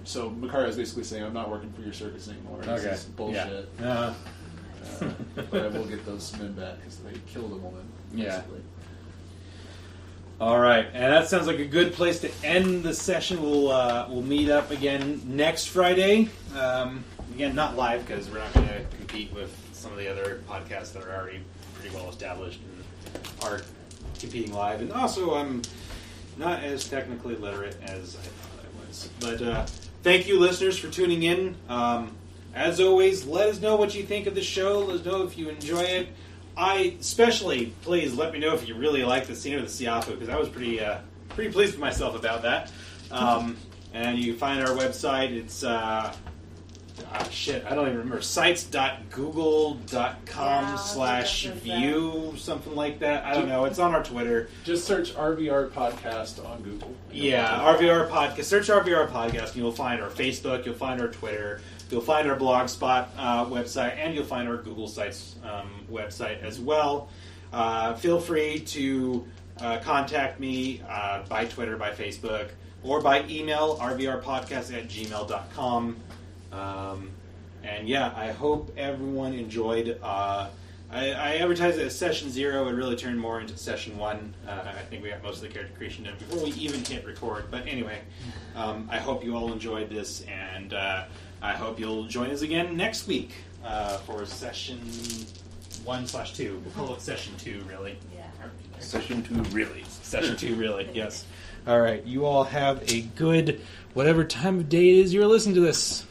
[SPEAKER 5] so Macario's basically saying, I'm not working for your circus anymore. This is bullshit.
[SPEAKER 8] Yeah.
[SPEAKER 5] But I will get those men back because they killed a woman. Basically.
[SPEAKER 1] All right, and that sounds like a good place to end the session. We'll meet up again next Friday. Again, not live because we're not going to compete with some of the other podcasts that are already pretty well established and are competing live. And also, I'm not as technically literate as I thought I was. But thank you, listeners, for tuning in. As always, let us know what you think of the show. Let us know if you enjoy it. Especially, please let me know if you really like the scene of the Siafu, because I was pretty pleased with myself about that. And you can find our website. It's I don't even remember. sites.google.com/view, something like that. I don't know. It's on our Twitter.
[SPEAKER 5] Just search RVR Podcast on Google.
[SPEAKER 1] Yeah, RVR Podcast. Search RVR Podcast, and you'll find our Facebook. You'll find our Twitter. You'll find our Blogspot website, and you'll find our Google Sites website as well. Feel free to contact me by Twitter, by Facebook, or by email, rvrpodcast@gmail.com. And yeah, I hope everyone enjoyed. I advertised it as Session 0. It really turned more into Session 1. I think we got most of the character creation done before we even hit record. But anyway, I hope you all enjoyed this, and I hope you'll join us again next week for Session 1/2. We'll call it Session 2, really.
[SPEAKER 3] Yeah.
[SPEAKER 4] Session 2, really.
[SPEAKER 1] Session 2, really, yes. All right, you all have a good whatever time of day it is you're listening to this.